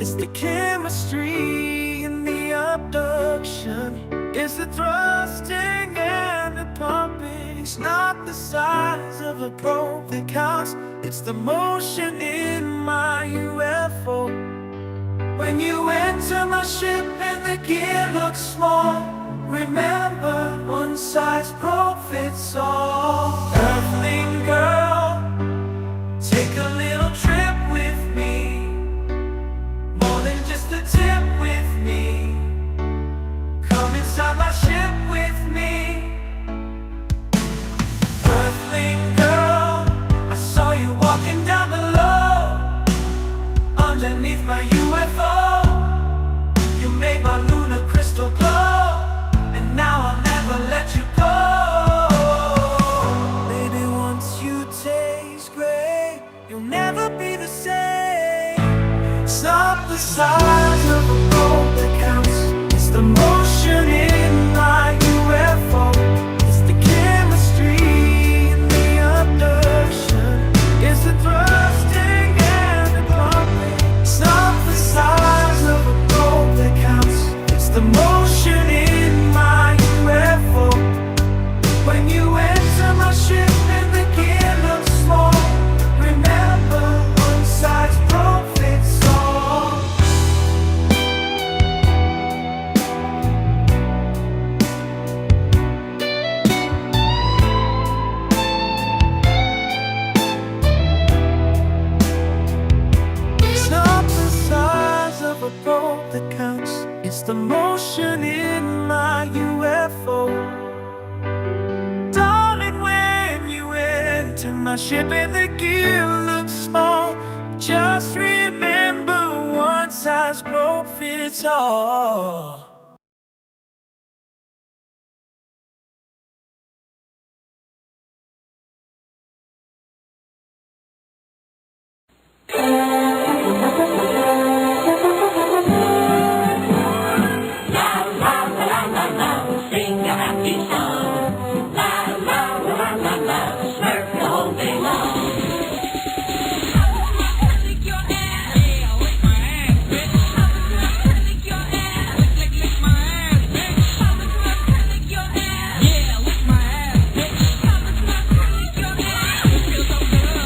It's the chemistry in the abduction. It's the thrusting and the pumping. It's not the size of a probe that counts. It's the motion in my UFO. When you enter my ship and the gear looks small, remember, one size probe fits all. Earthling girl, take a little trip with me. More than just a tip with me. Come inside my ship with me. Earthling girl, I saw you walking down below. Underneath my UFO, you made my lunar crystal glow. And now I'll never let you go. Baby, once you taste gray, you'll never be the same. It's not the size of a probe that counts. It's the motion in my UFO. It's the chemistry in the abduction. It's the thrusting and the pumping. It's not the size of a probe that counts. It's the motion in my UFO. When you enter my ship and the gear looks small, remember, one size probe fits all. It's not the size of a probe that counts. It's the motion in my UFO. Darling, when you enter my ship and the gear looks small, just remember, one size probe fits all. Sing a happy song. La la la la la, smirk the whole day long. Lick your ass, yeah, lick my ass, bitch. Lick your ass, lick my ass, bitch. Lick your ass, yeah, lick my ass, bitch. Lick your ass, it feels so good.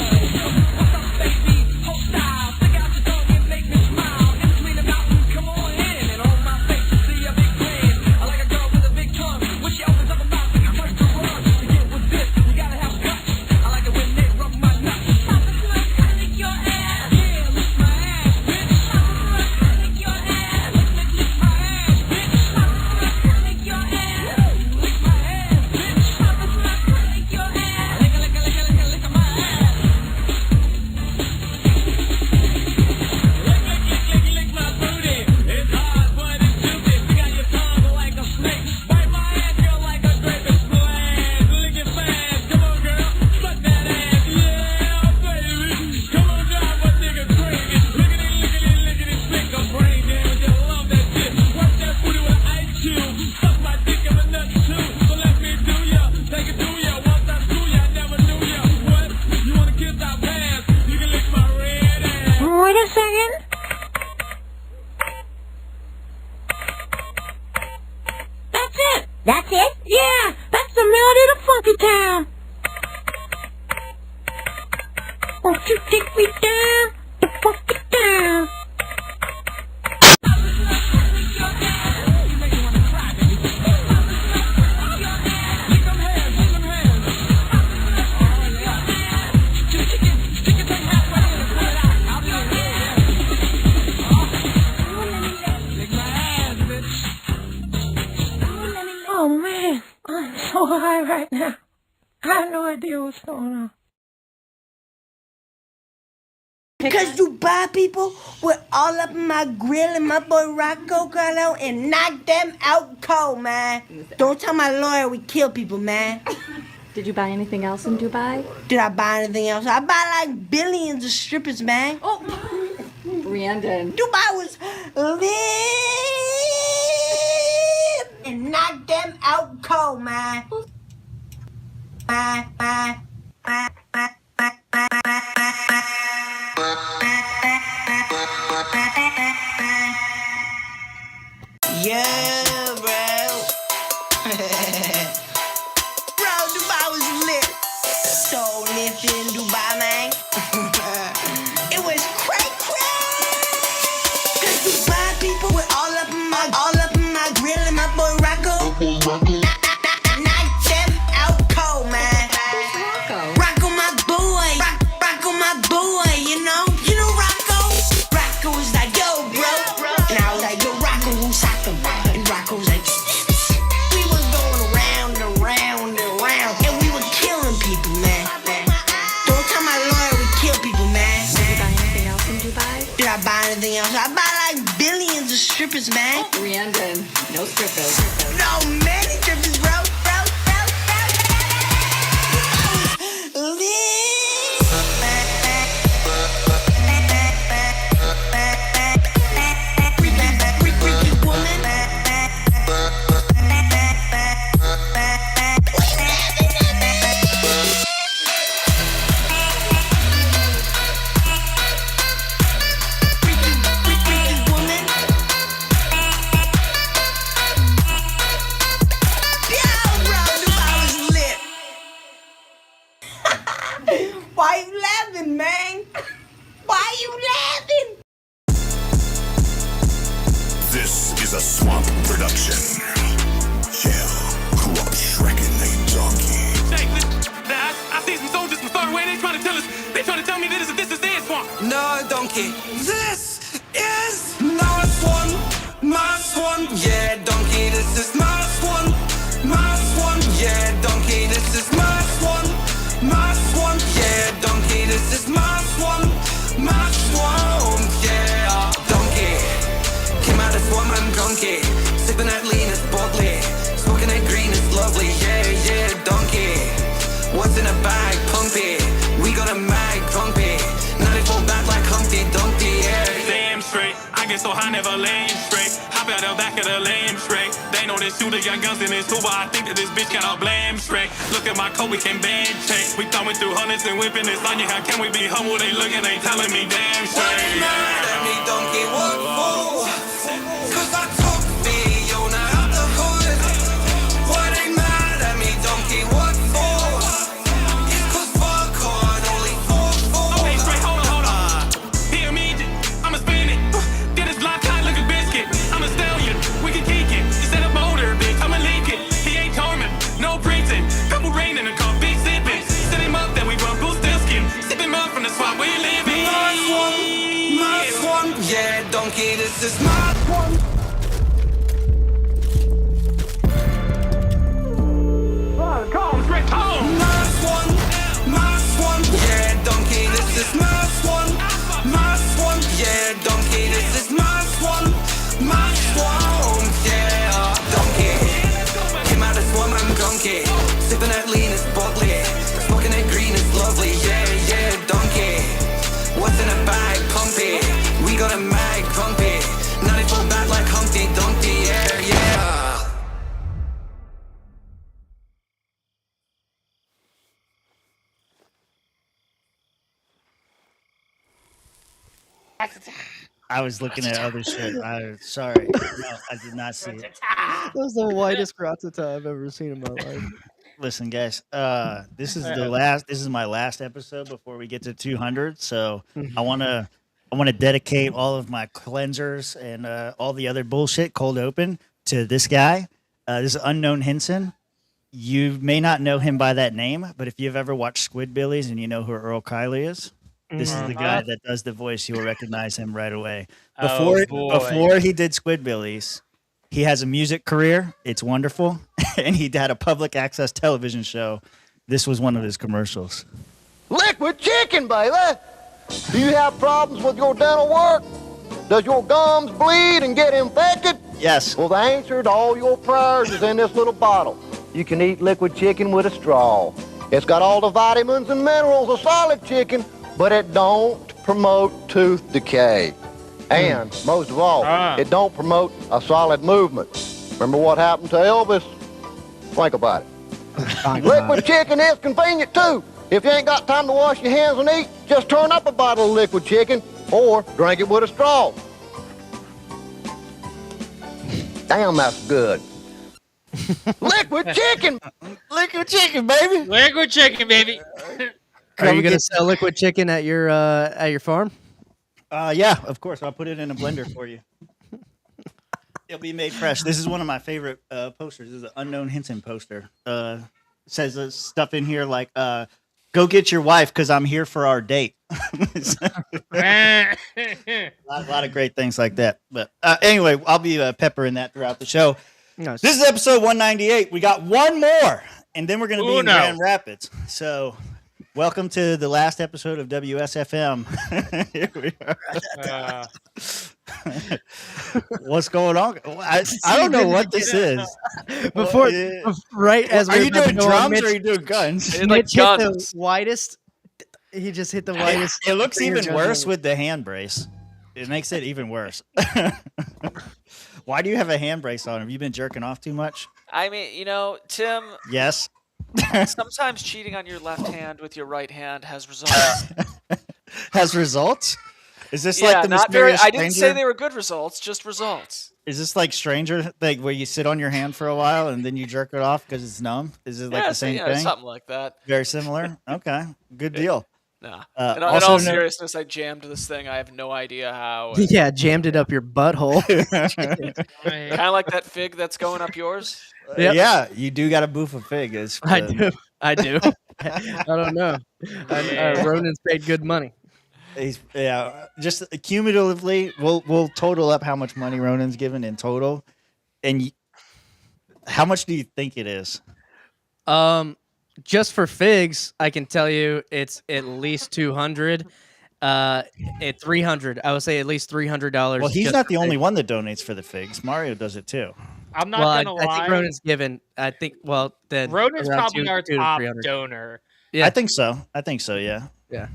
What's up, baby? Hold style, stick out your tongue and make me smile. In between the mountains, come on in and on my face to see a big grin. I like a girl with a big tongue. When she opens up her mouth, we can touch the run. To get with this, you gotta have guts. I like it when they rub my nuts. Lick your ass, yeah, lick my ass, bitch. Lick your ass, lick my ass, bitch. Lick your ass, lick my ass, bitch. Lick your ass, lick my ass. Lick my booty. It's hard, but it's stupid. You got your tongue like a snake. Bite my ass, girl, like a grape and splash. Lick it fast, come on, girl, suck that ass, yeah, baby. Come on, drive my nigga crazy. Lickety, stick a brain damage. I love that shit. Work that booty with an ice cube. Suck my dick in the nuts too. So let me do ya, take it to ya. Once I screw ya, I never knew ya. What? You wanna kiss our ass? You can lick my red ass. Wait a second. That's it. That's it? Yeah, that's the melody of Funky Town. Won't you take me down to Funky Town? Oh man, I'm so high right now. I have no idea what's going on. Because you buy people with all up in my grill and my boy Rocco got out and knocked them out cold, man. Don't tell my lawyer we kill people, man. Did you buy anything else in Dubai? Did I buy anything else? I buy like billions of strippers, man. Oh, Brandon. Dubai was lit and knocked them out cold, man. Did I buy anything else? I buy like billions of strippers, man. Brandon, no strippers. No, many strippers, bro. Why you laughing, man? Why you laughing? This is a swamp production. Yeah, grew up Shrekin' a donkey. Jake, I see some soldiers from far away. They trying to tell me this is their swamp. No, donkey. This is my swan, yeah, donkey. This is my swan, yeah, donkey. This is my swan, yeah, donkey. This is my swan, yeah, donkey. Came out of swamp, I'm donkey. Sipping that lean is boldly, smoking that green is lovely, yeah, donkey. What's in a bag, pumpy? We got a mag, pumpy. 94 back like Humpty Dumpty, yeah. Damn straight, I get so high, never lame straight. Hop out the back of the lame straight. They know this shooter got guns in his tool, but I think that this bitch got all blame straight. Look at my coat, we can band change. We thumbing through hundreds and whipping this on you. How can we be humble? They looking, they telling me damn What straight. they mad at me, donkey? What for? Cause I took Fiona out the hood. Why they mad at me, donkey? What for? It's cause fuck hard, only 4-4. Okay, straight, hold on. Hear me, I'ma spin it. Get his block tight like a biscuit. I'm a stallion, we can kick it. You set a motor, bitch, I'ma leak it. He ain't charming, no preaching. Couple rain in the car, big sipping. Set him up, then we run blue steel skin. Sip him up from the swamp where you living. My swan, yeah, donkey, this is my swan. Come straight home. My swan, yeah, donkey, this is my swan, yeah, donkey, this is my swan, yeah, donkey. Came out of swamp, I'm donkey. Sipping that lean is boldly, smoking that green is lovely, yeah, donkey. What's in a bag, pumpy? We got a mag, pumpy. 94 back like Humpty Dumpty, yeah. I was looking at other shit. Sorry. No, I did not see it. That was the whitest gratata I've ever seen in my life. Listen, guys, this is my last episode before we get to 200. So I want to dedicate all of my cleansers and all the other bullshit cold open to this guy. This is Unknown Henson. You may not know him by that name, but if you've ever watched Squidbillies and you know who Earl Kiley is, this is the guy that does the voice. You'll recognize him right away. Before he did Squidbillies, he has a music career. It's wonderful. And he had a public access television show. This was one of his commercials. Liquid chicken, baby! Do you have problems with your dental work? Does your gums bleed and get infected? Yes. Well, the answer to all your prayers is in this little bottle. You can eat liquid chicken with a straw. It's got all the vitamins and minerals of solid chicken, but it don't promote tooth decay. And, most of all, it don't promote a solid movement. Remember what happened to Elvis? Think about it. Liquid chicken is convenient, too. If you ain't got time to wash your hands and eat, just turn up a bottle of liquid chicken or drink it with a straw. Damn, that's good. Liquid chicken! Liquid chicken, baby. Liquid chicken, baby. Are you gonna sell liquid chicken at your farm? Yeah, of course. I'll put it in a blender for you. It'll be made fresh. This is one of my favorite posters. This is an Unknown Henson poster. It says stuff in here like, go get your wife because I'm here for our date. a lot of great things like that. But anyway, I'll be peppering that throughout the show. Nice. This is episode 198. We got one more, and then we're going to be in Grand Rapids. So Welcome to the last episode of WSFM. Here we are. What's going on? I don't know what this is. Before, right as Are we're you about to doing go on, drums or are Mitch- you doing guns? It's like Mitch hit the guns. widest. He just hit the widest. It looks finger even gun worse ever. with the hand brace. It makes it even worse. Why do you have a hand brace on? Have you been jerking off too much? I mean, Tim, Yes. sometimes cheating on your left hand with your right hand has results. Has results? Is this Yeah, like the not very. mysterious I didn't say stranger? they were good results, just results. Is this like Stranger, like where you sit on your hand for a while and then you jerk it off because it's numb? Is it like Yeah, the same so, thing? something like that. Very similar. Okay, good deal. Nah. In also all no- seriousness, I jammed this thing. I have no idea how. Yeah, jammed it up your butthole. Kind of like that fig that's going up yours. Yep. Yeah, you do got a boof of fig. It's, I do. I don't know. Ronan's paid good money. Yeah, just cumulatively, we'll total up how much money Ronan's given in total, and how much do you think it is? Just for figs, I can tell you it's at least 200. At 300, I would say at least $300. Well, he's just not for the only figs. one that donates for the figs. Mario does it too. I'm not Well, gonna I lie. think Ronan's given. I think. Well, then Ronan's around probably our 200 to top 300. donor. Yeah. I think so. Yeah. Yeah.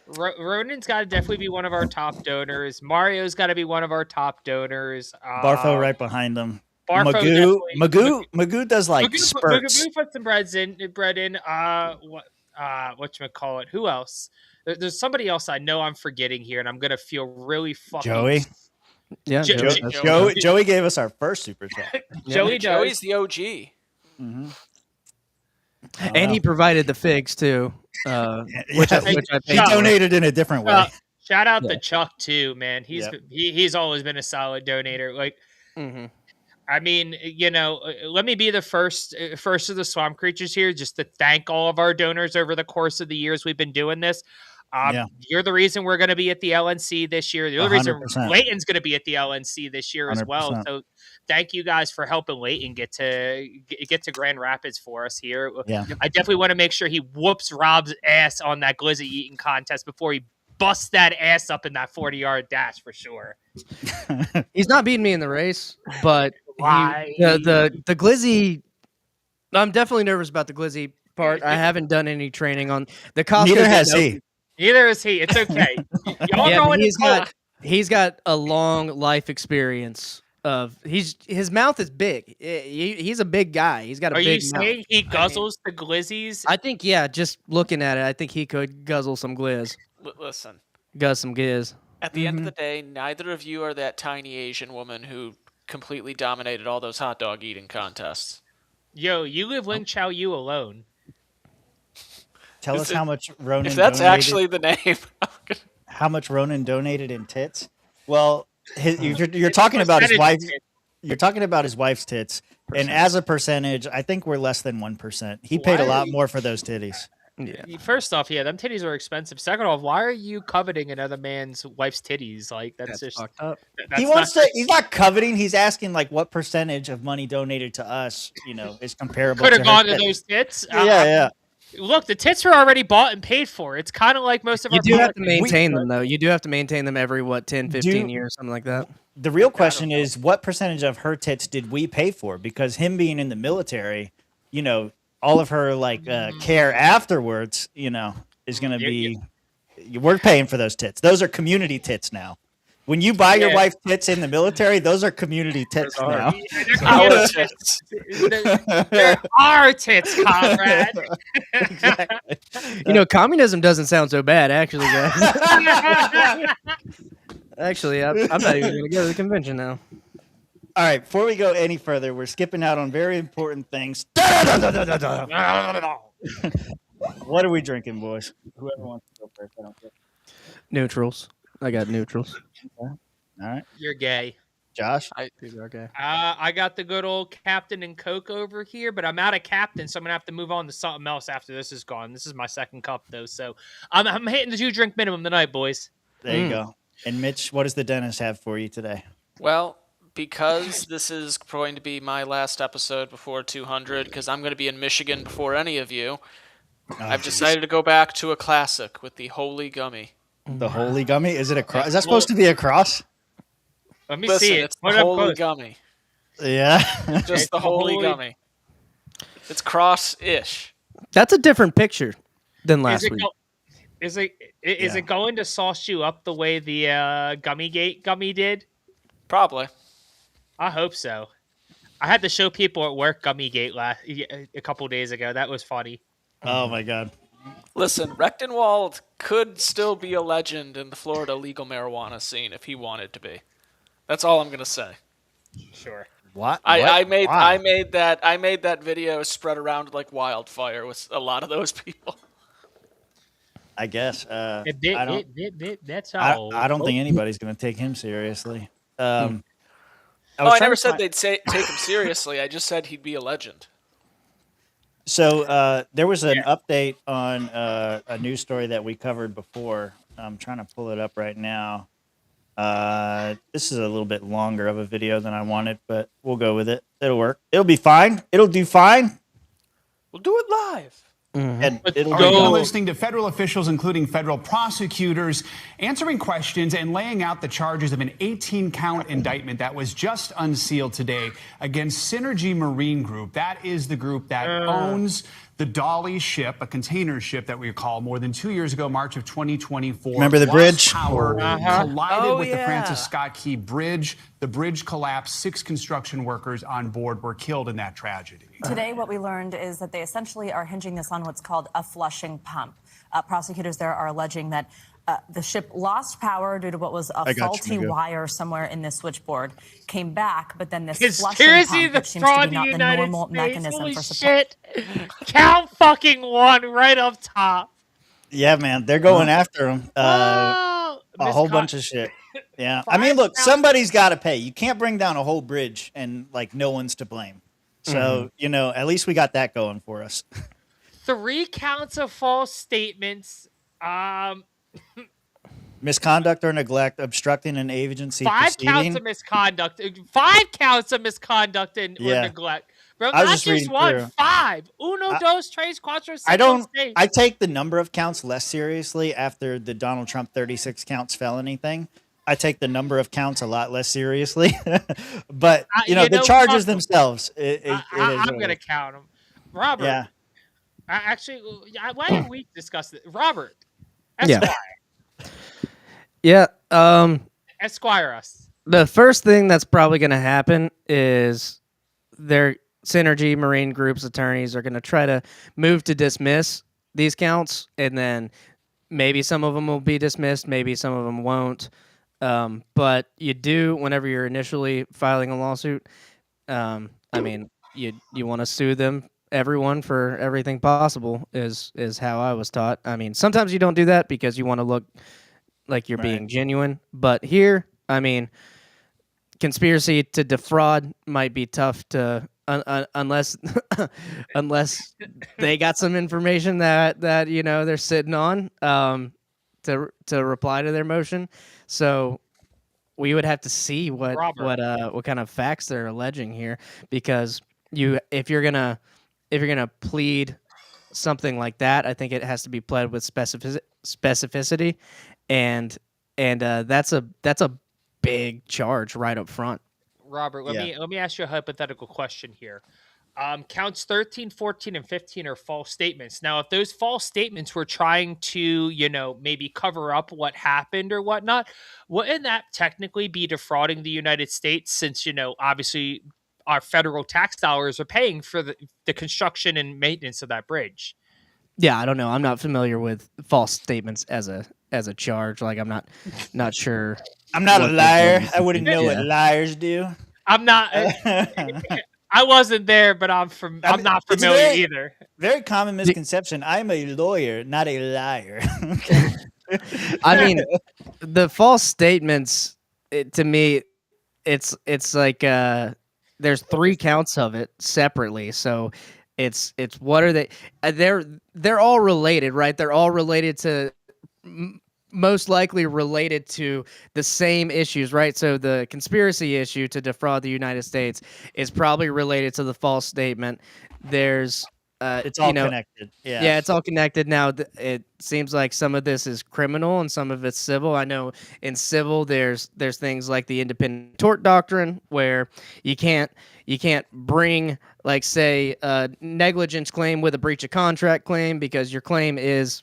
Ronan's got to definitely be one of our top donors. Mario's got to be one of our top donors. Barfo right behind them. Barfo Magoo does like spurts. Magoo put some bread in. Whatchamacallit? Who else? There's somebody else I know I'm forgetting here, and I'm gonna feel really fucking. Joey. Yeah. Joey gave us our first super chat. Joey Joey's does. the OG. Mm-hmm. And he provided the figs too, which I He paid for. donated in a different way. Shout out Yeah. to Chuck too, man. He's always been a solid donator. Like, I mean, let me be the first of the swamp creatures here, just to thank all of our donors over the course of the years we've been doing this. You're the reason we're going to be at the LNC this year. The other reason 100%. Leighton's going to be at the LNC this year as well. 100%. So thank you guys for helping Leighton get to Grand Rapids for us here. Yeah. I definitely want to make sure he whoops Rob's ass on that glizzy eating contest before he busts that ass up in that 40-yard dash for sure. He's not beating me in the race, but Why? the glizzy. I'm definitely nervous about the glizzy part. I haven't done any training on the Costco. Neither did has no- he. Neither is he. It's okay. Y'all Yeah, know but what he's got a long life experience of his mouth is big. He's a big guy. He's got a Are big you mouth. saying he guzzles the glizzies? I think just looking at it, I think he could guzzle some glizz. Listen, Guzz some giz. at the end of the day, neither of you are that tiny Asian woman who completely dominated all those hot dog eating contests. Yo, you live Ling Chao Yu alone. Tell us how much Ronan. If that's donated. actually the name, How much Ronan donated in tits? Well, you're talking about his wife. You're talking about his wife's tits, and as a percentage, I think we're less than 1%. He paid a Why? lot more for those titties. Yeah. First off, them titties are expensive. Second off, why are you coveting another man's wife's titties? Like that's just fucked up. that's He wants to. He's not coveting. He's asking like what percentage of money donated to us, is comparable. could to have her gone to tits. those tits. Yeah. Look, the tits are already bought and paid for. It's kind of like most of You our do have to products. maintain them, though. You do have to maintain them every, 10, 15 years, something like that. The real question is, what percentage of her tits did we pay for? Because him being in the military, all of her care afterwards, is going to be. We're paying for those tits. Those are community tits now. When you buy your wife tits in the military, those are community tits now. our tits. They're our tits, comrade. Communism doesn't sound so bad, actually, guys. Actually, I'm not even going to go to the convention now. All right, before we go any further, we're skipping out on very important things. What are we drinking, boys? Whoever wants to go first, I don't care. Neutrals. I got neutrals. All right, You're gay. Josh. Okay. I got the good old Captain and Coke over here, but I'm out of Captain, so I'm gonna have to move on to something else after this is gone. This is my second cup though, so I'm hitting the 2-drink minimum tonight, boys. There you go. And Mitch, what does the dentist have for you today? Well, because this is going to be my last episode before 200, because I'm going to be in Michigan before any of you, I've decided to go back to a classic with the Holy Gummy. The Holy Gummy? Is it a cross? Is that supposed to be a cross? Let me Listen, see it. it's Put the it up Holy close. Gummy. Yeah. Just It's the the Holy Holy- Gummy. It's cross-ish. That's a different picture than Is last it week. is it going to sauce you up the way the gummy did? Probably. I hope so. I had to show people at work Gummygate a couple days ago. That was funny. Oh my god. Listen, Rechtenwald could still be a legend in the Florida legal marijuana scene if he wanted to be. That's all I'm gonna say. Sure. What? I made Why? that video spread around like wildfire with a lot of those people. I guess. That's all. I don't think anybody's going to take him seriously. I never said they'd take him seriously. I just said he'd be a legend. So there was an update on a news story that we covered before. I'm trying to pull it up right now. This is a little bit longer of a video than I wanted, but we'll go with it. It'll work. It'll be fine. It'll do fine. We'll do it live. And it'll Are you go. listening to federal officials, including federal prosecutors, answering questions and laying out the charges of an 18-count indictment that was just unsealed today against Synergy Marine Group. That is the group that owns the Dolly ship, a container ship that we recall more than 2 years ago, March of 2024. Remember the Lost bridge? Power collided with the yeah. Francis Scott Key Bridge. The bridge collapsed. 6 construction workers on board were killed in that tragedy. Today, what we learned is that they essentially are hinging this on what's called a flushing pump. Prosecutors there are alleging that the ship lost power due to what was a faulty wire somewhere in the switchboard, came back, but then this flushing Conspiracy pump, to which seems to defraud be the not the United normal States. mechanism Holy for supply. shit! Count fucking one right up top. Yeah, man, they're going after him. Oh, A whole bunch of shit. Yeah, I mean, look, somebody's got to pay. You can't bring down a whole bridge and like no one's to blame. So you know, at least we got that going for us. 3 counts of false statements. Misconduct or neglect, obstructing an agency 5 proceeding. counts of misconduct. 5 counts of misconduct and or neglect. Bro, I was not just just reading one. through. 5. Uno, dos, tres, cuatro, cinco, I don't. seis. I take the number of counts less seriously after the Donald Trump 36 counts felony thing. I take the number of counts a lot less seriously. But the charges themselves. I'm gonna count them. Robert. Yeah. Actually, why didn't we discuss it? Robert. Yeah. Esquire. Yeah. Esquire us. The first thing that's probably going to happen is their Synergy Marine Group's attorneys are going to try to move to dismiss these counts, and then maybe some of them will be dismissed, maybe some of them won't. But you do, whenever you're initially filing a lawsuit, I mean, you want to sue them, everyone, for everything possible is how I was taught. I mean, sometimes you don't do that because you want to look like you're being genuine. But here, I mean, conspiracy to defraud might be tough to unless unless they got some information that they're sitting on to reply to their motion. So we would have to see what kind of facts they're alleging here, because if you're gonna plead something like that, I think it has to be pled with specificity, and that's a big charge right up front. Robert, let me ask you a hypothetical question here. Counts 13, 14, and 15 are false statements. Now, if those false statements were trying to, maybe cover up what happened or whatnot, wouldn't that technically be defrauding the United States, since, obviously our federal tax dollars are paying for the construction and maintenance of that bridge? Yeah, I don't know. I'm not familiar with false statements as a charge. Like, I'm not sure. I'm not a liar. I wouldn't know what liars do. I'm not. I wasn't there, but I'm not familiar either. Very common misconception. I'm a lawyer, not a liar. I mean, the false statements, to me, it's like there's 3 counts of it separately. So it's what are they? They're all related, right? They're all related to. Most likely related to the same issues, right? So the conspiracy issue to defraud the United States is probably related to the false statement. There's It's all you know, connected. Yeah. yeah, it's all connected now. It seems like some of this is criminal and some of it's civil. I know in civil there's things like the independent tort doctrine where you can't bring, like, say, a negligence claim with a breach of contract claim because your claim is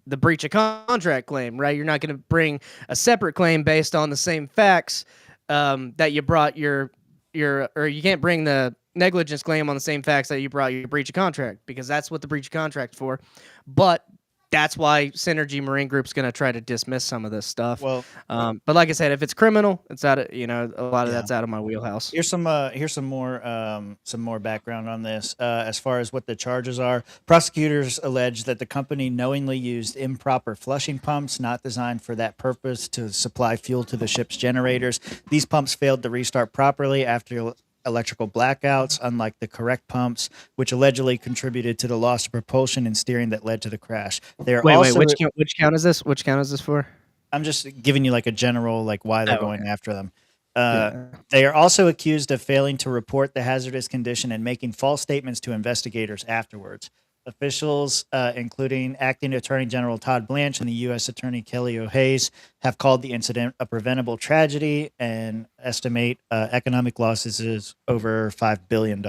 the breach of contract claim, right? You're not going to bring a separate claim based on the same facts that you brought or you can't bring the negligence claim on the same facts that you brought your breach of contract, because that's what the breach of contract for. But that's why Synergy Marine Group's going to try to dismiss some of this stuff. Well, but like I said, if it's criminal, it's out of, a lot of that's out of my wheelhouse. Here's some more background on this. As far as what the charges are, prosecutors allege that the company knowingly used improper flushing pumps not designed for that purpose to supply fuel to the ship's generators. These pumps failed to restart properly after electrical blackouts, unlike the correct pumps, which allegedly contributed to the loss of propulsion and steering that led to the crash. They are also, which count is this? Which count is this for? I'm just giving you like a general, like why they're going after them. They are also accused of failing to report the hazardous condition and making false statements to investigators afterwards. Officials, including Acting Attorney General Todd Blanche and the U.S. Attorney Kelly O'Hayes, have called the incident a preventable tragedy and estimate economic losses is over $5 billion.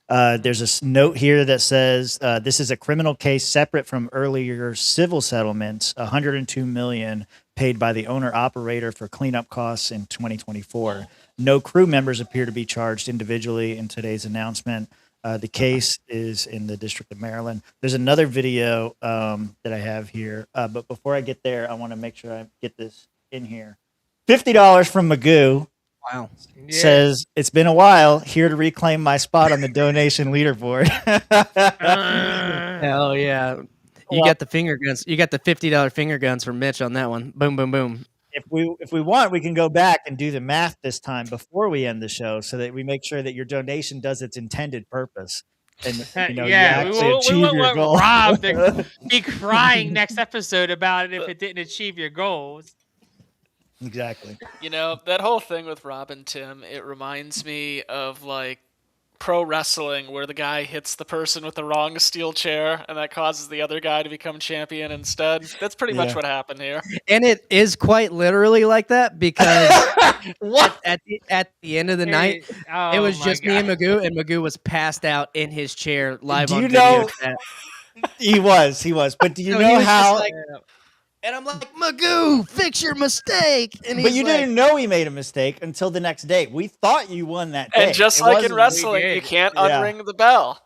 There's a note here that says this is a criminal case separate from earlier civil settlements, $102 million paid by the owner-operator for cleanup costs in 2024. No crew members appear to be charged individually in today's announcement. The case is in the District of Maryland. There's another video that I have here, but before I get there, I want to make sure I get this in here. $50 from Magoo. Wow. Says, it's been a while, here to reclaim my spot on the donation leaderboard. Hell yeah. You got the finger guns. You got the $50 finger guns from Mitch on that one. Boom, boom, boom. If we want, we can go back and do the math this time before we end the show, so that we make sure that your donation does its intended purpose. And you actually achieve your goal. Rob be crying next episode about it if it didn't achieve your goals. Exactly. That whole thing with Rob and Tim, it reminds me of like pro wrestling where the guy hits the person with the wrong steel chair and that causes the other guy to become champion instead. That's pretty much what happened here. And it is quite literally like that because at the end of the night, it was just me and Magoo was passed out in his chair live on video. He was. But do you know how... And I'm like, Magoo, fix your mistake. But you didn't know he made a mistake until the next day. We thought you won that day. And just like in wrestling, you can't unring the bell.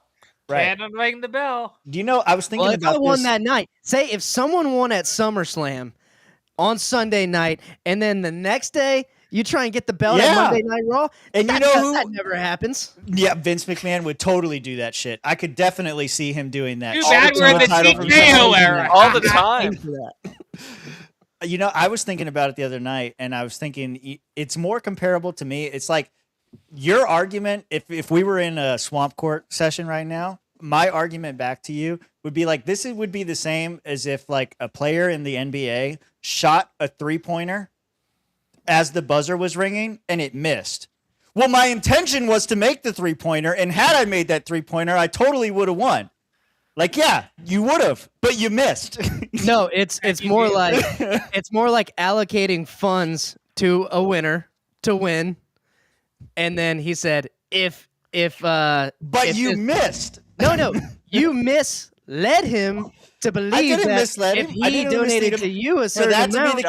Right. Can't unring the bell. Do you know, I was thinking about if I won this. that night, say if someone won at SummerSlam on Sunday night, and then the next day, you try and get the belt at Monday Night Raw, and that never happens. Yeah, Vince McMahon would totally do that shit. I could definitely see him doing that. Too bad we're in the TKO era. All the time. I was thinking about it the other night, and I was thinking it's more comparable to me. It's like your argument, if we were in a swamp court session right now, my argument back to you would be like, this would be the same as if like a player in the NBA shot a 3-pointer as the buzzer was ringing and it missed. Well, my intention was to make the 3-pointer, and had I made that 3-pointer, I totally would have won. Like, yeah, you would have, but you missed. No, it's more like allocating funds to a winner to win, and then he said, but you missed. No, you misled him to believe that if he donated to you a certain amount,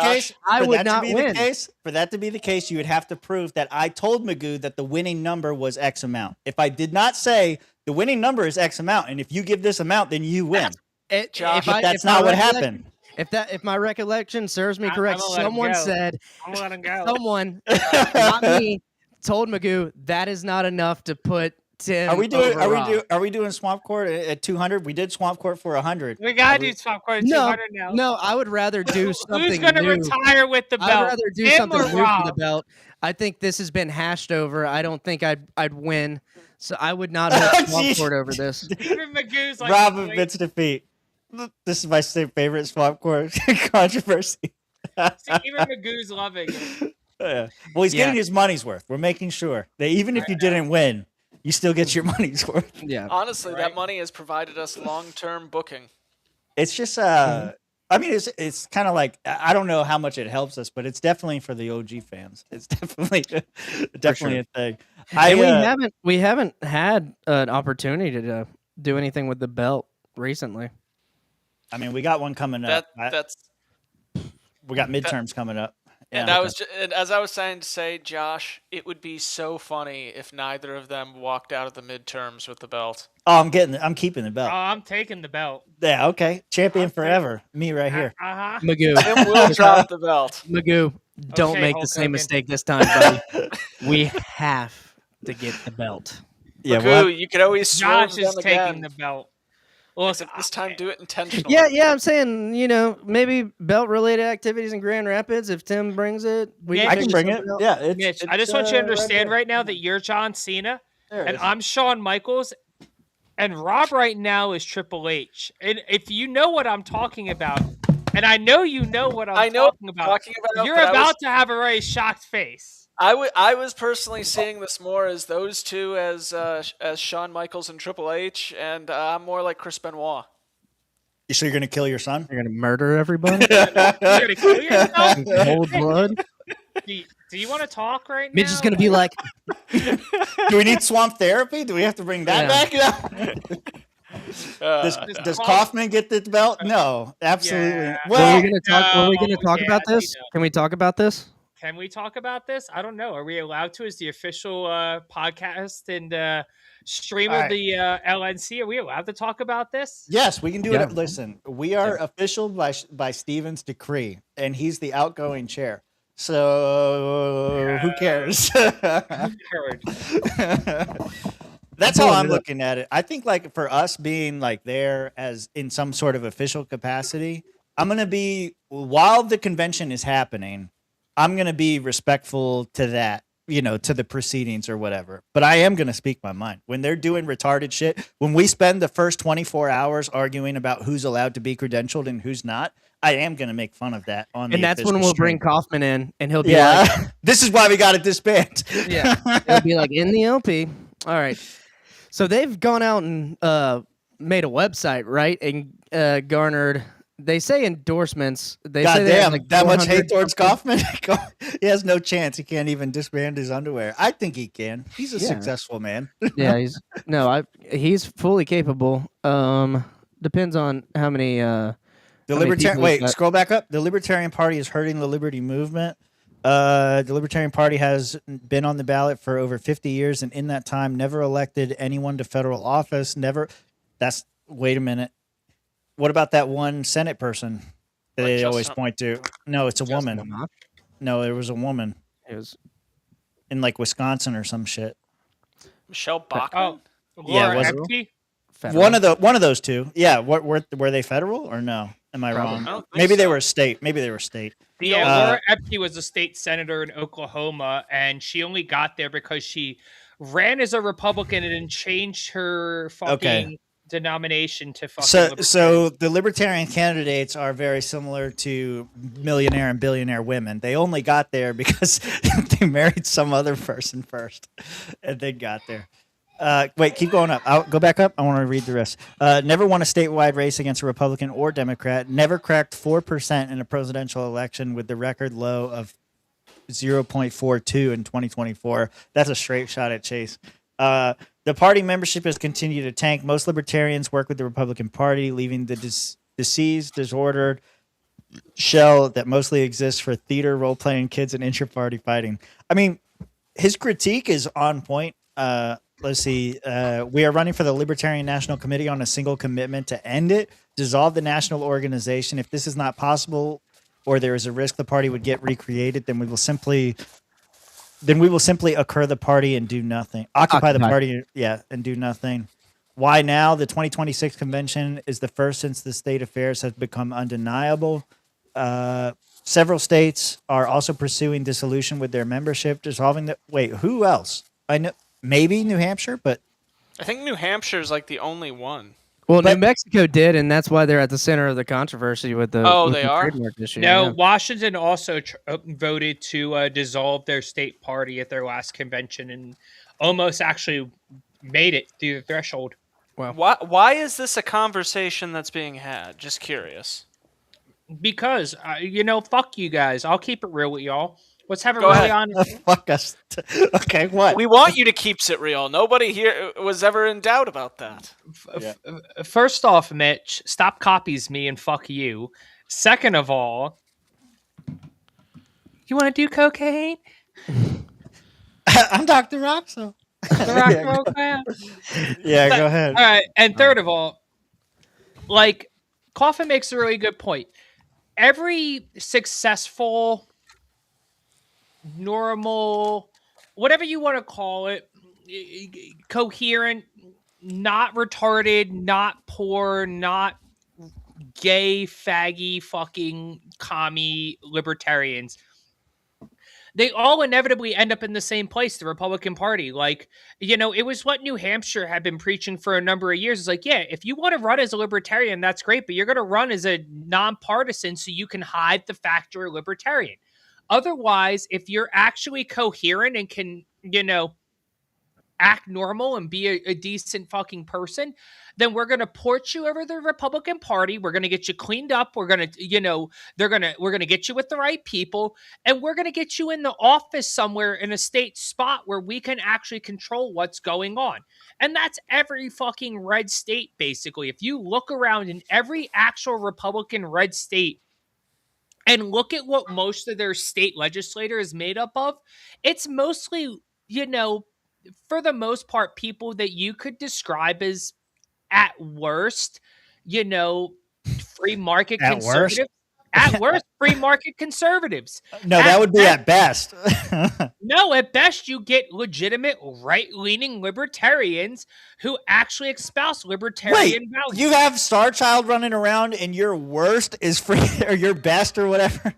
I would not win. For that to be the case, you would have to prove that I told Magoo that the winning number was X amount. If I did not say the winning number is X amount, and if you give this amount, then you win. That's not what happened. If my recollection serves me correct, someone said, someone, not me, told Magoo that is not enough to put Tim. Are we doing Swamp Court at 200? We did Swamp Court for 100. We gotta do Swamp Court at 200 now. No, I would rather do something. Who's gonna new. retire with the belt? I'd rather do Tim something or new Rob? for the belt. I think this has been hashed over. I don't think I'd win. So I would not hold Swamp Court over this. Even Magoo's like, Rob admits defeat. This is my favorite Swamp Court controversy. See, even Magoo's loving it. Well, he's getting his money's worth. We're making sure that even if you didn't win, you still get your money's worth. Yeah. Honestly, that money has provided us long-term booking. It's just I mean, it's kind of like I don't know how much it helps us, but it's definitely for the OG fans. It's definitely a thing. And we haven't had an opportunity to do anything with the belt recently. I mean, we got one coming up. We got midterms coming up. And and as I was saying to say, Josh, it would be so funny if neither of them walked out of the midterms with the belt. Oh, I'm keeping the belt. Oh, I'm taking the belt. Yeah, okay. Champion forever. Me right here. Magoo. Tim will drop the belt. Magoo, don't Okay, make Hulk the same Hogan. mistake this time, buddy. We have to get the belt. Yeah, Magoo, you could always swerve Josh is them taking again. the belt. Except this time, do it intentionally. Yeah, I'm saying, maybe belt-related activities in Grand Rapids. If Tim brings it, Mitch, I can bring it. Yeah, Mitch, I just want you to understand right now that you're John Cena and I'm Shawn Michaels, and Rob right now is Triple H. And if you know what I'm talking about, and I know you know what I'm talking about, you're but about to have a very shocked face. I was personally seeing this more as those two as Shawn Michaels and Triple H, and I'm more like Chris Benoit. So you're gonna kill your son? You're gonna murder everybody? You're gonna kill yourself? Cold blood? Do you want to talk right now? Mitch is gonna be like, Do we need swamp therapy? Do we have to bring that back? Does Kaufman get the belt? No, absolutely. Yeah. Well, Are we gonna talk about this? Can we talk about this? Can we talk about this? I don't know. Are we allowed to as the official podcast and stream of the LNC? Are we allowed to talk about this? yes, we can do it. Listen, we are official by Steven's decree, and he's the outgoing chair. So who cares? That's how I'm looking at it. I think like for us being like there as in some sort of official capacity, I'm going to be, while the convention is happening, I'm going to be respectful to that, to the proceedings or whatever. But I am going to speak my mind. When they're doing retarded shit, when we spend the first 24 hours arguing about who's allowed to be credentialed and who's not, I am going to make fun of that on the And that's when official we'll bring stream. Kaufman in, and he'll be like, this is why we got it disbanded. yeah. He'll be like, in the LP. All right. So they've gone out and made a website, right? And garnered, they say endorsements. They say they have Goddamn, like that much 400 hate towards Kaufman? He has no chance. He can't even disband his underwear. I think he can. He's a successful man. Yeah, he's fully capable. Depends on how many. Scroll back up. The Libertarian Party is hurting the liberty movement. The Libertarian Party has been on the ballot for over 50 years, and in that time, never elected anyone to federal office. Wait a minute. What about that one Senate person that they always point to? No, it's a woman. No, there was a woman. It was in like Wisconsin or some shit. Michelle Bachmann? Laura Epke? One of those two. Yeah. What were they federal or no? Am I wrong? Maybe they were state. Laura Epke was a state senator in Oklahoma, and she only got there because she ran as a Republican and then changed her fucking denomination to fucking So the Libertarian candidates are very similar to millionaire and billionaire women. They only got there because they married some other person first, and they got there. Wait, keep going up. I'll go back up. I want to read the rest. Never won a statewide race against a Republican or Democrat. Never cracked 4% in a presidential election with the record low of 0.42 in 2024. That's a straight shot at Chase. The party membership has continued to tank. Most libertarians work with the Republican Party, leaving the diseased, disordered shell that mostly exists for theater, role-playing kids, and intra-party fighting. I mean, his critique is on point. Let's see. We are running for the Libertarian National Committee on a single commitment to end it, dissolve the national organization. If this is not possible, or there is a risk the party would get recreated, then we will simply occur the party and do nothing. Occupy the party, and do nothing. Why now? The 2026 convention is the first since the state affairs has become undeniable. Several states are also pursuing dissolution with their membership, dissolving the. Wait, who else? I know. Maybe New Hampshire, but I think New Hampshire is like the only one. Well, New Mexico did, and that's why they're at the center of the controversy with the. Oh, they are. Issue, no, Washington also voted to dissolve their state party at their last convention, and almost actually Made it through the threshold. Why is this a conversation that's being had? Just curious. Because fuck you guys. I'll keep it real with y'all. Let's have a Go really ahead. honest. Fuck us. Okay, what? We want you to keep it real. Nobody here was ever in doubt about that. First off, Mitch, stop copies me and fuck you. Second of all, you want to do cocaine? I'm Dr. Roxo. Yeah, go ahead. All right, and third of all, like, Coffin makes a really good point. Every successful, normal, whatever you want to call it, coherent, not retarded, not poor, not gay, faggy, fucking commie libertarians, they all inevitably end up in the same place, the Republican Party. Like, it was what New Hampshire had been preaching for a number of years. It's like, yeah, if you want to run as a libertarian, that's great, but you're going to run as a nonpartisan so you can hide the fact you're a libertarian. Otherwise, if you're actually coherent and can, act normal and be a decent fucking person, then we're going to port you over the Republican Party. We're going to get you cleaned up. We're going to, we're going to get you with the right people, and we're going to get you in the office somewhere in a state spot where we can actually control what's going on. And that's every fucking red state, basically. If you look around in every actual Republican red state and look at what most of their state legislature is made up of, it's mostly, for the most part, people that you could describe as, at worst, free market At conservatives. worst? At worst, free market conservatives. No, that would be at best. No, at best, you get legitimate right-leaning libertarians who actually espouse libertarian values. You have Star Child running around and your worst is free, or your best, or whatever.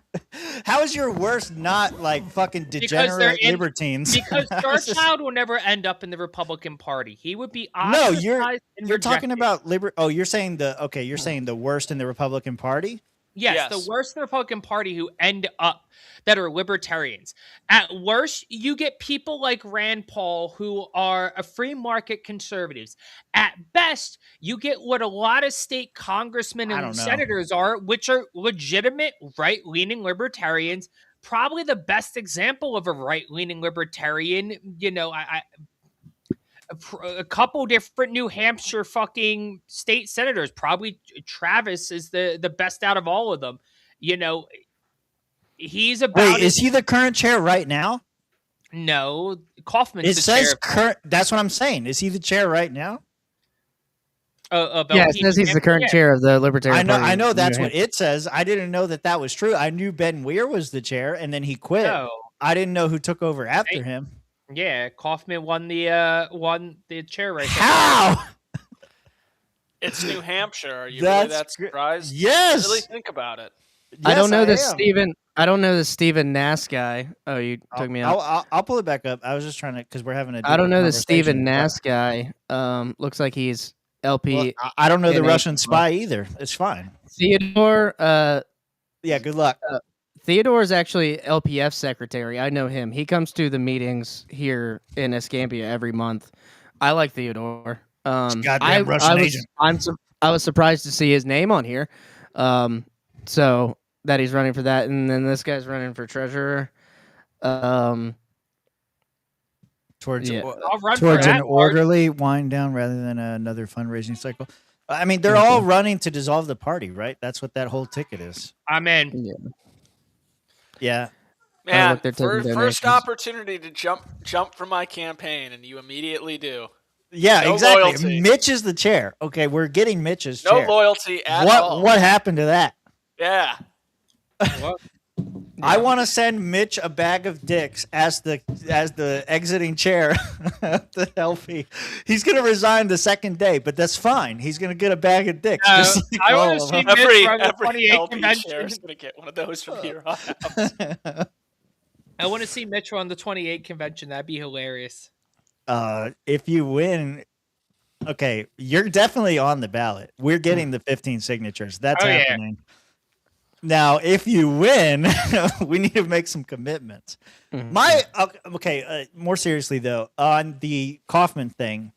How is your worst not like fucking degenerate libertines? Because Star Child will never end up in the Republican Party. He would be No, ostracized and you're talking rejected. about Oh, you're saying the worst in the Republican Party? Yes, the worst in the Republican Party who end up that are libertarians. At worst, you get people like Rand Paul who are a free market conservatives. At best, you get what a lot of state congressmen and senators are, which are legitimate right-leaning libertarians. Probably the best example of a right-leaning libertarian, a couple different New Hampshire fucking state senators. Probably Travis is the best out of all of them. He's about. Wait, is he the current chair right now? No, Kaufman's It the says chair. current. That's what I'm saying. Is he the chair right now? Yeah, it says he's the current chair of the Libertarian Party. I know that's what it says. I didn't know that was true. I knew Ben Weir was the chair, and then he quit. No. I didn't know who took over after him. Yeah, Kaufman won the chair race. How? It's New Hampshire. Are you That's really that surprised? Yes. Really think about it. I don't know this am. Stephen. I don't know the Stephen Nass guy. Oh, you took me out. I'll pull it back up. I was just trying to because we're having a. I don't know the conversation. Stephen Nass guy. Looks like he's LP. Well, I don't know the NA. Russian spy either. It's fine. Theodore. Yeah. Good luck. Theodore is actually LPF secretary. I know him. He comes to the meetings here in Escambia every month. I like Theodore. Goddamn Russian agent. I was surprised to see his name on here. So that he's running for that, and then this guy's running for treasurer. Towards I'll run towards for an that, orderly wind down rather than another fundraising cycle. I mean, they're all running to dissolve the party, right? That's what that whole ticket is. I'm in. Yeah. Man, they're taking first donations. opportunity to jump from my campaign, and you immediately do. Yeah, No exactly. loyalty. Mitch is the chair. Okay, we're getting Mitch's No chair. loyalty at What all. what happened to that? Yeah. I want to send Mitch a bag of dicks as the exiting chair of the LP. He's going to resign the second day, but that's fine. He's going to get a bag of dicks. just like I all want to of see them. Mitch run the Every 28 LP convention. chair is going to get one of those from here on out. I want to see Mitch run the 28 convention. That'd be hilarious. If you win, okay, you're definitely on the ballot. We're getting the 15 signatures. That's Yeah. happening. Now, if you win, we need to make some commitments. More seriously though, on the Kaufman thing,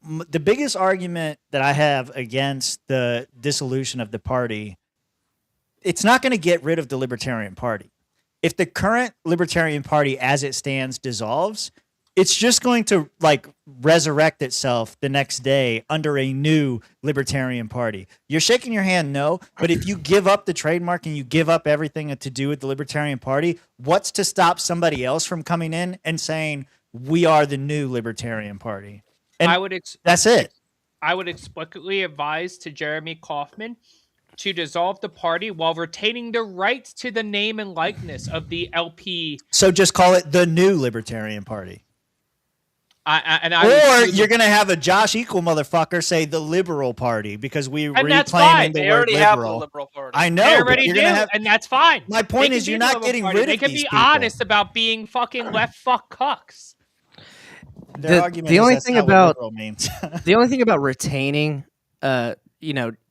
the biggest argument that I have against the dissolution of the party, it's not going to get rid of the Libertarian Party. If the current Libertarian Party as it stands dissolves, it's just going to like resurrect itself the next day under a new Libertarian Party. You're shaking your hand, no, but if you give up the trademark and you give up everything to do with the Libertarian Party, what's to stop somebody else from coming in and saying, we are the new Libertarian Party? And that's it. I would explicitly advise to Jeremy Kauffman to dissolve the party while retaining the rights to the name and likeness of the LP. So just call it the new Libertarian Party. Or you're going to have a Josh Equal motherfucker say the Liberal Party because we reclaiming the word liberal. Have the Liberal Party. I know. They already do, and that's fine. My point is you're not getting rid of these people. They can be honest about being fucking left fuck cucks. The only thing about the only thing about retaining,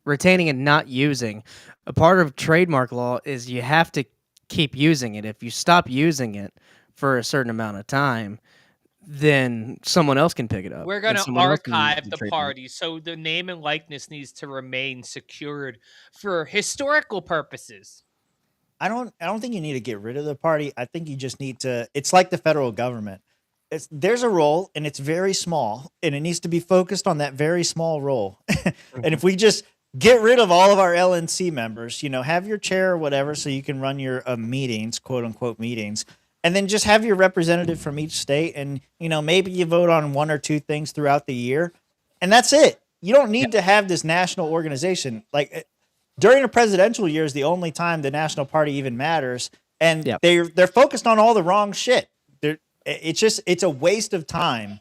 retaining and not using, a part of trademark law is you have to keep using it. If you stop using it for a certain amount of time, then someone else can pick it up. We're going to archive the party, so the name and likeness needs to remain secured for historical purposes. I don't think you need to get rid of the party. I think you just need to. It's like the federal government. There's a role, and it's very small, and it needs to be focused on that very small role. And if we just get rid of all of our LNC members, have your chair or whatever, so you can run your meetings, quote unquote meetings, and then just have your representative from each state, and maybe you vote on one or two things throughout the year, and that's it. You don't need to have this national organization. Like during a presidential year is the only time the national party even matters, and they're focused on all the wrong shit. It's a waste of time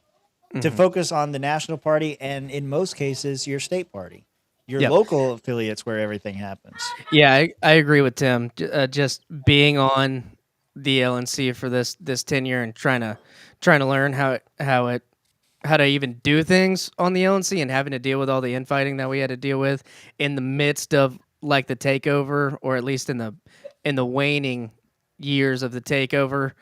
to focus on the national party, and in most cases, your state party, your local affiliates, where everything happens. Yeah, I agree with Tim. Just being on the LNC for this tenure and trying to learn how to even do things on the LNC and having to deal with all the infighting that we had to deal with in the midst of like the takeover, or at least in the waning years of the takeover.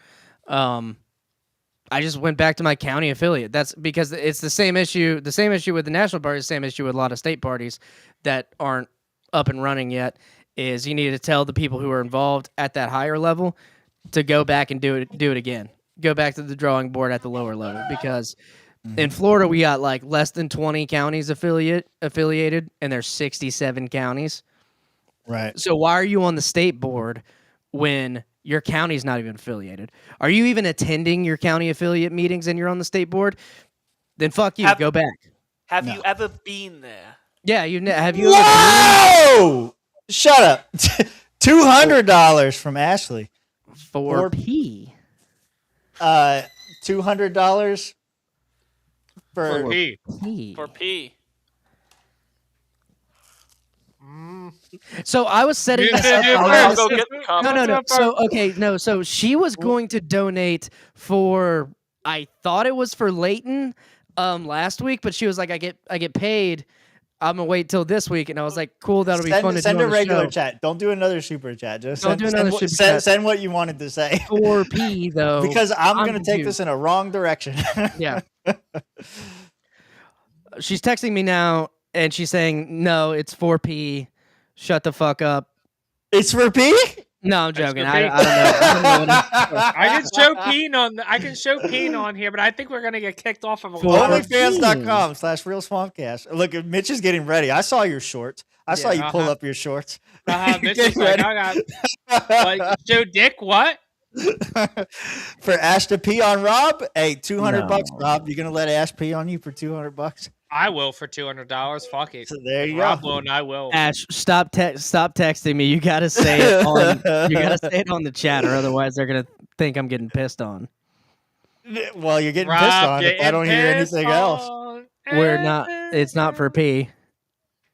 I just went back to my county affiliate. That's because it's the same issue. The same issue with the national party, the same issue with a lot of state parties that aren't up and running yet. Is you need to tell the people who are involved at that higher level to go back and do it again. Go back to the drawing board at the lower level, because in Florida we got like less than 20 counties affiliated, and there's 67 counties. Right. So why are you on the state board when your county's not even affiliated? Are you even attending your county affiliate meetings and you're on the state board? Then fuck you. Go back. Have you ever been there? Yeah, have you? Whoa! Shut up. $200 from Ashley. 4P. $200 for P. For P. So I was setting this up. I'll go get the comment. No. So she was going to donate for, I thought it was for Leighton last week, but she was like, I get paid. I'm gonna wait till this week, and I was like, cool, that'll be fun to do. Send a regular show. chat. Don't do another super chat. Just Don't do another super chat. Send what you wanted to say. 4P though, because I'm gonna take this in a wrong direction. Yeah. She's texting me now, and she's saying, "No, it's 4P. Shut the fuck up." It's for P? No, I'm joking. I don't know. I can show Peen on here, but I think we're gonna get kicked off of Onlyfans.com/RealSwampcast. Look, Mitch is getting ready. I saw your shorts. I saw you pull up your shorts. Mitch is like, I got show dick. What? For Ash to pee on Rob? Hey, $200, Rob. You gonna let Ash pee on you for $200? I will for $200. Fuck it. So there you Rob go. will, and I will. Ash, stop texting me. You gotta say it on. You gotta say it on the chat, or otherwise they're gonna think I'm getting pissed on. Well, you're getting pissed on if I don't hear anything else. We're not. It's not for P.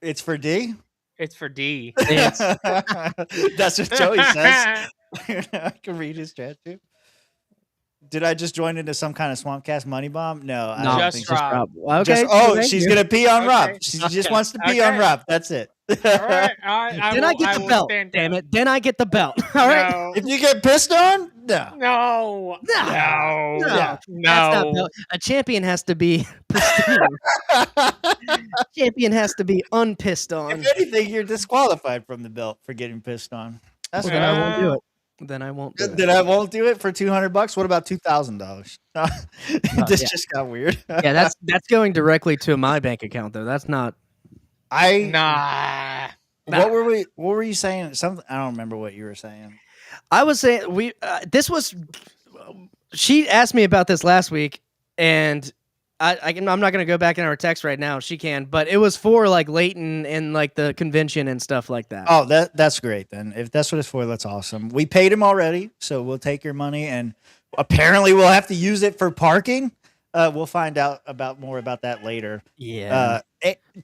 It's for D. It's for D. That's what Joey says. I can read his chat too. Did I just join into some kind of Swampcast money bomb? No, I don't think so. Okay. She's gonna pee on Rob. She just wants to pee on Rob. That's it. All right. I get the belt. Damn it. Then I get the belt. All right. If you get pissed on, No. No. That's not a champion has to be pristine. Champion has to be unpissed on. If anything, you're disqualified from the belt for getting pissed on. That's Then I won't do it. Then I won't do it. Then I won't do it for $200. What about $2,000? This just got weird. Yeah, that's going directly to my bank account though. That's not. Nah. What were you saying? Something I don't remember what you were saying. I was saying this was. She asked me about this last week, and I'm not going to go back in our text right now. She can, but it was for like Leighton and like the convention and stuff like that. Oh, that's great then. If that's what it's for, that's awesome. We paid him already, so we'll take your money, and apparently we'll have to use it for parking. We'll find out more about that later. Yeah.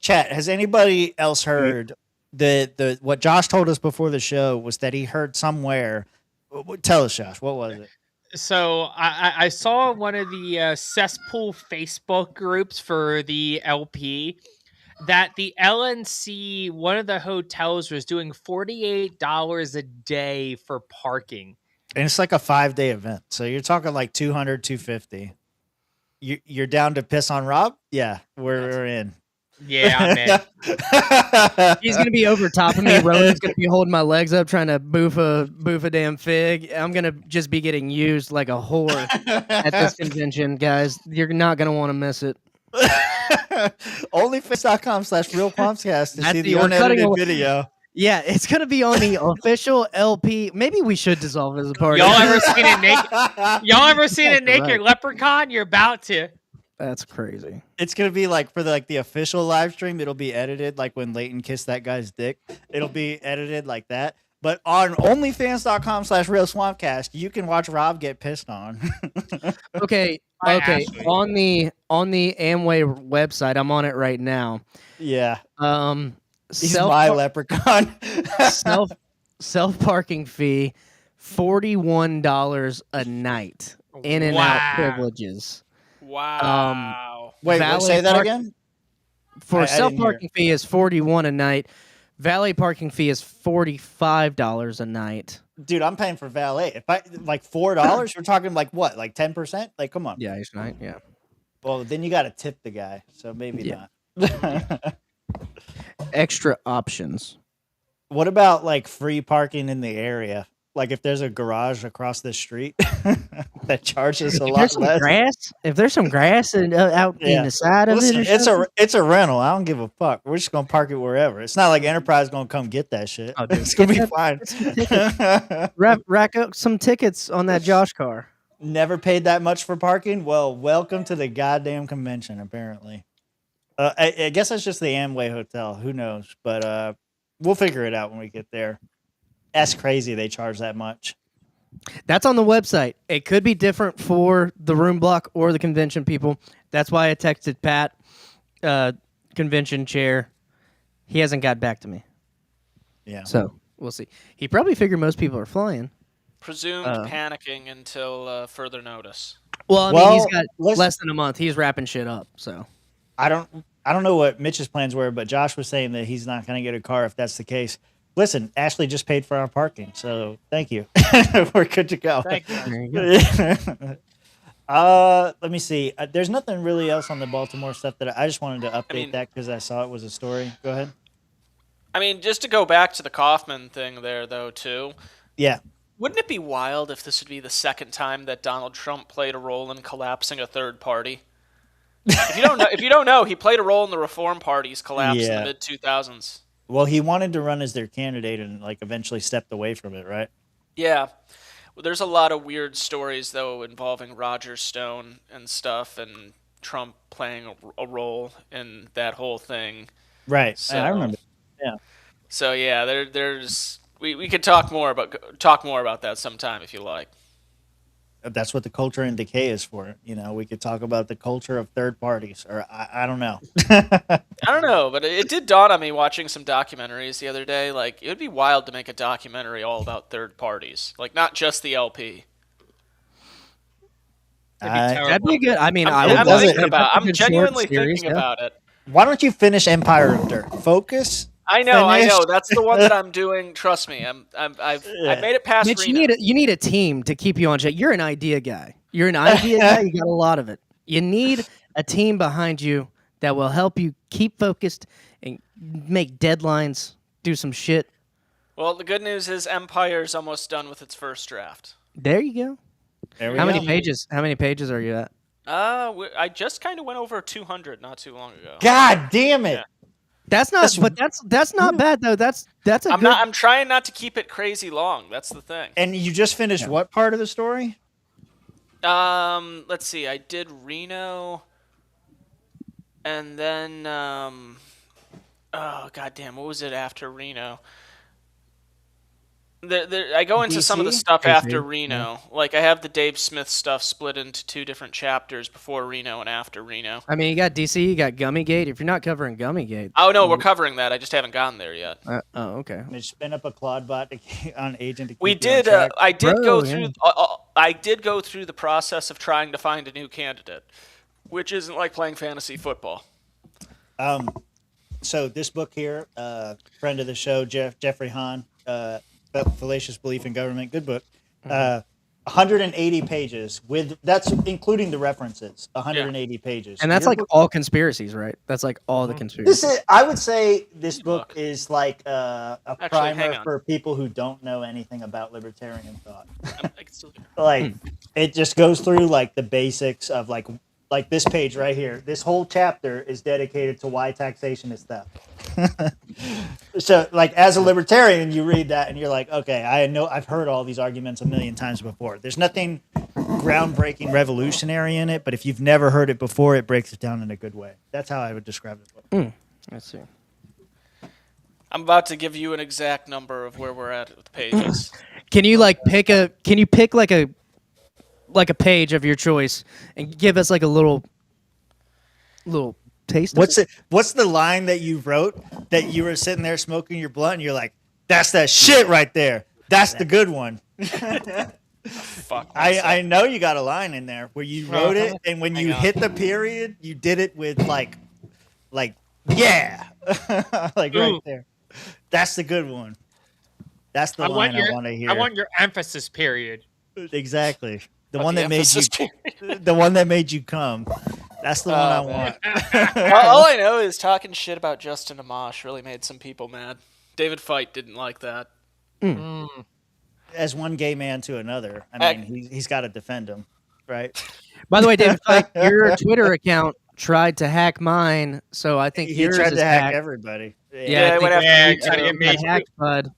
Chat, has anybody else heard the what Josh told us before the show was that he heard somewhere? Tell us, Josh. What was it? So I saw one of the cesspool Facebook groups for the LP that the LNC, one of the hotels, was doing $48 a day for parking. And it's like a 5-day event. So you're talking like 200, 250. You're down to piss on Rob? Yeah, we're in. Yeah, man. He's gonna be over top of me. Ronan's gonna be holding my legs up, trying to boof a damn fig. I'm gonna just be getting used like a whore at this convention, guys. You're not gonna want to miss it. Onlyfans.com/realquamscast to see the unedited video. Yeah, it's gonna be on the official LP. Maybe we should dissolve as a party. Y'all ever seen a naked leprechaun? You're about to. That's crazy. It's gonna be like for the official live stream. It'll be edited like when Leighton kissed that guy's dick. It'll be edited like that. But on onlyfans.com/realswampcast, you can watch Rob get pissed on. Okay. On the Amway website, I'm on it right now. Yeah. He's Self my leprechaun. self parking fee, $41 a night. In and out privileges. Wow. Wait, say that again? For self parking fee is $41 a night. Valet parking fee is $45 a night. Dude, I'm paying for valet. If I like $4, you're talking like what? Like 10%? Like come on. Yeah, each night. Yeah. Well, then you got to tip the guy, so maybe not. Extra options. What about like free parking in the area? Like if there's a garage across the street that charges a lot less. If there's some grass out in the side of it, it's a rental. I don't give a fuck. We're just gonna park it wherever. It's not like Enterprise gonna come get that shit. Oh, it's gonna be fine. Rack up some tickets on that Josh car. Never paid that much for parking. Well, welcome to the goddamn convention. Apparently, I guess that's just the Amway Hotel. Who knows? But we'll figure it out when we get there. That's crazy. They charge that much. That's on the website. It could be different for the room block or the convention people. That's why I texted Pat, convention chair. He hasn't got back to me. Yeah. So we'll see. He probably figured most people are flying. Presumed panicking until further notice. Well, I mean, he's got less than a month. He's wrapping shit up. So I don't know what Mitch's plans were, but Josh was saying that he's not going to get a car if that's the case. Listen, Ashley just paid for our parking, so thank you. We're good to go. Thank you. There you go. Let me see. There's nothing really else on the Baltimore stuff that I just wanted to update that because I saw it was a story. Go ahead. I mean, just to go back to the Kaufman thing there, though, too. Yeah. Wouldn't it be wild if this would be the second time that Donald Trump played a role in collapsing a third party? If you don't know, he played a role in the Reform Party's collapse in the mid-2000s. Well, he wanted to run as their candidate and like eventually stepped away from it, right? Yeah. Well, there's a lot of weird stories, though, involving Roger Stone and stuff, and Trump playing a role in that whole thing. Right. So, I remember. Yeah. So yeah, there's we could talk more about that sometime if you like. That's what the culture and decay is for. You know, we could talk about the culture of third parties, or I don't know. I don't know, but it did dawn on me watching some documentaries the other day. Like, it would be wild to make a documentary all about third parties, like not just the LP. That'd be good. I mean, I'm genuinely thinking about it. Why don't you finish Empire of Dirt? Focus. I know. That's the one that I'm doing. Trust me, I've made it past Mitch, Reno. you need a team to keep you on track. You're an idea guy. You're an idea guy. You got a lot of it. You need a team behind you that will help you keep focused and make deadlines, do some shit. Well, the good news is Empire's almost done with its first draft. There you go. How many pages? How many pages are you at? I just kind of went over 200 not too long ago. God damn it! Yeah. That's not bad though. That's a good. I'm trying not to keep it crazy long. That's the thing. And you just finished what part of the story? Let's see. I did Reno, and then oh goddamn, what was it after Reno? I go into some of the stuff after Reno. Yeah. Like I have the Dave Smith stuff split into 2 different chapters before Reno and after Reno. I mean, you got DC, you got Gummygate. If you're not covering Gummygate, oh no, we're covering that. I just haven't gotten there yet. Okay. Just spin up a Claude-bot on Agent. We did. I did go through. I did go through the process of trying to find a new candidate, which isn't like playing fantasy football. So this book here, friend of the show, Jeffrey Hahn. Fallacious Belief in Government, good book. 180 pages that's including the references. 180 pages, and that's like all conspiracies, right? That's like all the conspiracies. I would say this book is like a primer for people who don't know anything about libertarian thought. Like it just goes through like the basics of like this page right here. This whole chapter is dedicated to why taxation is theft. So, like, as a libertarian, you read that and you're like, okay, I've heard all these arguments a million times before. There's nothing groundbreaking, revolutionary in it, but if you've never heard it before, it breaks it down in a good way. That's how I would describe the book. Let's see. I'm about to give you an exact number of where we're at with the pages. Can you pick like a page of your choice and give us like a little taste? What's the line that you wrote that you were sitting there smoking your blunt and you're like, that's that shit right there. That's the good one. Fuck. I know you got a line in there where you wrote it, and when you hit the period, you did it with like yeah, like right there. That's the good one. That's the line I want to hear. I want your emphasis period. Exactly. The one that made you come. That's the one I want. All I know is talking shit about Justin Amash really made some people mad. David Feit didn't like that. As one gay man to another, I mean, he's got to defend him, right? By the way, David Feit, your Twitter account tried to hack mine, so I think he tried to hack everybody. Yeah, I think you hacked, bud.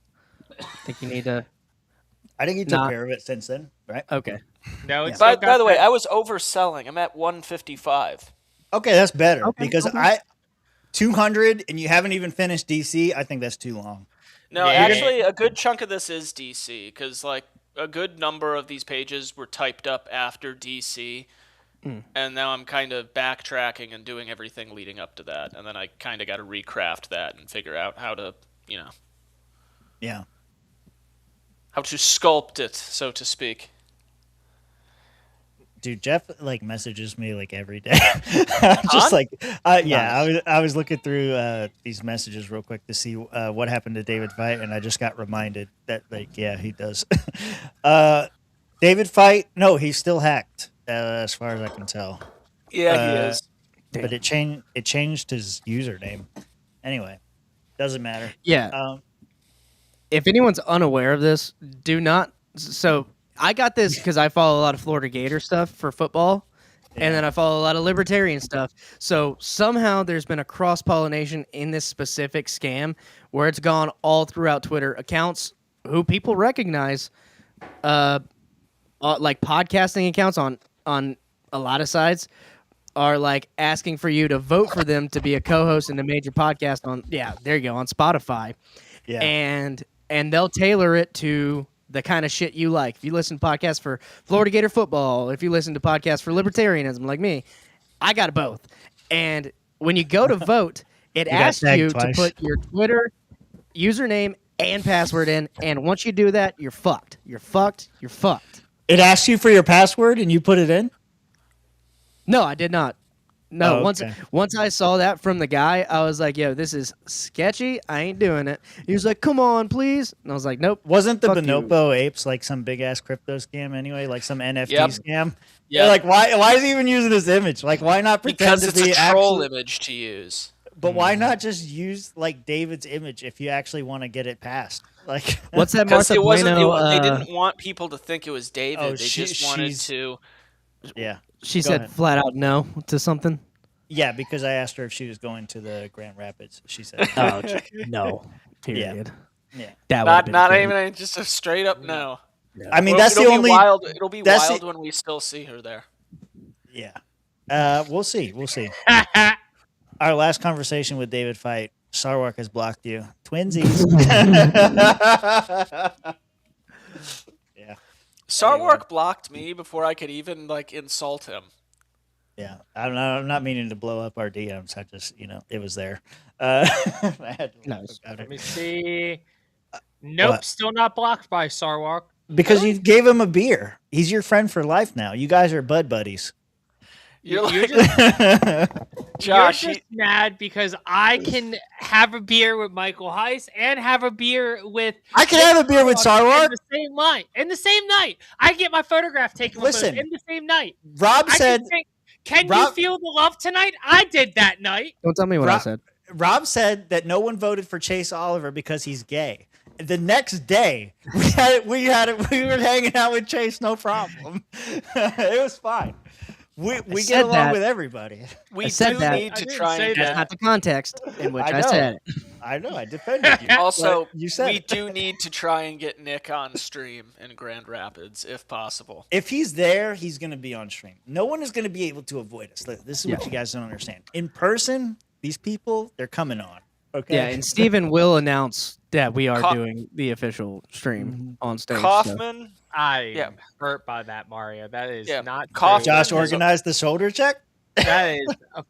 I think you need to. I think he took care of it since then, right? Okay. No, it's by the way, I was overselling. I'm at 155. Okay, that's better because 200 and you haven't even finished DC. I think that's too long. No, actually, a good chunk of this is DC because like a good number of these pages were typed up after DC, and now I'm kind of backtracking and doing everything leading up to that, and then I kind of got to recraft that and figure out how to, how to sculpt it, so to speak. Dude, Jeff like messages me like every day. Just I was looking through these messages real quick to see what happened to David Feit, and I just got reminded that he does. David Feit, no, he's still hacked as far as I can tell. Yeah, he is. But it changed his username. Anyway, doesn't matter. Yeah. If anyone's unaware of this, do not. So I got this because I follow a lot of Florida Gator stuff for football, and then I follow a lot of libertarian stuff. So somehow there's been a cross-pollination in this specific scam where it's gone all throughout Twitter. Accounts who people recognize, like podcasting accounts on a lot of sites, are like asking for you to vote for them to be a co-host in a major podcast on Spotify. Yeah. And they'll tailor it to the kind of shit you like. If you listen to podcasts for Florida Gator football, if you listen to podcasts for libertarianism like me, I got both. And when you go to vote, it asks you to put your Twitter username and password in, and once you do that, you're fucked. You're fucked. You're fucked. It asks you for your password and you put it in? No, I did not. No, Oh, once okay. once I saw that from the guy, I was like, "Yo, this is sketchy. I ain't doing it." He was like, "Come on, please," and I was like, "Nope." Wasn't the Fuck you. Bonobo apes like some big ass crypto scam anyway, like some NFT Yep. scam? Yep. Like why is he even using his image? Like why not pretend Because to it's be a troll actually, image to use. but why not just use like David's image if you actually want to get it passed? Like What's that Because Martha it wasn't. Bueno? They didn't want people to think it was David. Oh, they just wanted to. Yeah. She Go said ahead. flat out no to something. Yeah, because I asked her if she was going to the Grand Rapids. She said Oh, no. Period. Yeah. That Not would've been not great. even just a straight up no. I mean, It'll- that's the it'll be only wild. It'll be that's wild the- when we still see her there. Yeah. We'll see. We'll see. Our last conversation with David Fight, Sarwark has blocked you. Twinsies. Yeah. Sarwark blocked me before I could even like insult him. Yeah. I'm not meaning to blow up our DMs. I just, it was there. I had to laugh about Let it. me see. Nope, What? still not blocked by Sarwark. Because you gave him a beer. He's your friend for life now. You guys are bud buddies. You're You're like, Josh, you're just mad because I can have a beer with Michael Heiss and have a beer with. I can have a beer with Sarwark. in the same night. In the same night, I get my photograph taken with Listen, us in the same night. Rob I said. can sing, "Can you Rob- feel the love tonight?" I did that night. Don't tell me what I Rob- said. Rob said that no one voted for Chase Oliver because he's gay. The next day, we were hanging out with Chase, no problem. It was fine. We get said along that. with everybody. we I said do that. need to didn't try say and That's get. not the context in which I I, know. said it. I know. I defended you. Also, but you said we it. do need to try and get Nick on stream in Grand Rapids if possible. If he's there, he's going to be on stream. No one is going to be able to avoid us. This is what you guys don't understand. In person, these people, they're coming on. Okay. Yeah, and Steven will announce that we are Co- doing the official stream on stage. so. Kaufman, I Yeah. am hurt by that, Mario. That is not Kaufman true. Josh has a- organized the shoulder check. That is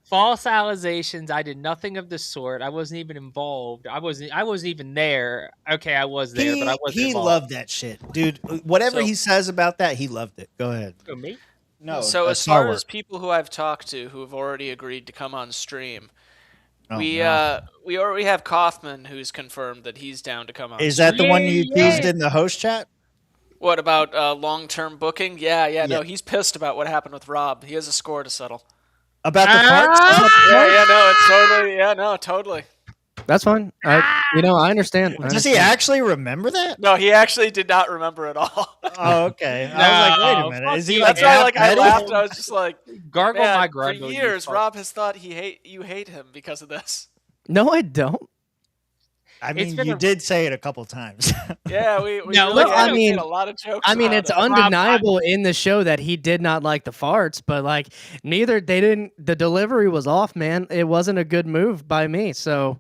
false allegations. I did nothing of the sort. I wasn't even involved. I wasn't even there. Okay, I was there, but I wasn't He involved. loved that shit, dude. Whatever So- he says about that, he loved it. Go ahead. Who, me? No. So as far Sarwark. as people who I've talked to who have already agreed to come on stream, Oh, we no. we already have Kaufman who's confirmed that he's down to come on. Is that the one you Yeah. teased in the host chat? What about long-term booking? Yeah. No, Yeah. he's pissed about what happened with Rob. He has a score to settle. About the parts? Totally. That's fine. I understand. I Does he understand. actually remember that? No, he actually did not remember at all. Oh, okay. I was like, wait No, a minute. fuck Is he you. like That's why, half I petty? laughed. I was just like, Gargle man, my for grundle. you years, fuck. Rob has thought you hate him because of this. No, I don't. I It's mean, been you a- did say it a couple times. Yeah, we No, really look, had I mean- a lot of jokes. I mean, about it's it. undeniable in the show that he did not like the farts, but like the delivery was off, man. It wasn't a good move by me. So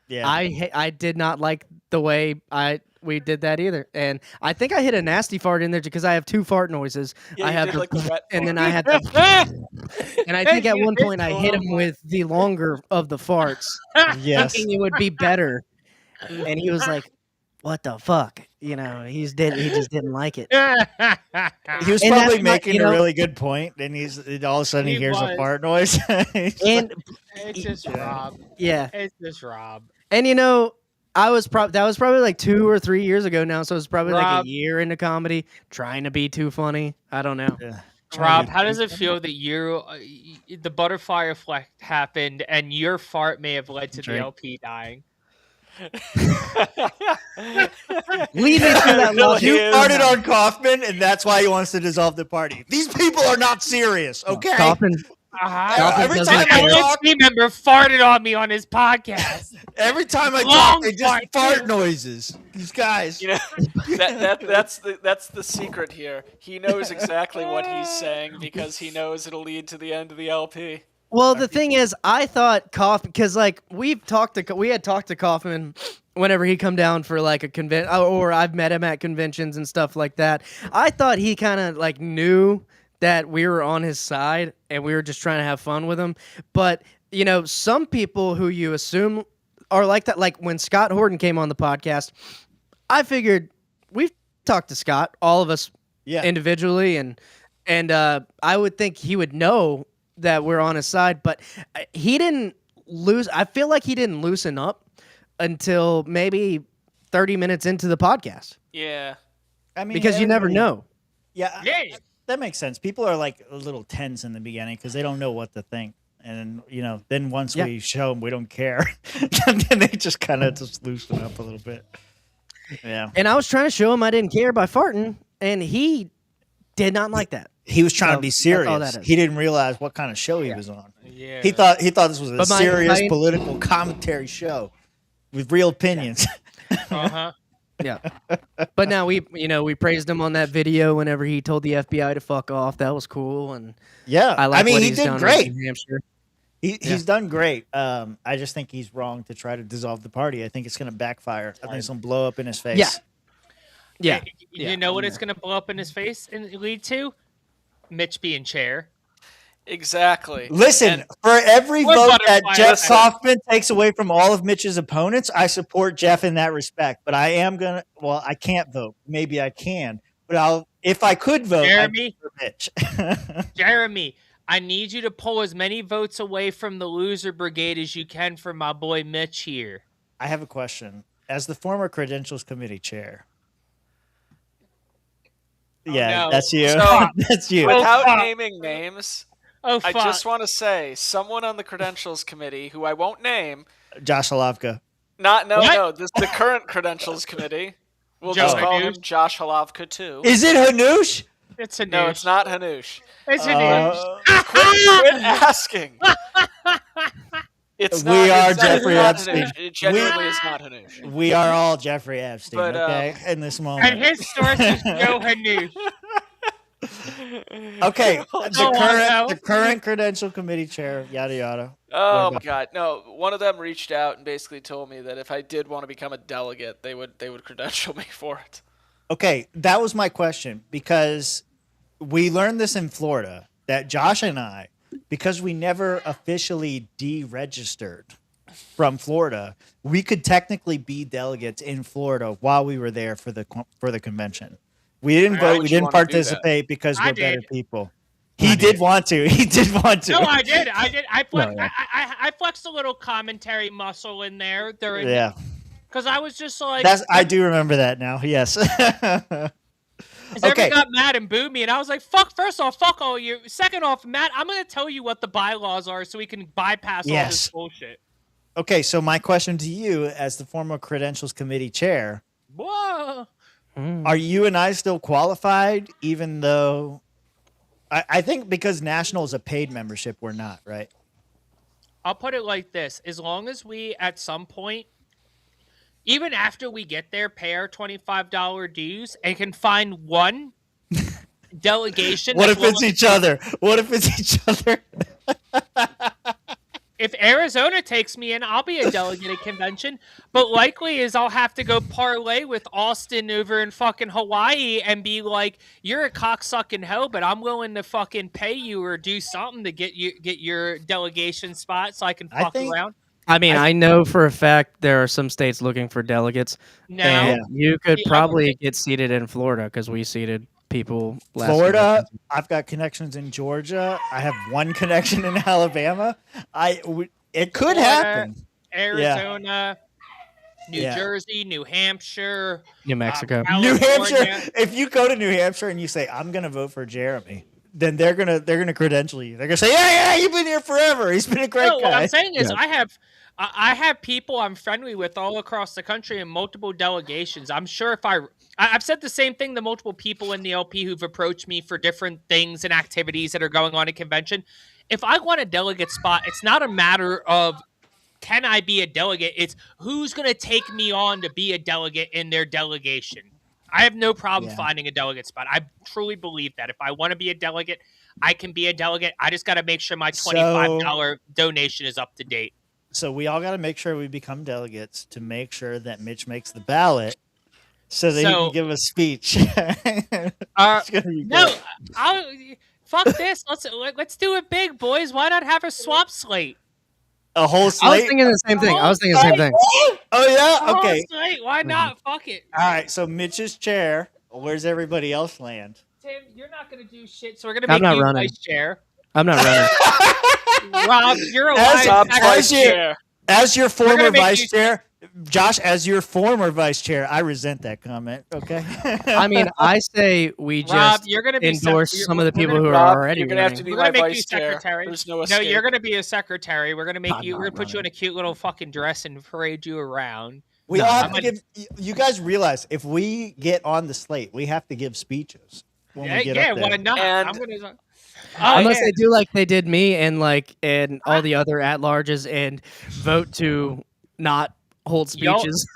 Yeah. I did not like the way we did that either. And I think I hit a nasty fart in there because I have two fart noises. Yeah, I you have did, the like, the wet and then fart. I had the and I think at You one did point I go hit on him one. with the longer of the farts, Yes. thinking it would be better. And he was like, "What the fuck?" You know, he just didn't like it. He was And probably that's not- making you a know- really good point, and all of a sudden he He hears a was. fart noise. He's And It's just Rob. yeah, It's just Rob. and that was probably like 2 or 3 years ago now, so it's probably like Rob. a year into comedy, trying to be too funny. I don't know. Yeah. Rob, how does it feel that the butterfly effect happened and your fart may have led to the Drink. LP dying? Lead me through that No, logic. You He is. farted on Kaufman, and that's why he wants to dissolve the party. These people are not serious, okay? Kaufman, Every doesn't time care. I A talk, team member farted on me on his podcast. every time I Long talk, they just fart, fart too. noises. These guys. You know, that's the secret here. He knows exactly what he's saying because he knows it'll lead to the end of the LP. Well, the thing is, I thought Kaufman, because like we had talked to Kaufman whenever he come down for like a convention, or I've met him at conventions and stuff like that. I thought he kind of like knew that we were on his side and we were just trying to have fun with him. But some people who you assume are like that, like when Scott Horton came on the podcast, I figured we've talked to Scott, all of us Yeah. individually, and I would think he would know that we're on his side, but he didn't lose. I feel like he didn't loosen up until maybe 30 minutes into the podcast. Yeah. I mean, because you never know. Yeah, that makes sense. People are like a little tense in the beginning because they don't know what to think. And, then once we show them we don't care, then they just kind of just loosen up a little bit. Yeah. And I was trying to show him I didn't care by farting, and he did not like that. He was trying to be that's all that serious. is. He didn't realize what kind of show he was on. Yeah. He thought this was a But serious political commentary show with real opinions. Uh-huh. Yeah. But now we praised him on that video whenever he told the FBI to fuck off. That was cool. And Yeah. I like mean, what he he's did done with great. New Hampshire. He's done great. I just think he's wrong to try to dissolve the party. I think it's going to backfire. I think it's going to blow up in his face. Yeah. Yeah. You know what it's going to blow up in his face and lead to? Mitch being chair. Exactly. Listen, for every We're vote that butterflies. Jeff Kaufman takes away from all of Mitch's opponents, I support Jeff in that respect. But I am going to, I can't vote. Maybe I can. But if I could vote, Jeremy, I'd vote for Mitch. Jeremy, I need you to pull as many votes away from the loser brigade as you can for my boy Mitch here. I have a question. As the former Credentials Committee chair. Yeah, no. that's you. So, That's you. Without naming names, I just want to say someone on the Credentials Committee, who I won't name, Josh Halavka. the current Credentials Committee. We'll just call him Josh Halavka too. Is it Hanush? It's Hanush. No, it's not Hanush. It's Hanush. Quit asking. It's not. We are it's Jeffrey not Epstein. Hanush. It genuinely is not Hanush. We are all Jeffrey Epstein, But, okay? In this moment. And his source is Joe Hanush. Okay, no. the current Credential Committee chair, yada yada. Oh my God! No, one of them reached out and basically told me that if I did want to become a delegate, they would credential me for it. Okay, that was my question because we learned this in Florida that Josh and I, because we never officially deregistered from Florida, we could technically be delegates in Florida while we were there for the convention. We didn't vote. We didn't participate because we're better people. He did want to. He did want to. No, I did. I flexed a little commentary muscle in there during. Yeah. Because I was just like. I do remember that now. Yes. Everyone got mad and booed me, and I was like, "Fuck! First off, fuck all you. Second off, Matt, I'm gonna tell you what the bylaws are so we can bypass all this bullshit." Okay, so my question to you, as the former Credentials Committee chair, Whoa. Are you and I still qualified, even though I think because National is a paid membership, we're not, right? I'll put it like this. As long as we, at some point, even after we get there, pay our $25 dues and can find one delegation. What if it's each other? What if it's each other? If Arizona takes me in, I'll be a delegate at convention. But likely is I'll have to go parlay with Austin over in fucking Hawaii and be like, "You're a cocksucking hoe, but I'm willing to fucking pay you or do something to get your delegation spot so I can fuck around." I mean, I know for a fact there are some states looking for delegates. No. And you could probably get seated in Florida because we seated people last Florida, convention. I've got connections in Georgia. I have one connection in Alabama. It could happen. Arizona, New Jersey, New Hampshire, New Mexico, New Hampshire. If you go to New Hampshire and you say, "I'm going to vote for Jeremy," then they're gonna credential you. They're gonna say, "Yeah, you've been here forever. He's been a great guy." What I'm saying is, I have people I'm friendly with all across the country in multiple delegations. I'm sure if I've said the same thing to multiple people in the LP who've approached me for different things and activities that are going on at convention. If I want a delegate spot, it's not a matter of can I be a delegate? It's who's going to take me on to be a delegate in their delegation. I have no problem finding a delegate spot. I truly believe that. If I want to be a delegate, I can be a delegate. I just got to make sure my $25 donation is up to date. So we all got to make sure we become delegates to make sure that Mitch makes the ballot so that he can give a speech. No, fuck this. Let's do it big, boys. Why not have a swap slate? A whole slate? I was thinking the same thing. Oh, yeah? Okay. Whole slate. Why not? Fuck it. All right, so Mitch's chair. Where's everybody else land? Tim, you're not going to do shit, so we're going to make you vice chair. I'm not running. Rob, you're a live as your former vice you- chair, Josh, as your former vice chair, I resent that comment. Okay. I mean, I say we Rob, just you're gonna be endorse some of the people who are Rob, already you're gonna have to running. be We're my gonna make you vice chair. secretary. There's no No, escape. you're gonna be a secretary. We're gonna make I'm you. We're not gonna put you in a cute little fucking dress and parade you around. We all have to give. You guys realize if we get on the slate, we have to give speeches when we get up there. why not? And- I'm gonna. Unless they do like they did me and all the other at-larges and vote to not hold Y'all- speeches.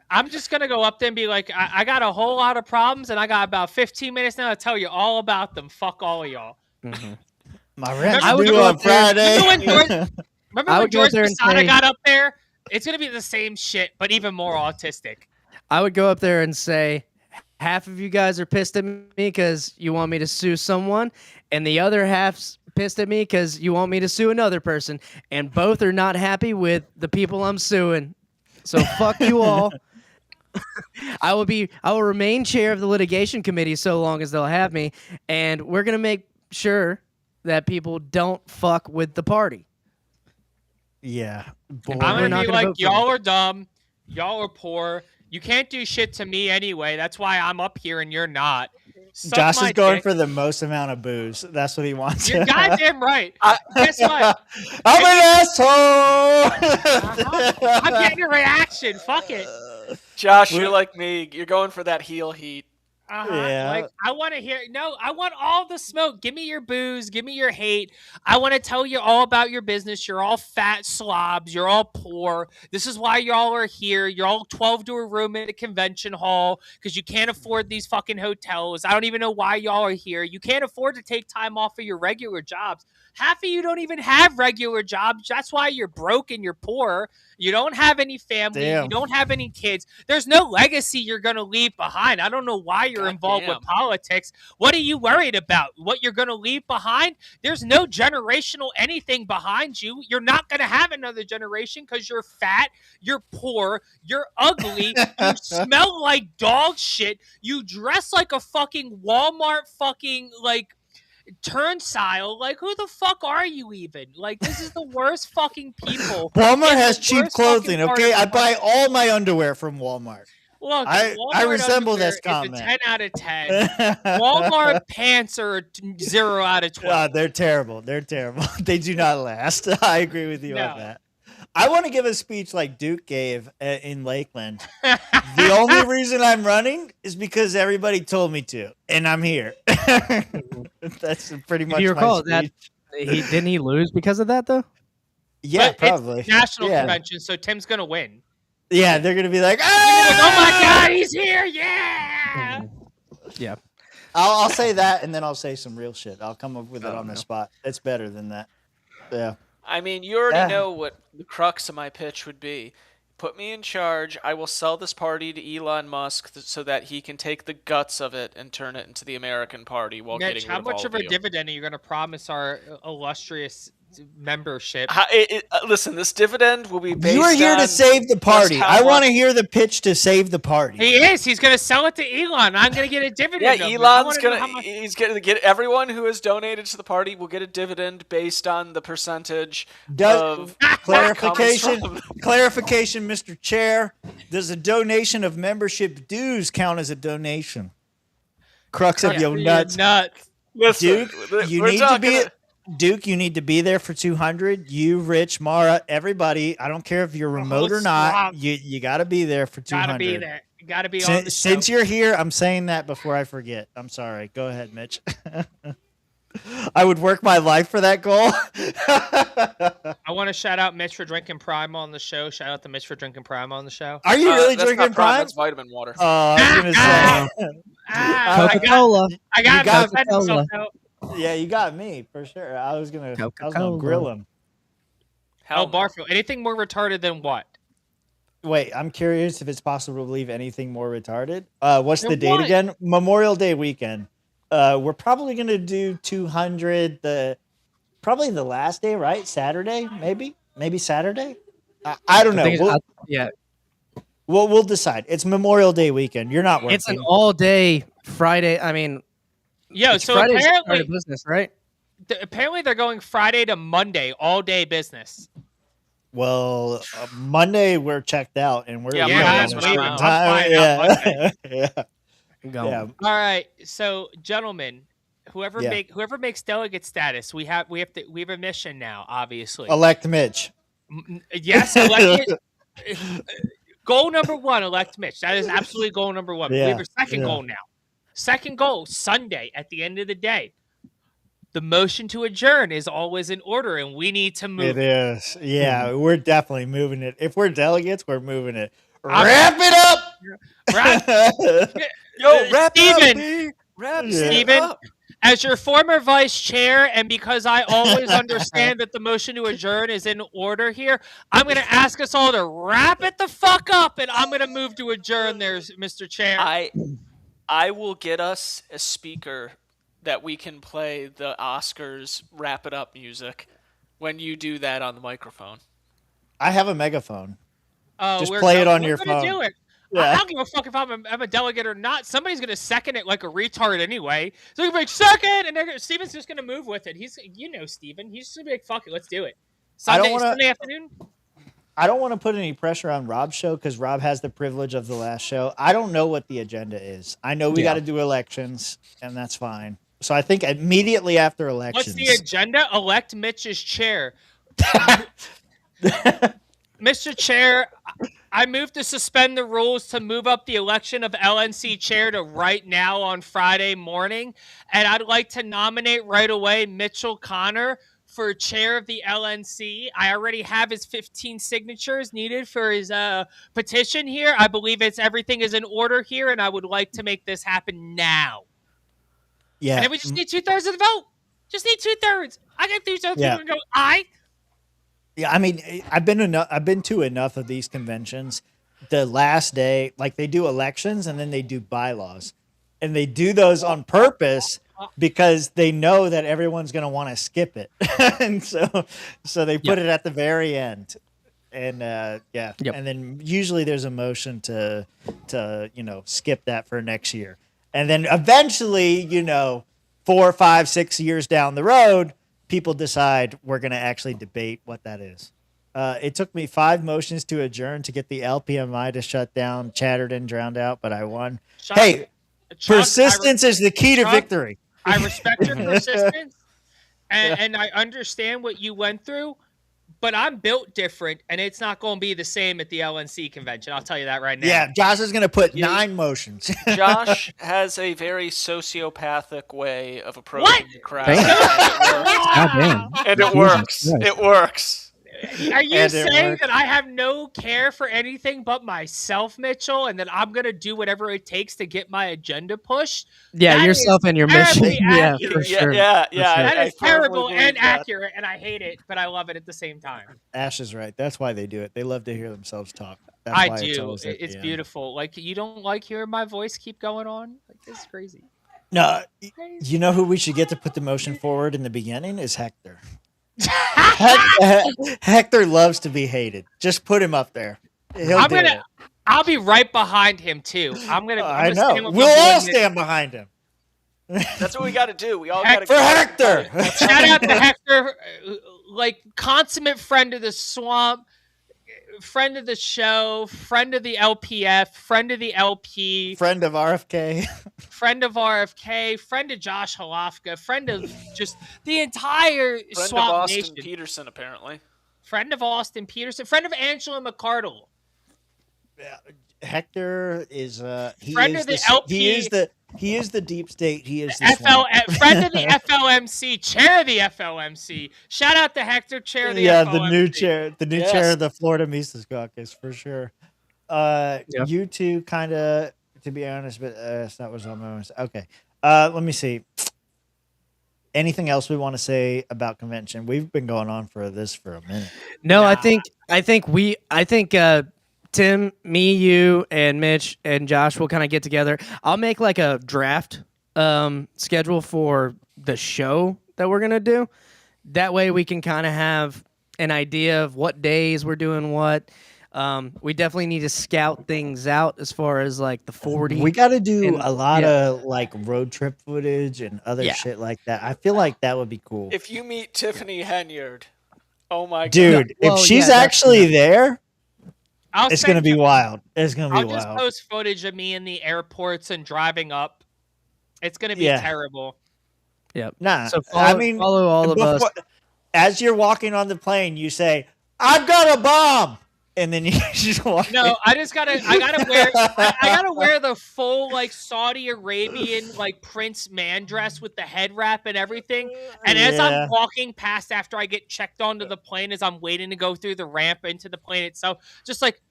I'm just gonna go up there and be like, I got a whole lot of problems, and I got about 15 minutes now to tell you all about them. Fuck all of y'all. My rent's I would due go on up there- Friday. Remember I when would go George up there and Posada say- got up there? It's gonna be the same shit, but even more autistic. I would go up there and say, half of you guys are pissed at me because you want me to sue someone, and the other half's pissed at me because you want me to sue another person, and both are not happy with the people I'm suing. So fuck you all. I will remain chair of the litigation committee so long as they'll have me, and we're gonna make sure that people don't fuck with the party. Yeah. Boy. I'm We're gonna not be gonna like, vote for y'all are dumb, y'all are poor. You can't do shit to me anyway. That's why I'm up here and you're not. Suck Josh my is going dick. for the most amount of booze. That's what he wants. You're goddamn right. Guess what? I'm an asshole. I'm getting a reaction. Fuck it. Josh, you're like me. You're going for that heel heat. Yeah. Like I want to hear. No, I want all the smoke. Give me your booze. Give me your hate. I want to tell you all about your business. You're all fat slobs. You're all poor. This is why y'all are here. You're all 12 to a room at a convention hall because you can't afford these fucking hotels. I don't even know why y'all are here. You can't afford to take time off of your regular jobs. Half of you don't even have regular jobs. That's why you're broke and you're poor. You don't have any family. Damn. You don't have any kids. There's no legacy you're going to leave behind. I don't know why you're involved with politics. What are you worried about? What you're going to leave behind? There's no generational anything behind you. You're not going to have another generation because you're fat, you're poor, you're ugly, you smell like dog shit, you dress like a fucking Walmart fucking like turnstile. Like, who the fuck are you even? Like, this is the worst fucking people. Walmart It's has the cheap worst fucking clothing. part Okay, of I the buy all my underwear from Walmart. Look, I Walmart resemble underwear this comment. is a 10 out of 10. Walmart pants are 0 out of 12. They're terrible. They're terrible. They do not last. I agree with you No. on that. I want to give a speech like Duke gave in Lakeland. The only reason I'm running is because everybody told me to, and I'm here. That's pretty much Do you my recall that speech. didn't he lose because of that though? Yeah, But probably. It's national Yeah. convention, so Tim's going to win. Yeah, they're gonna be like, You're gonna be like, oh my "Ah!" God, he's here. Yeah. Yeah. I'll say that, and then I'll say some real shit. I'll come up with it on the spot. It's better than that. Yeah. I mean, you already Yeah. know what the crux of my pitch would be. Put me in charge. I will sell this party to Elon Musk so that he can take the guts of it and turn it into the American party while Mitch, getting how rid much of of all a you. dividend are you going to promise our illustrious membership? Listen, this dividend will be based You are here to on save the just party. how I want to much- hear the pitch to save the party. He is. He's going to sell it to Elon. I'm going to get a dividend. Yeah, of it. I Elon's wanna know how gonna. much- He's gonna get everyone who has donated to the party will get a dividend based on the percentage of Clarification, what comes from- clarification, Mr. Chair. Does a donation of membership dues count as a donation? Crux of your nuts. Listen, Duke, you we're need to talking be. a- Duke, you need to be there for 200. You, Rich, Mara, everybody. I don't care if you're remote or not. swamp. You got to be there for 200. Gotta be there. You gotta be on the show. Since you're here, I'm saying that before I forget. I'm sorry. Go ahead, Mitch. I would work my life for that goal. I want to shout out Mitch for drinking Prime on the show. Shout out to Mitch for drinking Prime on the show. Are you really that's drinking not Prime? Prime? That's vitamin water. Oh, I was gonna say. Coca-Cola. I got You got him. Send Coca-Cola. himself out. Yeah, you got me for sure. I was gonna Coca-Cola. grill him. Oh, Barfield. Anything more retarded than what? Wait, I'm curious if it's possible to believe anything more retarded. What's the Then date what? again? Memorial Day weekend. We're probably gonna do 200. Probably the last day, right? Saturday, maybe Saturday. I don't know. Yeah. We'll decide. It's Memorial Day weekend. You're not working. It's an all-day Friday. I mean, Yo, It's so Friday's start apparently, of business, right? apparently they're going Friday to Monday, all day business. Well, Monday we're checked out and we're Yeah, leaving Yeah, Monday's at a when I'm certain out. time. I'm flying out Monday. Yeah. Going. Yeah. All right, so gentlemen, whoever Yeah. makes delegate status, we have a mission now. Obviously, Elect Mitch. yes, elect goal number 1, elect Mitch. That is absolutely goal number 1. We have Yeah. a second goal now. Second goal, Sunday at the end of the day. The motion to adjourn is always in order, and we need to move It is. Yeah, we're definitely moving it. If we're delegates, we're moving it. I'm- Wrap it up. Yo, wrap it up, Steven! B. Wrap it Steven, up. as your former vice chair, and because I always understand that the motion to adjourn is in order here, I'm going to ask us all to wrap it the fuck up, and I'm going to move to adjourn there, Mr. Chair. I will get us a speaker that we can play the Oscars wrap it up music when you do that on the microphone. I have a megaphone. Oh, Just we're play go- it on we're your gonna phone. Do it. Yeah. I don't give a fuck if I'm a delegate or not. Somebody's gonna second it like a retard anyway. So they're gonna be like, second, and Steven's just gonna move with it. Steven. He's just gonna be like, fuck it, let's do it. Sunday afternoon. I don't want to put any pressure on Rob's show because Rob has the privilege of the last show. I don't know what the agenda is. I know we got to do elections, and that's fine. So I think immediately after elections. What's the agenda? Elect Mitch as chair. Mr. Chair, I move to suspend the rules to move up the election of LNC chair to right now on Friday morning. And I'd like to nominate right away Mitchell Connor for chair of the LNC. I already have his 15 signatures needed for his petition here. I believe everything is in order here, and I would like to make this happen now. Yeah. And then we just need 2/3 of the vote. Just need 2/3. I got 2/3 Yeah. people to go, aye. Yeah, I mean, I've been to enough of these conventions. The last day, like they do elections and then they do bylaws, and they do those on purpose because they know that everyone's going to want to skip it, and so they put it at the very end. And and then usually there's a motion to skip that for next year, and then eventually 4, 5, 6 years down the road, people decide we're going to actually debate what that is. It took me 5 motions to adjourn to get the LPMI to shut down, chattered and drowned out, but I won. Chuck, persistence is the key to victory. I respect your persistence, and I understand what you went through, but I'm built different, and it's not going to be the same at the LNC convention. I'll tell you that right now. Yeah, Josh is going to put 9 motions. Josh has a very sociopathic way of approaching the crowd. And it works. It works. Are you saying that I have no care for anything but myself, Mitchell, and that I'm going to do whatever it takes to get my agenda pushed? Yeah, That yourself is and your mission. terribly Yeah, accurate. for sure. That is terrible believe and that. accurate, and I hate it, but I love it at the same time. Ash is right. That's why they do it. They love to hear themselves talk. That's I why do. always at It's the end. beautiful. Like, you don't like hearing my voice keep going on? Like, this is crazy. No, you know who we should get to put the motion forward in the beginning is Hector. Hector loves to be hated. Just put him up there. I'll be right behind him too. I'm gonna I stand know. with We'll my all boy stand behind him. That's what we got to do. We all Heck- got to For Hector. Shout out to Hector, like consummate friend of the swamp, friend of the show, friend of the LPF, friend of the LP, Friend of RFK. friend of RFK, friend of Josh Halafka, friend of just the entire Friend of swamp Austin nation. Peterson, apparently. Friend of Austin Peterson, friend of Angela McCardle. Hector is he Friend is of the the, LP. he is the deep state. He is the swamp. Friend of the FLMC, chair of the FLMC. Shout out to Hector, chair of the FLMC. the new chair of the Florida Mises Caucus for sure. You two kind of, to be honest, but that's not what's on my mind. Okay, let me see. Anything else we want to say about convention? We've been going on for a minute. No, I think Tim, me, you, and Mitch and Josh will kind of get together. I'll make like a draft schedule for the show that we're gonna do. That way we can kind of have an idea of what days we're doing what. We definitely need to scout things out as far as like the 40. We got to do and- a lot yeah. of like road trip footage and other Yeah. shit like that. I feel like that would be cool. If you meet Tiffany Henyard, oh my god, Dude, if she's actually there, it's going to be wild. It's going to be I'll just wild. post footage of me in the airports and driving up. It's going to be Yeah. terrible. Yep. Nah, So I mean, follow all of us. As you're walking on the plane, you say, "I've got a bomb," and then you just walk. No, I gotta wear the full like Saudi Arabian like Prince man dress with the head wrap and everything. And as Yeah. I'm walking past after I get checked onto the plane, as I'm waiting to go through the ramp into the plane itself, just like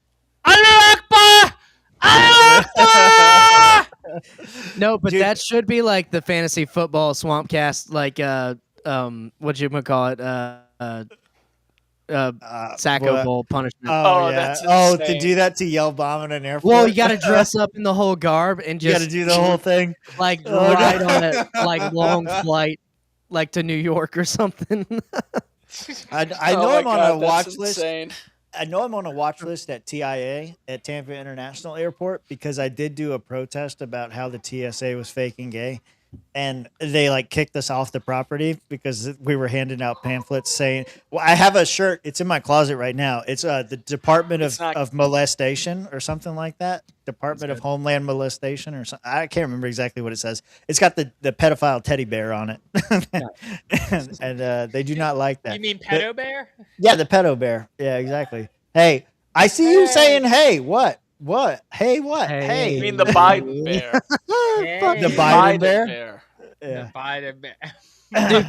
Allah Akbar! Allah Akbar! No, but that should be like the fantasy football swamp cast, like what you would call it, Sacco what? Bowl punishment. Oh, yeah. that's Oh, to insane. do that to yell bomb in an airport. Well, you got to dress up in the whole garb and You just got to do the whole thing. like Oh, ride no. on a like long flight, like to New York or something. I Oh know my I'm on God, a watch that's list. insane. I know I'm on a watch list at TIA at Tampa International Airport because I did do a protest about how the TSA was faking gay, and they like kicked us off the property because we were handing out pamphlets saying, "Well, I have a shirt. It's in my closet right now. It's the Department of Molestation or something like that. Department of Homeland Molestation or something. I can't remember exactly what it says. It's got the pedophile teddy bear on it, and they do not like that. You mean pedo bear? Yeah, the pedo bear. Yeah, exactly. Hey, I see you saying, "Hey, what? What? Hey, what? Hey." You mean the Biden bear? The Biden bear. The Biden bear. Dude,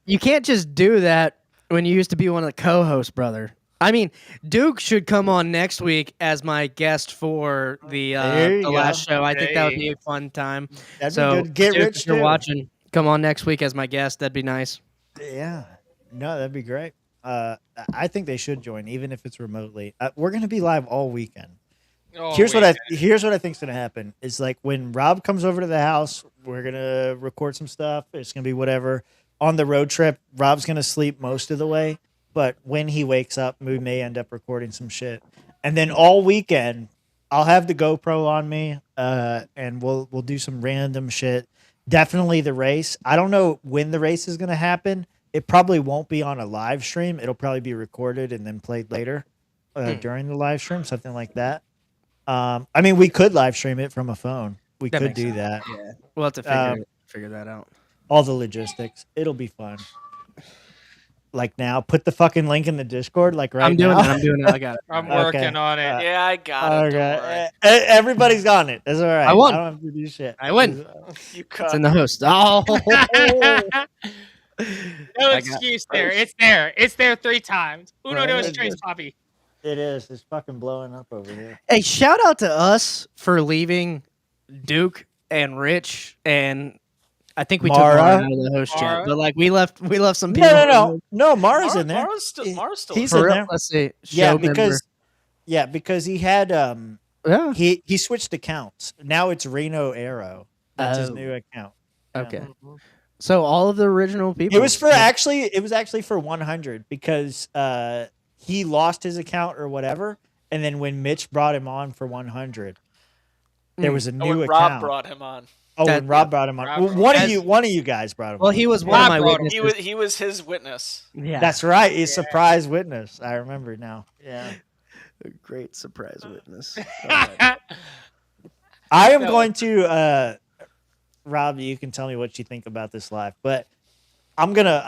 you can't just do that when you used to be one of the co-hosts, brother. I mean, Duke should come on next week as my guest for the There you last go. show. I think that would Hey. be a fun time. That'd be So, good. Get Duke, rich if you're too. watching, come on next week as my guest. That'd be nice. Yeah. No, that'd be great. I think they should join, even if it's remotely. We're gonna be live all weekend. Here's what I think's gonna happen is like when Rob comes over to the house, we're gonna record some stuff. It's gonna be whatever. On the road trip, Rob's gonna sleep most of the way, but when he wakes up, we may end up recording some shit. And then all weekend, I'll have the GoPro on me, and we'll do some random shit. Definitely the race. I don't know when the race is gonna happen. It probably won't be on a live stream. It'll probably be recorded and then played later during the live stream, something like that. I mean, we could live stream it from a phone. We That could makes do sense. that. Yeah, we'll have to figure that out. All the logistics. It'll be fun. Like now, put the fucking link in the Discord. Like right I'm doing now. it. I'm doing it. I got it. I'm Okay. working on it. Yeah, I got it. Don't Okay. worry. Everybody's got it. That's all right. I won. I don't have to do shit. I win. You It's cut. in the host. Oh, No I got- excuse there. It's there. It's there 3 times. Uno Right. dos tres, Poppy. It is. It's fucking blowing up over here. hey, shout out to us for leaving Duke and Rich, and I think we Mara? took Mara out of the host Mara? chat, but like we left some people. No. Mara's in there. Mara's still He's For in real? there. Let's see. Yeah, Show because he had Yeah. he switched accounts. Now it's Reno Arrow. That's his Oh. new account. Okay. So all of the original people. It was actually for 100 because he lost his account or whatever, and then when Mitch brought him on for 100, there was a Oh, new when account. Rob brought him on. Oh, That- when Rob brought him on. Rob Well, brought- one of you guys brought him Well, on. he was one of my Rob brought him. witnesses. He was his witness. Yeah. That's right. He's surprise witness. I remember now. Yeah. a great surprise witness. I am going to Rob, you can tell me what you think about this live, but I'm gonna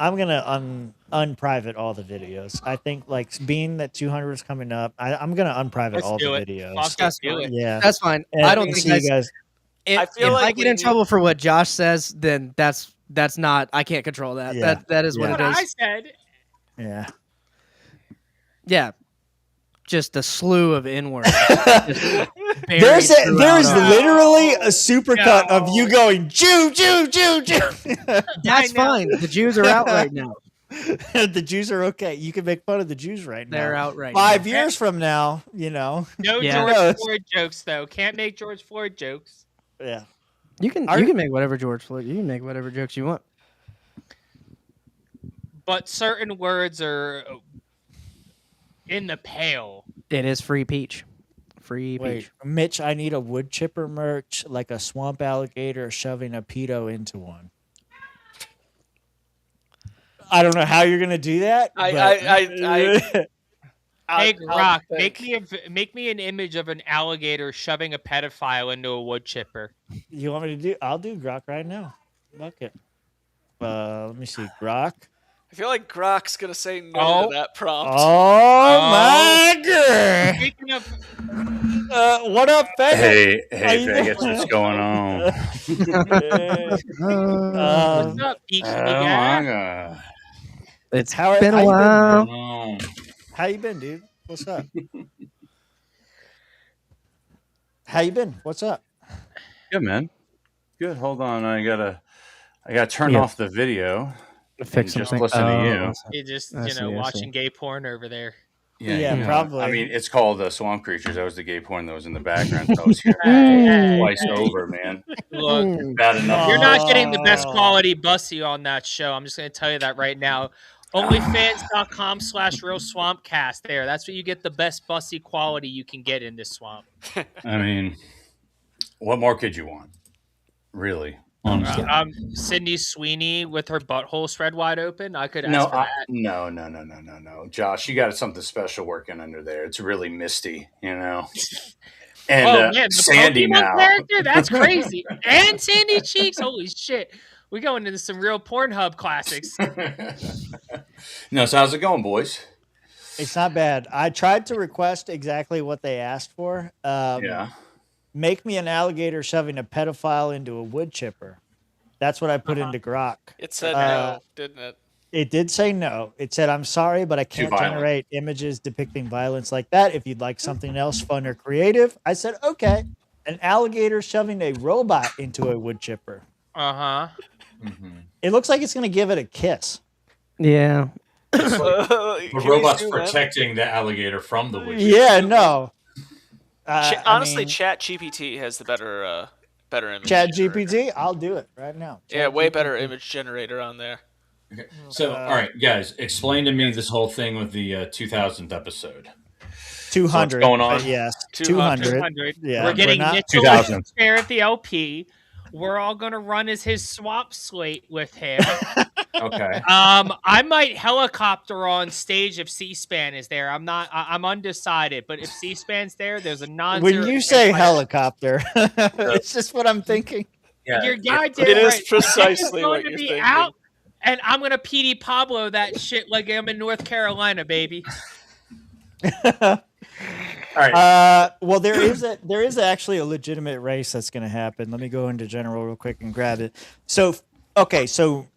unprivate all the videos. I think like being that 200 is coming up, I'm gonna unprivate Let's all the do it. videos. Fuck it, That's do fine. it. Yeah, That's fine. And I don't see think you guys. I feel if like I get we in need- trouble for what Josh says, then that's not. I can't control that. Yeah. That is Yeah. what What it I is. said. Yeah, Yeah. Just a slew of N-words. there's literally a supercut of No. you going Jew, Jew, Jew, Jew. That's fine. The Jews are out right now. The Jews are okay. You can make fun of the Jews right now. They're out right 5 now. years from now, you know. No Yeah. George Yes. Floyd jokes though. Can't make George Floyd jokes. Yeah. You can make whatever George Floyd. You can make whatever jokes you want. But certain words are in the pail. It is free peach. Free Wait, peach. Mitch, I need a wood chipper merch, like a swamp alligator shoving a pedo into one. I don't know how you're gonna do that. Hey, Rock, make me an image of an alligator shoving a pedophile into a wood chipper. You want me to do? I'll do Grok right now. Fuck it. Let me see, Grok. I feel like Grok's gonna say no to that prompt. Oh my god! Speaking of, what up, Faggot? Hey, How you faggots, doing? what's going on? what's up, Peach? It's How been a you while. How you been, dude? What's up? How you been? What's up? Good, man. Good. Hold on, I gotta turn Yeah. off the video. Fix and just something. listen to you. You're just, I see, I watching see. gay porn over there. Yeah, you know, probably. I mean, it's called Swamp Creatures. That was the gay porn that was in the background. So I was hearing twice over, man. Look, Bad enough. you're not getting the best quality bussy on that show. I'm just going to tell you that right now. Onlyfans.com/Real Swampcast there. That's what you get, the best bussy quality you can get in this swamp. I mean, what more could you want? Really? Honestly. Sydney Sweeney with her butthole spread wide open. I could ask No, for that. no. Josh, you got something special working under there. It's really misty, you know. And Oh man, the Sandy Pokemon now. character? That's crazy. And Sandy Cheeks? Holy shit. We going into some real Pornhub classics. No, so how's it going, boys? It's not bad. I tried to request exactly what they asked for. Yeah. Make me an alligator shoving a pedophile into a wood chipper. That's what I put into Grok. It said no, didn't it? It did say no. It said, I'm sorry, but I can't violent. generate images depicting violence like that. If you'd like something else fun or creative, I said, okay. An alligator shoving a robot into a wood chipper. Uh-huh. It looks like it's going to give it a kiss. Yeah. The robot's protecting the alligator from the wood chipper. Yeah, no. Honestly, Chat GPT has the better image. Chat generator. GPT, I'll do it right now. Yeah, way better image generator on there. Okay. So, all right, guys, explain to me this whole thing with the 2000th episode. 200. What's going on? Yes, 200. 200. Yeah, We're getting not- Mitchell 2000. there at the LP. We're all gonna run as his swap slate with him. Okay. I might helicopter on stage if C-SPAN is there. I'm undecided, but if C-SPAN's there, there's a non-zero. When you say helicopter, it's just what I'm thinking. Yeah. Your guy did It is right. precisely I'm what going to you're be thinking. out, and I'm gonna PD Pablo that shit like I'm in North Carolina, baby. All right. Well, there is actually a legitimate race that's going to happen. Let me go into general real quick and grab it. So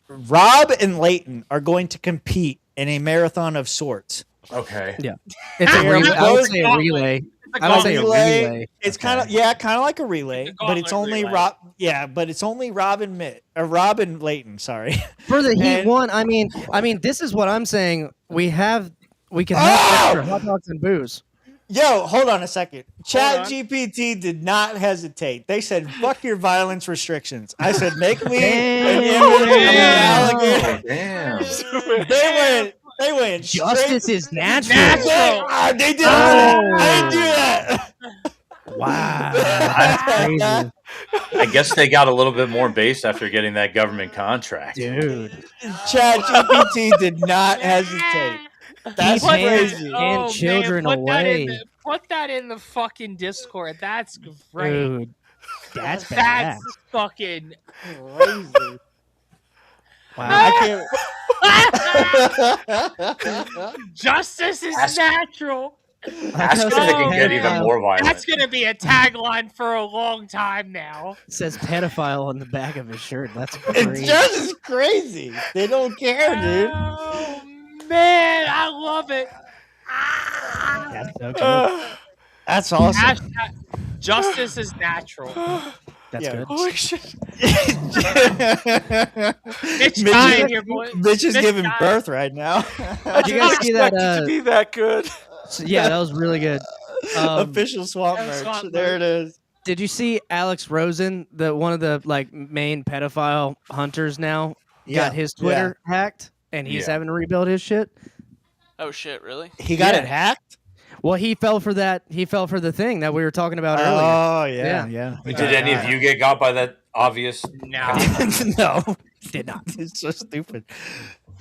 Rob and Leighton are going to compete in a marathon of sorts. Okay. Yeah. It's a relay. I would say a relay. I would say a relay. It's kind of like a relay, but it's only relay. Rob. Yeah, but it's only Rob and Leighton. Sorry. For the Heat And- one, I mean, this is what I'm saying. We can have extra hot dogs and booze. Yo, hold on a second. Chat on. GPT did not hesitate. They said, "Fuck your violence restrictions." I said, "Make me an image of an alligator." Damn. They went. Justice straight- is natural. They did. I didn't do that. Wow, that's crazy, I guess they got a little bit more base after getting that government contract. dude. Chat GPT did not hesitate. That's Keep crazy. and children away. Put that in the fucking Discord. That's great. Dude, that's badass. That's fucking Crazy. Wow. justice is natural. Ask if they can get even more violent. That's gonna be a tagline for a long time now. It says pedophile on the back of his shirt. That's It's crazy. just crazy. They don't care, dude. Oh man, I love it. That's so good. That's awesome. Hashtag justice is natural. That's Yeah. good. Holy shit. Mitch dying here, boy. Mitch is Mitch giving dying. birth right now. I Did you didn't guys see that? expect it to be that good. Yeah, that was really good. Official swamp that was merch. swamp There it is. Did you see Alex Rosen, one of the main pedophile hunters now, Yeah, got his Twitter hacked and he's Yeah. having to rebuild his shit? Oh shit! Really? He got Yeah. it hacked. Well, he fell for that. He fell for the thing that we were talking about earlier. Oh yeah. Did any of you get got by that obvious? No. No, Did not. it's so stupid.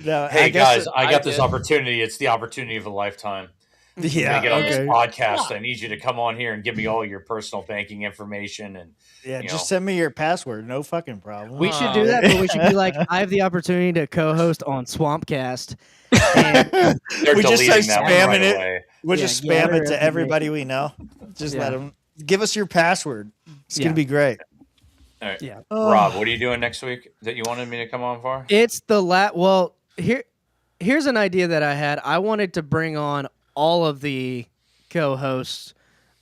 No, Hey I guess guys, I got I this did. opportunity. It's the opportunity of a lifetime. yeah, To get on this okay. podcast, I need you to come on here and give me all your personal banking information and Yeah, you just know. send me your password. No fucking problem. We should do that, but we should be like, I have the opportunity to co-host on Swampcast. And They're we just deleting start that one spamming right it. away. We'll Yeah, just gather spam it to information. everybody we know. Just let Yeah. them give us your password. It's Yeah. gonna be great. All right. Yeah. Rob, what are you doing next week that you wanted me to come on for? it's the well, here's an idea that I had. I wanted to bring on all of the co-hosts,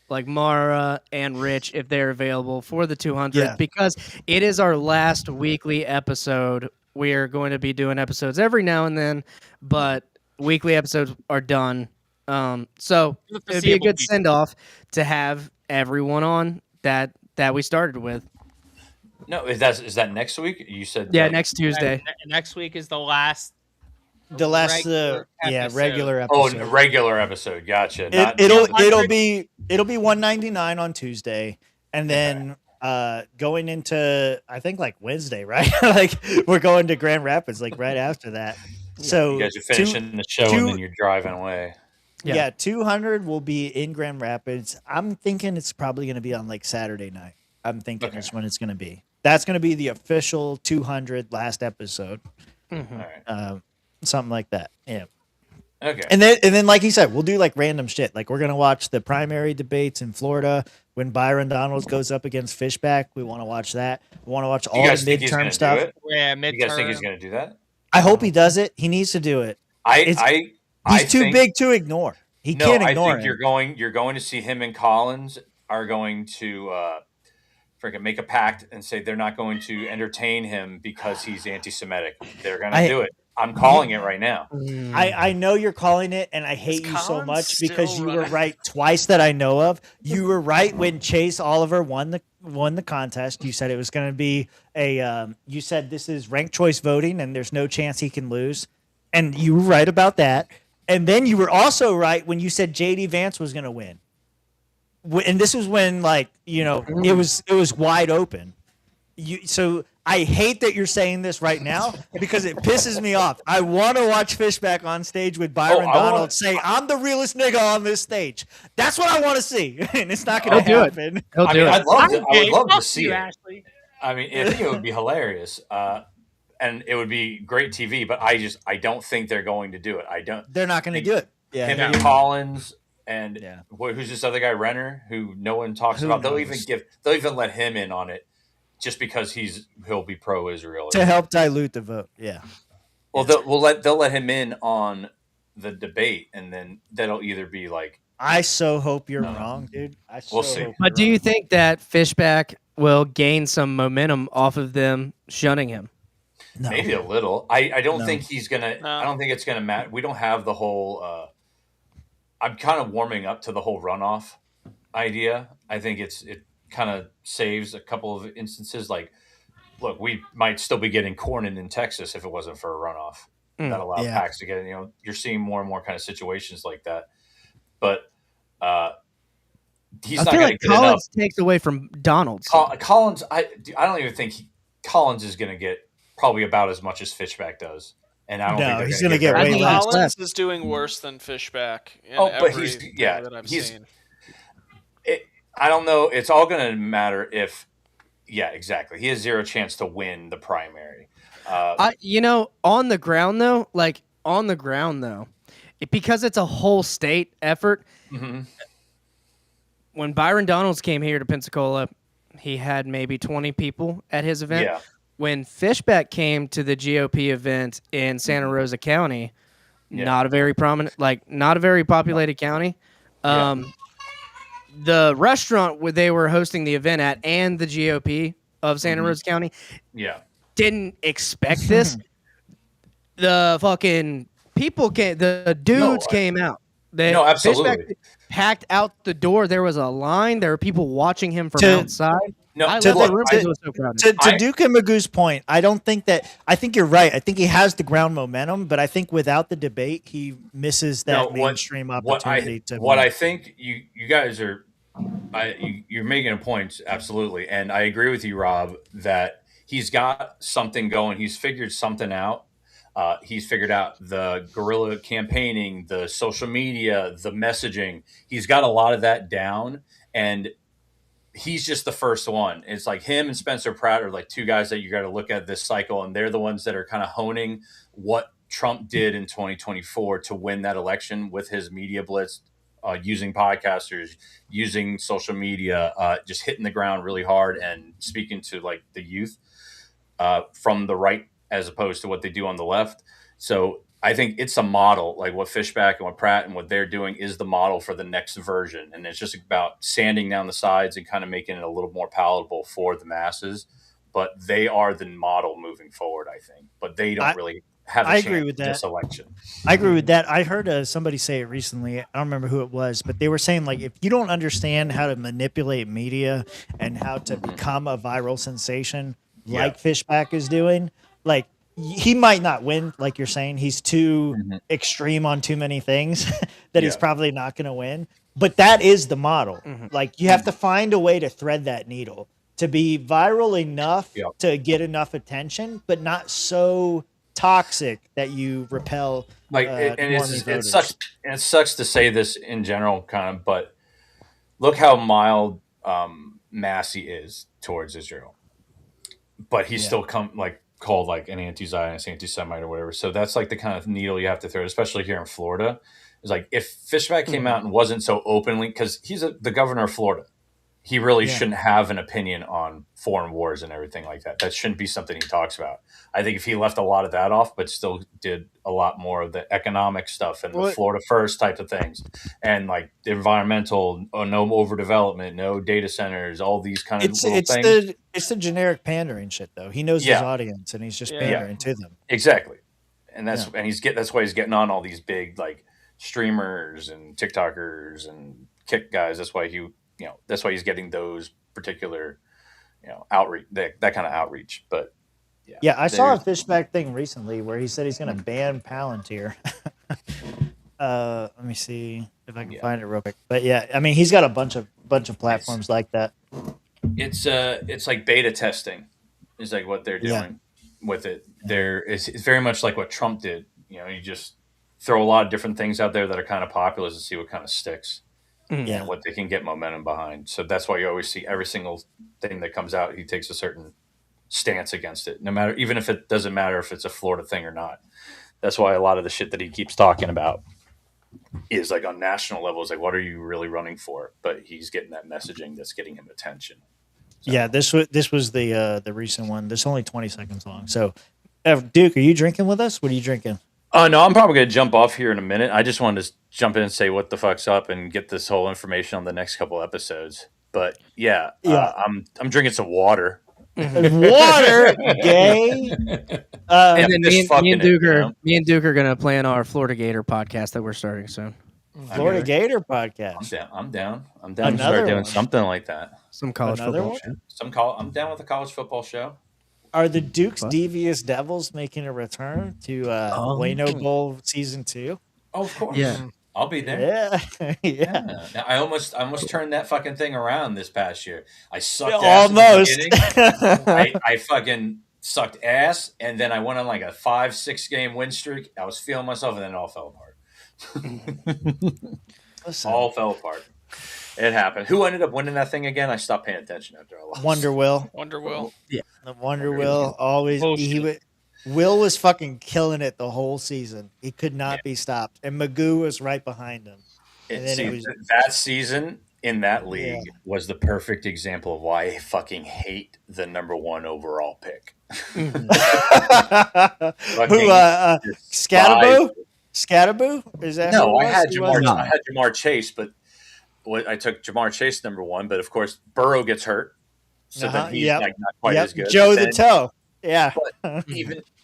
like Mara and Rich, if they're available for the 200th, Yeah. because it is our last weekly episode. We are going to be doing episodes every now and then, but weekly episodes are done. So For the it'd be a foreseeable good future. send off to have everyone on that we started with. No, is that next week? You said Yeah, next Tuesday. Next week is the last. The last Regular episode. regular Oh, episode. a regular episode. Gotcha. It'll not- be $199 on Tuesday, and then going into I think like Wednesday, right? Like we're going to Grand Rapids like right after that. So You guys are finishing the show and then you're driving away. Yeah, 200 will be in Grand Rapids. I'm thinking it's probably going to be on like Saturday night. I'm thinking that's when it's going to be. That's going to be the official 200 last episode. All right. Something like that. Yeah. Okay. And then like he said, we'll do like random shit. Like we're going to watch the primary debates in Florida when Byron Donalds goes up against Fishback. We want to watch that. We want to watch all You the guys think he's gonna midterm do stuff. it? Yeah, You guys think he's midterm. going to do that? I hope he does it. He needs to do it. I He's too think- big to ignore. He No, can't I ignore think it. you're going to see him and Collins are going to freaking make a pact and say they're not going to entertain him because he's anti-Semitic. They're going to do it. I'm calling it right now. I know you're calling it, and I hate you so Collins much because still you were running? right twice that I know of. You were right when Chase Oliver won the contest. You said it was going to be you said this is ranked choice voting, and there's no chance he can lose, and you were right about that. And then you were also right when you said JD Vance was going to win. And this was when it was wide open. So I hate that you're saying this right now because it pisses me off. I want to watch Fishback on stage with Byron Donald say, "I'm the realest nigga on this stage." That's what I want to see, and it's not going to happen. I mean, I would love to see you, it. Ashley. I mean, I think it would be hilarious, and it would be great TV. But I don't think they're going to do it. I don't. They're not going to do it. Yeah, Him and Collins and who's this other guy, Renner, who no one talks about. They'll even let him in on it, just because he'll be pro-Israel to help dilute the vote. Yeah. Well, they'll let him in on the debate, and then that'll either be like. I so hope you're wrong, dude. We'll see. But do you think that Fishback will gain some momentum off of them shunning him? No. Maybe a little. I don't No. think he's gonna. I don't think it's gonna matter. We don't have the whole. I'm kind of warming up to the whole runoff idea. I think it kind of saves a couple of instances. Like, look, we might still be getting Cornyn in Texas if it wasn't for a runoff that allowed yeah. PACs to get. You're seeing more and more kind of situations like that. But he's I not feel going like to get enough. Collins takes away from Donald's. Collins, I don't even think Collins is going to get probably about as much as Fishback does, and I don't think he's going to get way less. Collins is doing worse than Fishback. In but every thing that I've seen. I don't know. It's all going to matter if, yeah, exactly. He has zero chance to win the primary. On the ground though, because it's a whole state effort. Mm-hmm. When Byron Donalds came here to Pensacola, he had maybe 20 people at his event. Yeah. When Fishback came to the GOP event in Santa Rosa County, not a very populated county. The restaurant where they were hosting the event at and the GOP of Santa Rosa County didn't expect this. The fucking people came, the dudes came out. Absolutely. Fishback packed out the door. There was a line. There were people watching him from outside. No, I to, love the the, rumors. I was so proud. to Duke and Magoo's point, I think you're right. I think he has the ground momentum, but I think without the debate, he misses that mainstream opportunity to what win. I think you guys are you're making a point, absolutely, and I agree with you, Rob, that he's got something going. He's figured something out. He's figured out the guerrilla campaigning, the social media, the messaging. He's got a lot of that down, and he's just the first one. It's like him and Spencer Pratt are like two guys that you got to look at this cycle, and they're the ones that are kind of honing what Trump did in 2024 to win that election with his media blitz, using podcasters, using social media, just hitting the ground really hard and speaking to like the youth from the right as opposed to what they do on the left. So I think it's a model, like what Fishback and what Pratt and what they're doing is the model for the next version. And it's just about sanding down the sides and kind of making it a little more palatable for the masses. But they are the model moving forward, I think. But they don't really have a chance with this election. I agree with that. I heard somebody say it recently. I don't remember who it was, but they were saying, like, if you don't understand how to manipulate media and how to become a viral sensation like Fishback is doing, like, he might not win, like you're saying. He's too extreme on too many things that he's probably not going to win. But that is the model. Like, you have to find a way to thread that needle to be viral enough to get enough attention, but not so toxic that you repel. Like, it sucks. And it sucks to say this in general, kind of, but look how mild Massey is towards Israel. But he's still called like an anti-Zionist, anti-Semite or whatever. So that's like the kind of needle you have to throw, especially here in Florida. It's like if Fishback came out and wasn't so openly, because he's the governor of Florida, he really shouldn't have an opinion on foreign wars and everything like that. That shouldn't be something he talks about. I think if he left a lot of that off, but still did a lot more of the economic stuff and the Florida first type of things, and like the environmental, no overdevelopment, no data centers, all these kind of things. It's the generic pandering shit, though. He knows his audience, and he's just pandering to them. Exactly, and that's that's why he's getting on all these big like streamers and TikTokers and Kick guys. That's why that's why he's getting those particular outreach, that kind of outreach. But I saw a Fishback thing recently where he said he's going to ban Palantir. Let me see if I can find it real quick. But yeah, I mean, he's got a bunch of platforms like that. It's like beta testing is like what they're doing with it. It's very much like what Trump did. You just throw a lot of different things out there that are kind of popular to see what kind of sticks. And what they can get momentum behind. So that's why you always see every single thing that comes out, he takes a certain stance against it, no matter, even if it doesn't matter if it's a Florida thing or not. That's why a lot of the shit that he keeps talking about is like on national levels, like what are you really running for? But he's getting that messaging that's getting him attention. So. Yeah, this was the recent one. This is only 20 seconds long. So, Duke, are you drinking with us? What are you drinking? No, I'm probably going to jump off here in a minute. I just wanted to jump in and say what the fuck's up and get this whole information on the next couple episodes. But I'm drinking some water. Water, gay. And then me and Duke are going to plan our Florida Gator podcast that we're starting soon. Florida Gator podcast. I'm down to start doing something like that. Some college football show. I'm down with a college football show. Are the Duke's Devious Devils making a return to Bueno Bowl season 2? Oh, of course. Yeah. I'll be there. Yeah. Now, I almost turned that fucking thing around this past year. I sucked almost. I fucking sucked ass, and then I went on like a 5-6 game win streak. I was feeling myself, and then it all fell apart. All fell apart. It happened. Who ended up winning that thing again? I stopped paying attention after I lost. Wonder Will. Yeah. The Wonder Will always. Will was fucking killing it the whole season. He could not be stopped, and Magoo was right behind him. That season in that league was the perfect example of why I fucking hate the number 1 overall pick. Who? Scatterboo? Scatterboo? Is that? No, I had Jamar Chase, but. I took Jamar Chase number 1, but of course Burrow gets hurt, so then he's like not quite as good. Joe the Toe, But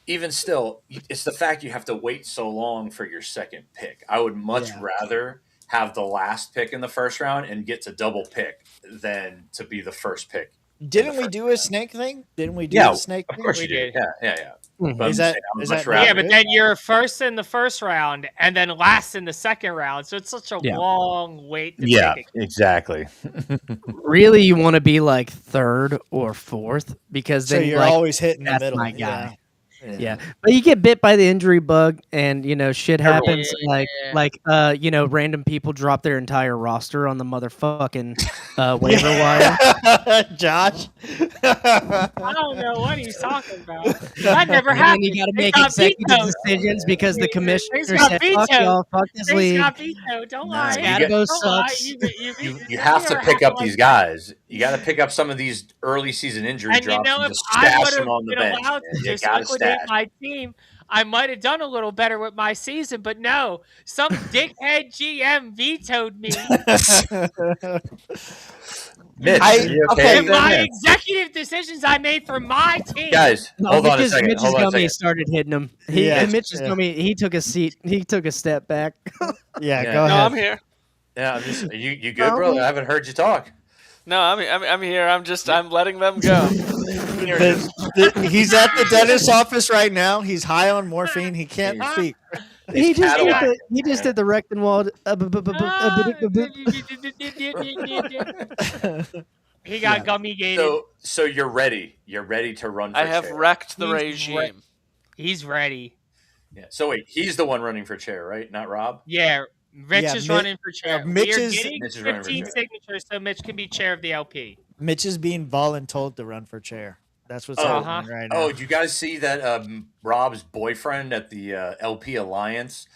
even still, it's the fact you have to wait so long for your second pick. I would much rather have the last pick in the first round and get to double pick than to be the first pick Didn't we do a snake thing? Didn't we do Yeah, the snake of thing? course you We did. did. Yeah. Mhm. But I'm Is saying that- I'm is much that rather- Yeah, but then you're first in the first round and then last in the second round. So it's such a Yeah. long wait to Yeah, pick exactly. Really, you want to be like third or fourth because So then you're like, always hitting the that's middle. my guy. Yeah. Yeah, but you get bit by the injury bug, and shit Everyone happens. Like random people drop their entire roster on the motherfucking waiver wire. Josh. I don't know what he's talking about. That never And then happened. you got to They make got executive vetoed. decisions because the commissioner Things got said, "Fuck vetoed. y'all, fuck this Things league." got vetoed. Don't lie. Scattergo Don't lie. sucks. You have to pick up these guys. You got to pick up some of these early season injury And drops and if just I stash would have them on the been bench. allowed to You just got to liquidate stash. my team, I might have done a little better with my season. But no, some dickhead GM vetoed me. Mitch, And my executive decisions I made for my team. Guys, hold on a second. Mitch's Hold on a gummy second. started hitting him. Mitch's gummy. He took a seat. He took a step back. Yeah, Yeah. go No, ahead. I'm here. Yeah, I'm just. You good, bro? I haven't heard you talk. No, I'm here. I'm letting them go. He's at the dentist's office right now. He's high on morphine. He can't speak. He just did the rectum wall. He got gummy gated. So you're ready. You're ready to run for I have chair. wrecked the He's regime. He's ready. Yeah. So wait, he's the one running for chair, right? Not Rob? Yeah, Rich Yeah, is Mi- running for chair. Mitch we are is- getting Mitch is running for 15 chair. signatures so Mitch can be chair of the LP. Mitch is being voluntold to run for chair. That's what's happening right now. Oh, did you guys see that Rob's boyfriend at the LP Alliance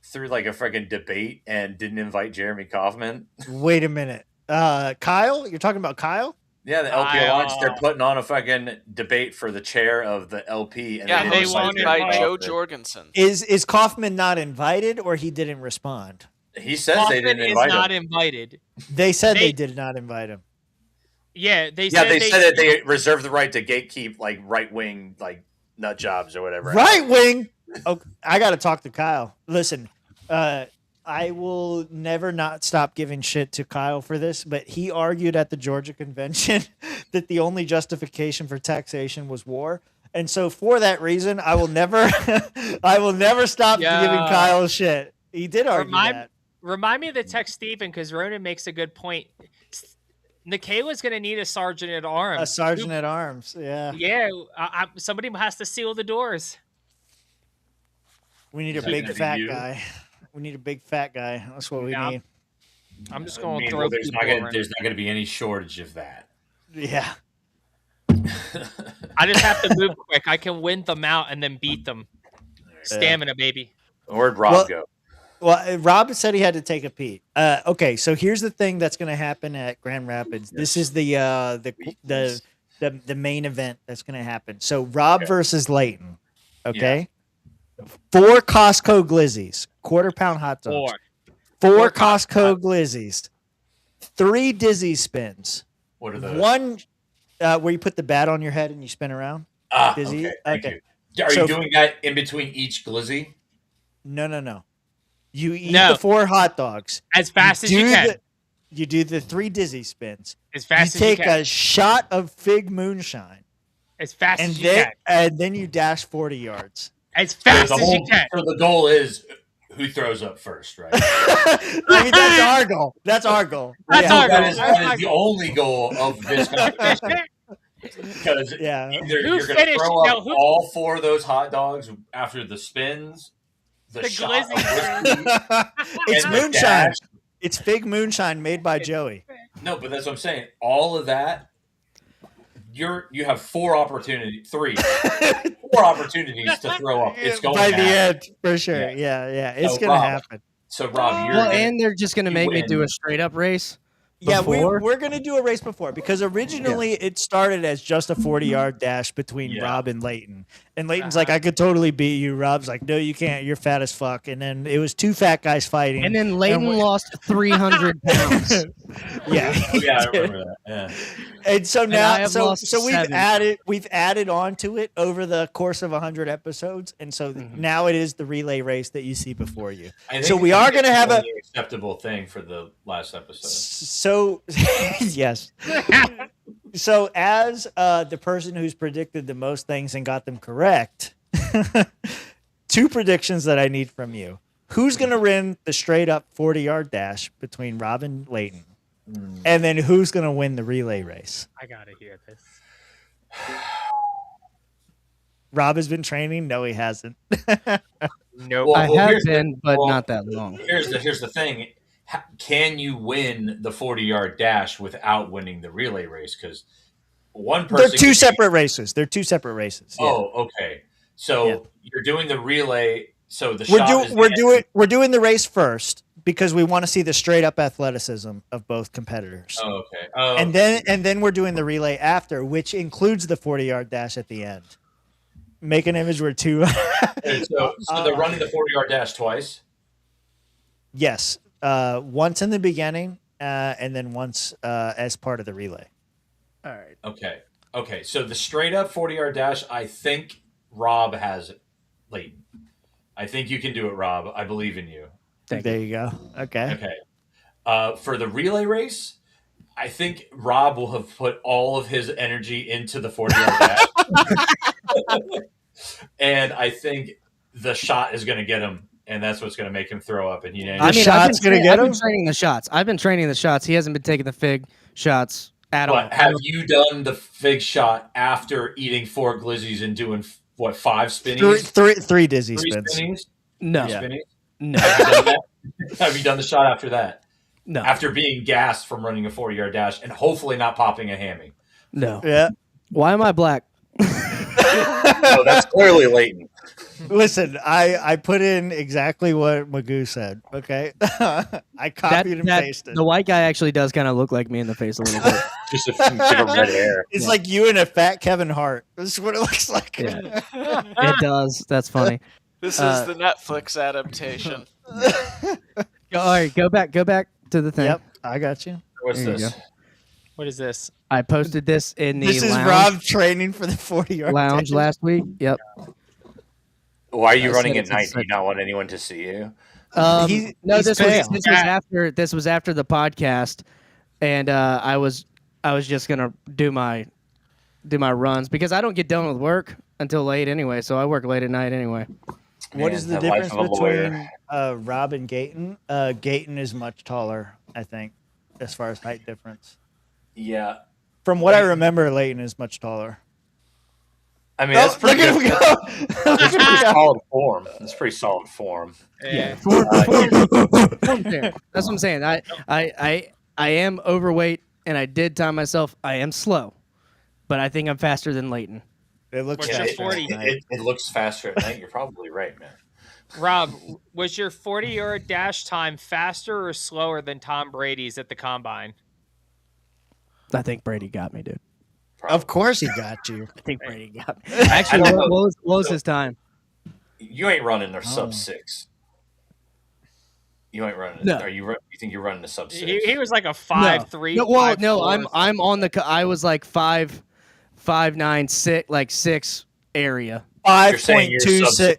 threw like a freaking debate and didn't invite Jeremy Kaufman? Wait a minute. Kyle? You're talking about Kyle? Yeah, the LP Alliance, they're putting on a fucking debate for the chair of the LP. And Yeah, they hosted by Joe Jorgensen. Is Kaufman not invited or he didn't respond? He says Kaufman they didn't is invite not him. invited. They said they did not invite him. Yeah, they Yeah, said they said that they reserve the right to gatekeep like right wing like nut jobs or whatever. Right wing. Oh, I got to talk to Kyle. Listen, I will never not stop giving shit to Kyle for this, but he argued at the Georgia convention that the only justification for taxation was war. And so for that reason, I will never stop giving Kyle shit. He did argue that. Remind me of the text Stephen because Ronan makes a good point. Nikayla's going to need a sergeant at arms. A sergeant at arms, yeah. Yeah, somebody has to seal the doors. We need a big fat guy. We need a big fat guy. That's what we need. I'm just going to throw there's people around. not going to be any shortage of that. Yeah. I just have to move quick. I can win them out and then beat them. Stamina, baby. Where'd Rob go? Well, Rob said he had to take a pee. Okay, so here's the thing that's going to happen at Grand Rapids. This is the main event that's going to happen. So Rob versus Layton. Okay, 4 Costco glizzies, quarter-pound hot dogs. 4 Costco glizzies, 3 dizzy spins. What are those? 1 where you put the bat on your head and you spin around. Dizzy. Okay. Thank Okay. you. Are you doing that in between each glizzy? No. You eat the 4 hot dogs as fast as you can. You do the 3 dizzy spins. As fast as you you take can. a shot of fig moonshine. As fast and as you can. And then you dash 40 yards. As fast as you can. So the goal is who throws up first, right? I mean, that's our goal. That's our goal. That's our goal. That is the only goal of this competition. Because either you're going to throw up all 4 of those hot dogs after the spins, the shot of whiskey, it's and the moonshine. dash. It's fig moonshine made by Joey. No, but that's what I'm saying. All of that, you have 4 opportunities, 4 opportunities to throw up. It's going by to the happen. end for sure. Yeah. It's So, gonna Rob, happen. So Rob, Well, and they're just gonna make me do a straight up race. Yeah, before. we're going to do a race before because originally it started as just a 40-yard dash between Rob and Layton. And Layton's like, I could totally beat you. Rob's like, no, you can't. You're fat as fuck. And then it was 2 fat guys fighting. And then Layton lost 300 pounds. Yeah. Yeah, I remember that. Yeah. And so And now, I have lost so we've 7. added on to it over the course of 100 episodes, and so now it is the relay race that you see before you. So we are going to have a acceptable thing for the last episode. So yes. So as the person who's predicted the most things and got them correct, 2 predictions that I need from you. Who's going to win the straight up 40-yard dash between Rob and Leighton? And then who's going to win the relay race? I gotta hear this. Rob has been training. No, he hasn't. Nope. I have here's been, the- but well, not that long. Here's the thing. Can you win the 40-yard dash without winning the relay race? Because one person. They're 2 separate races. They're 2 separate races. Yeah. Oh, okay. So you're doing the relay. So the We're shot is we're doing the race first because we want to see the straight up athleticism of both competitors. Oh, okay. Oh, And then we're doing the relay after, which includes the 40-yard dash at the end. Make an image where 2. okay, so they're running the 40-yard dash twice. Yes, once in the beginning, and then once as part of the relay. All right. Okay. So the straight up 40-yard dash, I think Rob has it. Leighton. I think you can do it, Rob. I believe in you. There you go. Okay. For the relay race, I think Rob will have put all of his energy into the 40-yard dash. And I think the shot is going to get him, and that's what's going to make him throw up. And I've been training the shots. I've been training the shots. He hasn't been taking the fig shots at all. Have you done the fig shot after eating 4 glizzies and doing 5 spinnies? Three dizzy 3 spins. spinnies? No. 3 spinnies? No. Have you done that? Have you done the shot after that? No. After being gassed from running a 40-yard dash and hopefully not popping a hammy. No. Yeah. Why am I black? No, that's clearly Leighton. Listen, I put in exactly what Magoo said. Okay, I copied and pasted. The white guy actually does kind of look like me in the face a little bit. Just a bit of red hair. It's like you and a fat Kevin Hart. This is what it looks like. Yeah. It does. That's funny. This is the Netflix adaptation. All right, go back to the thing. Yep, I got you. What's There you this? go. What is this? I posted this in the This is lounge, Rob training for the 40-yard lounge dash. last week. Yep. Why are you I running said at it's night? Do insane. you not want anyone to see you? No, he's this pale. was after the podcast, and I was just gonna do my runs because I don't get done with work until late anyway. So I work late at night anyway. What Man, is the the life difference of a lawyer. between Rob and Gayton? Gayton is much taller, I think, as far as height difference. Yeah. From what I remember, Leighton is much taller. I mean, that's pretty look good. at him go. That's pretty solid form. That's pretty solid form. Yeah. Form's there. That's what I'm saying. I am overweight, and I did time myself. I am slow, but I think I'm faster than Leighton. It looks What's your faster. 40? It looks faster at night. You're probably right, man. Rob, was your 40-yard dash time faster or slower than Tom Brady's at the combine? I think Brady got me, dude. Of course he got you. I think Brady got me. Actually, I don't know. what was his time? You ain't running a Oh. sub 6. You ain't running. No. You think you're running a sub 6? He was like a 5'3". No, well, 5'4". no, I'm on the. I was like 5'9", 6, like 6 area. You're saying you're 5.26.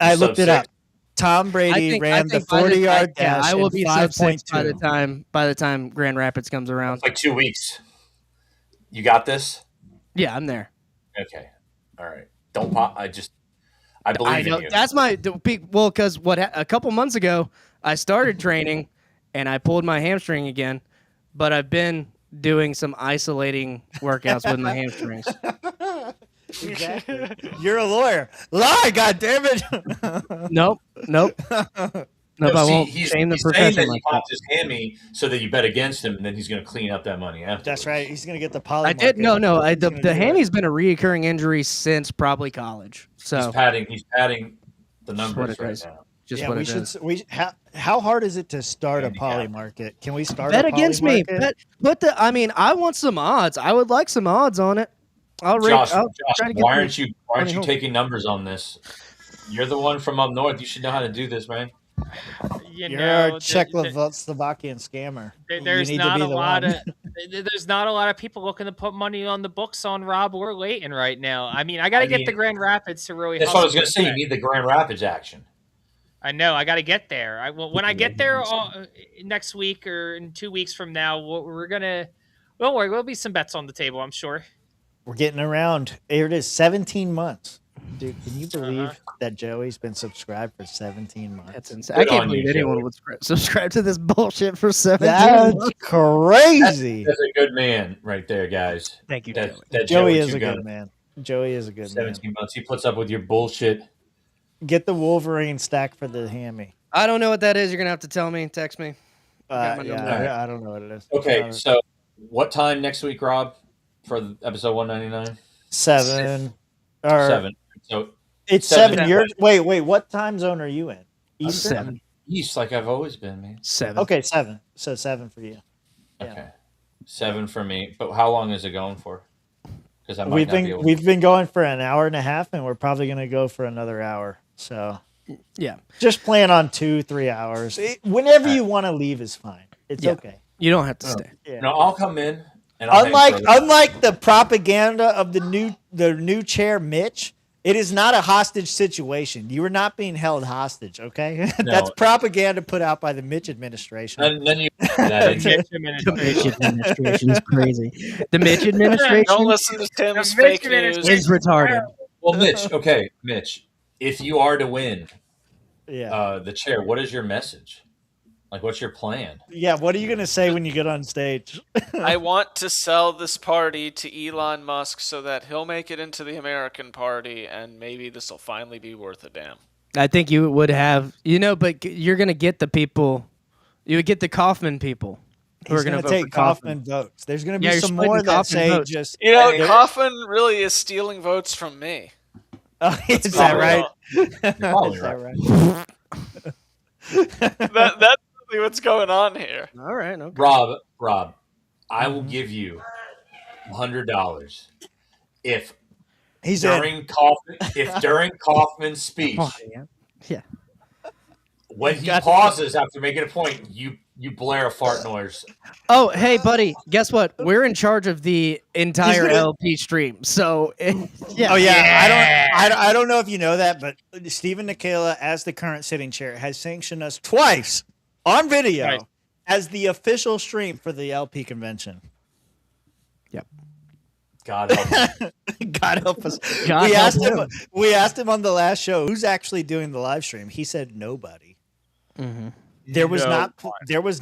I you're looked sub it up. six. Tom Brady ran the 40-yard dash. I will in be sub 6 5.2. by the time Grand Rapids comes around. It's like 2 weeks. You got this? Yeah, I'm there. Okay. All right. Don't pop. I believe in you. That's my well, because a couple months ago I started training and I pulled my hamstring again, but I've been doing some isolating workouts with my hamstrings. Exactly. You're a lawyer. Lie, goddammit. Nope. No, I see, won't he's shame the saying profession that he like that. popped his hammy so that you bet against him, and then he's going to clean up that money after. That's right. He's gonna get the poly. I did no. He's The gonna do it. hammy's been a reoccurring injury since probably college. So He's padding the what numbers it right is. now. Just Yeah, what we it should. is. How hard is it to start a Handicap. poly market? Can we start Bet a against poly me. market? I mean, I want some odds. I would like some odds on it. Josh, I'll try to get why some aren't you money home. taking numbers on this? You're the one from up north. You should know how to do this, man. You You're know, a Czechoslovakian scammer. there's you need not to be a the lot one. of there's not a lot of people looking to put money on the books on Rob or Leighton right now. I mean, I got to get mean, the Grand Rapids to really. That's what I was hustle going to say. You with need the Grand Rapids action. I know. I got to get there. When I get there next week or in 2 weeks from now, we're gonna Don't worry, there'll be some bets on the table, I'm sure. We're getting around. Here it is, 17 months. Dude, can you believe that Joey's been subscribed for 17 months? That's insane. I can't believe anyone would subscribe to this bullshit for 17 That's months. crazy. That's a good man right there, guys. Thank you, That Joey is a Two-Gun. good man. Joey is a good 17 man. months. He puts up with your bullshit. Get the Wolverine stack for the hammy. I don't know what that is. You're gonna have to tell me. Text me. Yeah, I don't know what it is. Okay, so what time next week, Rob, for episode 199? 7. Or 7. So it's 7 years. Wait. What time zone are you in? Eastern? 7. East, like I've always been, man. 7. Okay, 7. So 7 for you. Okay, 7 for me. But how long is it going for? Because I might we've been going for an hour and a half, and we're probably going to go for another hour. So yeah, just plan on 2-3 hours. Whenever you want to leave is fine. It's okay. You don't have to stay. Yeah. No, I'll come in. And I'll Unlike the propaganda of the new chair, Mitch, it is not a hostage situation. You are not being held hostage. Okay, that's propaganda put out by the Mitch administration. And then you the Mitch administration is crazy. The Mitch administration. Don't listen to Tim's fake news. Is retarded. Well, Mitch. If you are to win, the chair, what is your message? Like, what's your plan? Yeah, what are you gonna say when you get on stage? I want to sell this party to Elon Musk so that he'll make it into the American party, and maybe this will finally be worth a damn. I think you would have, but you're gonna get the people. You would get the Kaufman people who He's are gonna gonna vote take for Kaufman votes. There's gonna be you're some splitting more that Kaufman say votes. just. Kaufman really is stealing votes from me. Oh, is that right? Is that right? That's really what's going on here. All right, okay. Rob, I will give you $100 if during Kaufman's speech, when he pauses after making a point, you blare a fart noise. Oh, hey, buddy, guess what? We're in charge of the entire LP stream. So, yeah. Oh yeah. I don't know if you know that, but Stephen Nikela, as the current sitting chair, has sanctioned us twice on video as the official stream for the LP convention. Yep. God help us. God help us. God help him. We asked him on the last show who's actually doing the live stream. He said nobody. Mm-hmm. There was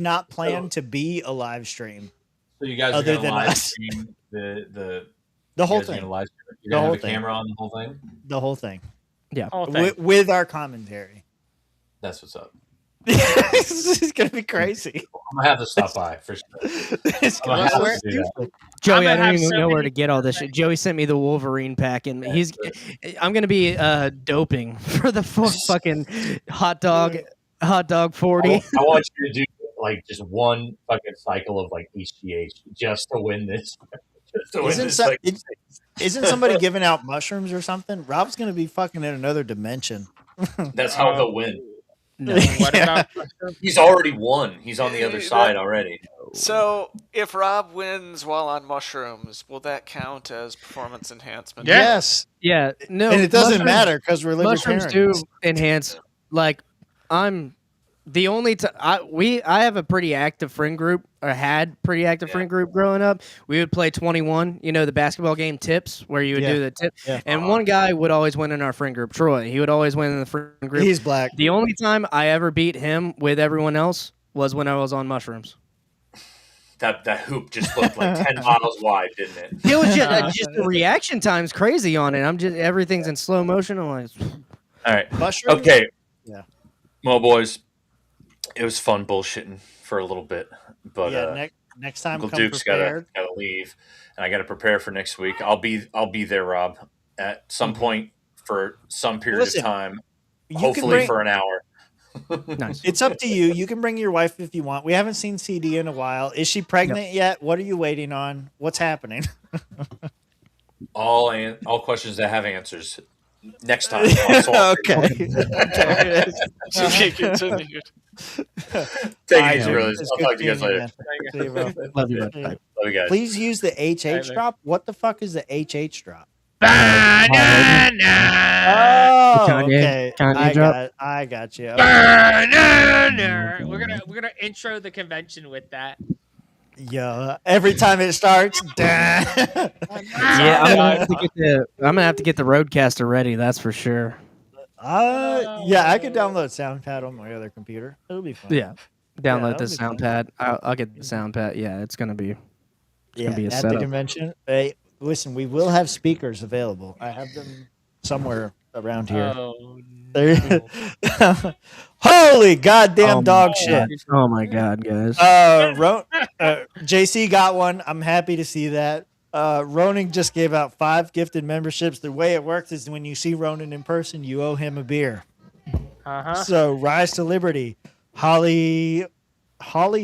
not planned to be a live stream. So you guys are going to live stream the whole thing. You're going to have a camera on the whole thing? The whole thing. Yeah. With our commentary. That's what's up. This is going to be crazy. I'm going to have to stop by for sure. Joey, I don't even know where to get all this shit. Joey sent me the Wolverine pack, and I'm going to be doping for the fucking hot dog 40. I want you to do like just one fucking cycle of like HGH just to win this. Isn't somebody giving out mushrooms or something? Rob's gonna be fucking in another dimension. That's how he'll win. No. What about He's already won. He's on the other side already. So, if Rob wins while on mushrooms, will that count as performance enhancement? Yes. Yeah. No. And it doesn't matter because we're mushrooms libertarians. do enhance. Like, I'm the only I have a pretty active friend group, or had pretty active friend group growing up. We would play 21, the basketball game tips, where you would do the tip. Yeah. And one guy would always win in our friend group, Troy. He would always win in the friend group. He's black. The only time I ever beat him with everyone else was when I was on mushrooms. That hoop just looked like 10 miles wide, didn't it? It was just the reaction time's crazy on it. Everything's in slow motion. I'm like, all right. Mushrooms? Okay. Yeah. Well, boys, it was fun bullshitting for a little bit, but next time, Uncle come Duke's prepared. gotta leave, and I gotta prepare for next week. I'll be there, Rob, at some point for some period of time, hopefully for an hour. Nice. It's up to you. You can bring your wife if you want. We haven't seen CD in a while. Is she pregnant yet? What are you waiting on? What's happening? All questions that have answers. Next time. Okay. To be continued. Take it easy, brothers. I'll talk to you guys later. See you, bro. Love you, bud. Love you guys. Please use the HH drop. What the fuck is the HH drop? Banana. Oh, Kanye- okay. Kanye drop? I got you. Banana. We're gonna intro the convention with that. Yeah, every time it starts, Yeah, I'm gonna have to get the Roadcaster ready. That's for sure. yeah, I could download SoundPad on my other computer. It'll be fun. Yeah, download the it'll be fun. sound pad. I'll get the sound pad. Yeah, it's gonna be. Yeah, be a at the setup. convention. Hey, listen, we will have speakers available. I have them somewhere around here. Oh, Holy goddamn dog my shit! God. Oh my god, guys! JC got one. I'm happy to see that. Ronan just gave out 5 gifted memberships. The way it works is when you see Ronan in person, you owe him a beer. So Rise to Liberty, Holly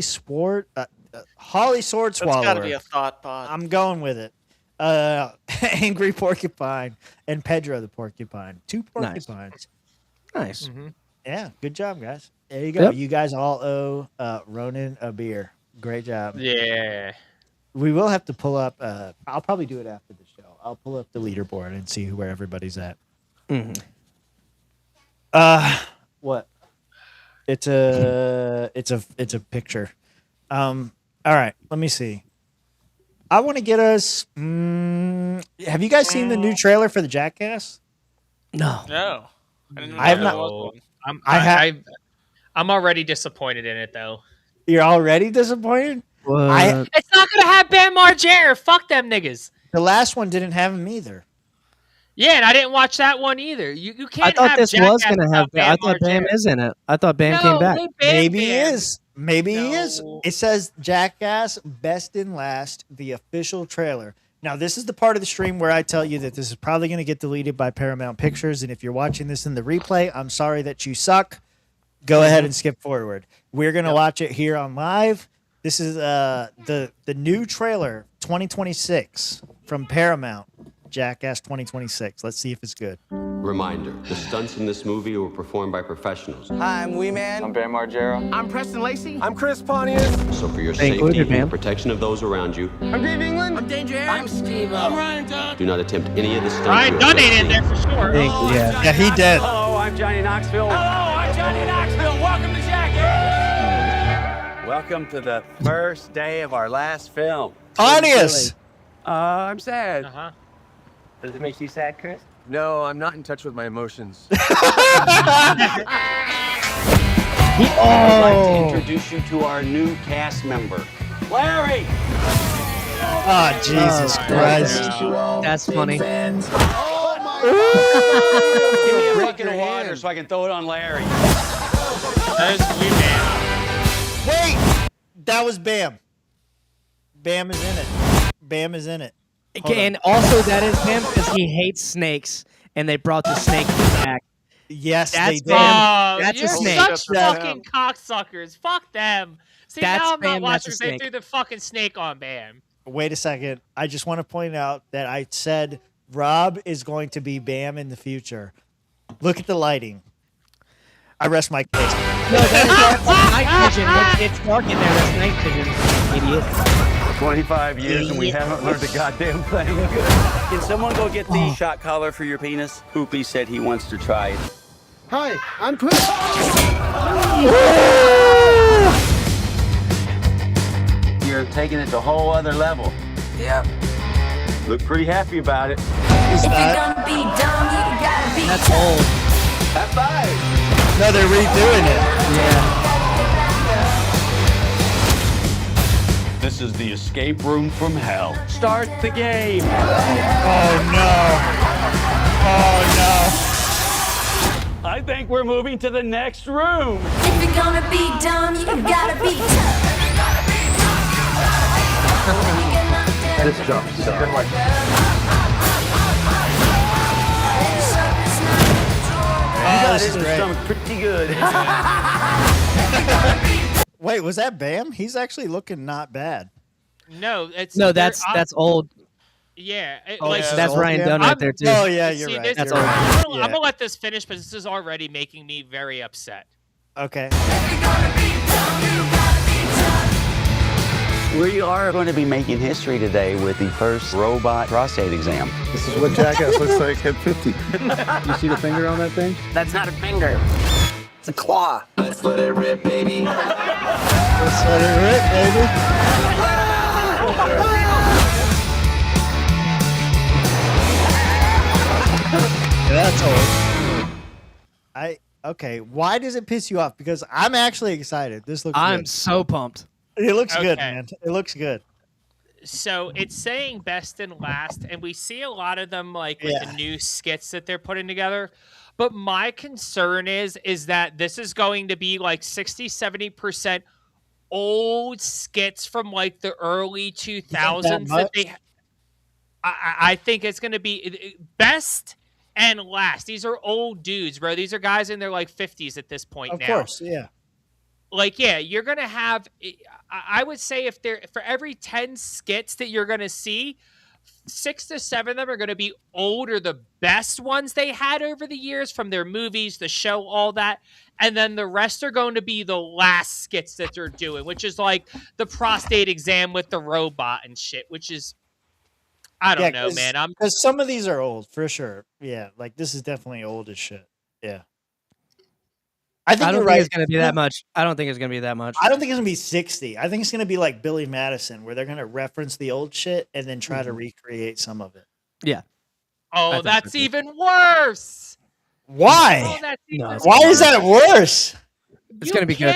Sword Swallower. That's got to be a thought bot. I'm going with it. Angry Porcupine and Pedro the Porcupine. 2 porcupines. Nice. Yeah, good job, guys. There you go. Yep. You guys all owe Ronan a beer. Great job. Yeah. We will have to pull up. I'll probably do it after the show. I'll pull up the leaderboard and see where everybody's at. What? It's a picture. All right. Let me see. I want to get us. Have you guys seen the new trailer for the Jackass? No. No. I have not. I'm already disappointed in it though. You're already disappointed? It's not gonna have Bam Margera. Fuck them niggas. The last one didn't have him either. Yeah, and I didn't watch that one either. You I can't. thought have this was Jackass gonna have. without I thought Bam Margera. is in it. I thought Bam came back. Maybe he is. Maybe he is. It says Jackass Best in Last, the official trailer. Now, this is the part of the stream where I tell you that this is probably going to get deleted by Paramount Pictures. And if you're watching this in the replay, I'm sorry that you suck. Go ahead and skip forward. We're going to watch it here on live. This is the new trailer, 2026, from Paramount. Jackass 2026. Let's see if it's good. Reminder, the stunts in this movie were performed by professionals. Hi, I'm Wee Man. I'm Bam Margera. I'm Preston Lacey. I'm Chris Pontius. So for your They safety included and the Bam. protection of those around you, I'm Dave England. I'm Danger Aaron. I'm Steve. I'm Ryan Dunn. do not attempt any of the stunts. Ryan you Dunn have ain't just in there for sure. Yeah, he did. Hello, I'm Johnny Knoxville. Hello, I'm Johnny Knoxville. Welcome to Jackass. Welcome to the first day of our last film. Pontius! I'm sad. Does it make you sad, Chris? No, I'm not in touch with my emotions. I'd like to introduce you to our new cast member, Larry. Oh, Jesus Christ. That's funny. Give me a bucket of water so I can throw it on Larry. Wait! That was Bam. Bam is in it. Bam is in it. Hold And on. also, that is him because he hates snakes, and they brought the snake back. Yes, That's they did. Bam. That's you're a snake. such fucking cocksuckers. Fuck them. See, That's now I'm Bam, not that's a watching. They snake. threw the fucking snake on Bam. Wait a second. I just want to point out that I said Rob is going to be Bam in the future. Look at the lighting. I rest my case. No, that's night vision. It's dark in there. That's night vision. Idiot. 25 years and we haven't learned a goddamn thing. Can someone go get the shot collar for your penis? Hoopy said he wants to try it. Hi, I'm Chris. You're taking it to a whole other level. Yep. Look pretty happy about it. It's not. That's old. High five. No, they're redoing it. Yeah. This is the escape room from hell. Start the game. Oh, no. Oh, I think we're moving to the next room. If you're gonna be dumb, you gotta be tough. This jump sucks. This is great. Pretty good. Wait, was that Bam? He's actually looking not bad. No, it's No, that's old. old. Yeah, Oh, like this is That's old Ryan Bam? Dunn right there too. Oh, yeah, you're see, right. this- That's You're old. right. I'm Yeah. gonna let this finish, but this is already making me very upset. Okay. We are going to be making history today with the first robot prostate exam. This is what Jackass looks like at 50. You see the finger on that thing? That's not a finger. It's a claw. Let's let it rip, baby. Let's let it rip, baby. That's old. Okay. Why does it piss you off? Because I'm actually excited. This looks I'm good. so pumped. It looks good, Okay. man. It looks good. So it's saying best and last, and we see a lot of them like with the new skits that they're putting together. But my concern is that this is going to be like 60-70% old skits from like the early 2000s that they. I think it's going to be best and last. These are old dudes, bro. These are guys in their like 50s at this point Of now. course, yeah. Like, yeah, you're going to have, I would say if there, for every 10 skits that you're going to see, 6 to 7 of them are going to be old or the best ones they had over the years from their movies, the show, all that. And then the rest are going to be the last skits that they're doing, which is like the prostate exam with the robot and shit, which is, I don't know, man. Because some of these are old for sure. Yeah, like this is definitely old as shit. Yeah. I don't you're think right. it's going to be that much. I don't think it's going to be that much. I don't think it's gonna be 60. I think it's gonna be like Billy Madison, where they're gonna reference the old shit and then try to recreate some of it. Yeah. Oh, that's even worse. Why? Oh, that's even Why is that worse? It's gonna be good.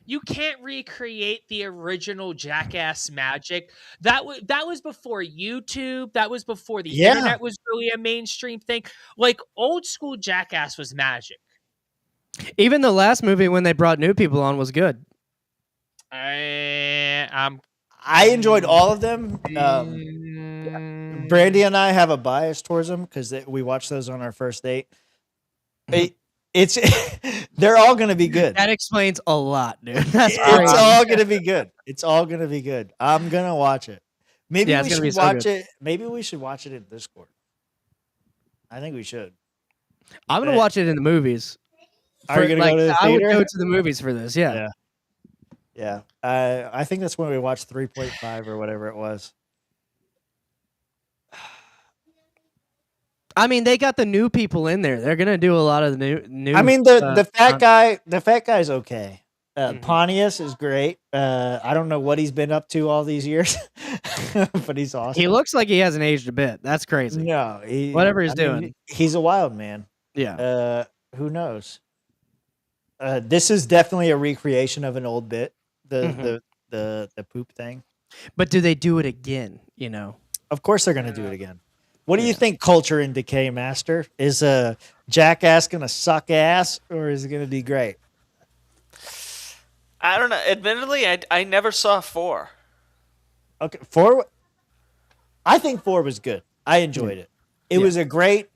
You can't recreate the original Jackass magic. That was before YouTube. That was before the internet was really a mainstream thing. Like old school Jackass was magic. Even the last movie when they brought new people on was good. I enjoyed all of them. Brandy and I have a bias towards them because we watched those on our first date. It's they're all gonna be good. That explains a lot, dude. That's it's all gonna be good. It's all gonna be good. I'm gonna watch it. Maybe we should watch it. Maybe we should watch it in Discord. I think we should. I'm gonna watch it in the movies. Are you gonna go to the I would theater? go to the movies for this. Yeah. Yeah. I think that's when we watched 3.5 or whatever it was. I mean, they got the new people in there. They're gonna do a lot of the new. I mean, the fat guy's okay. Pontius is great. I don't know what he's been up to all these years, but he's awesome. He looks like he hasn't aged a bit. That's crazy. No, whatever he's I mean, doing, he's a wild man. Yeah. Who knows? This is definitely a recreation of an old bit. The poop thing. But do they do it again? You know. Of course they're gonna do it again. What do you think, Culture in Decay Master? Is Jackass gonna suck ass or is it gonna be great? I don't know. Admittedly, I never saw 4. Okay, 4. I think 4 was good. I enjoyed it. It was a great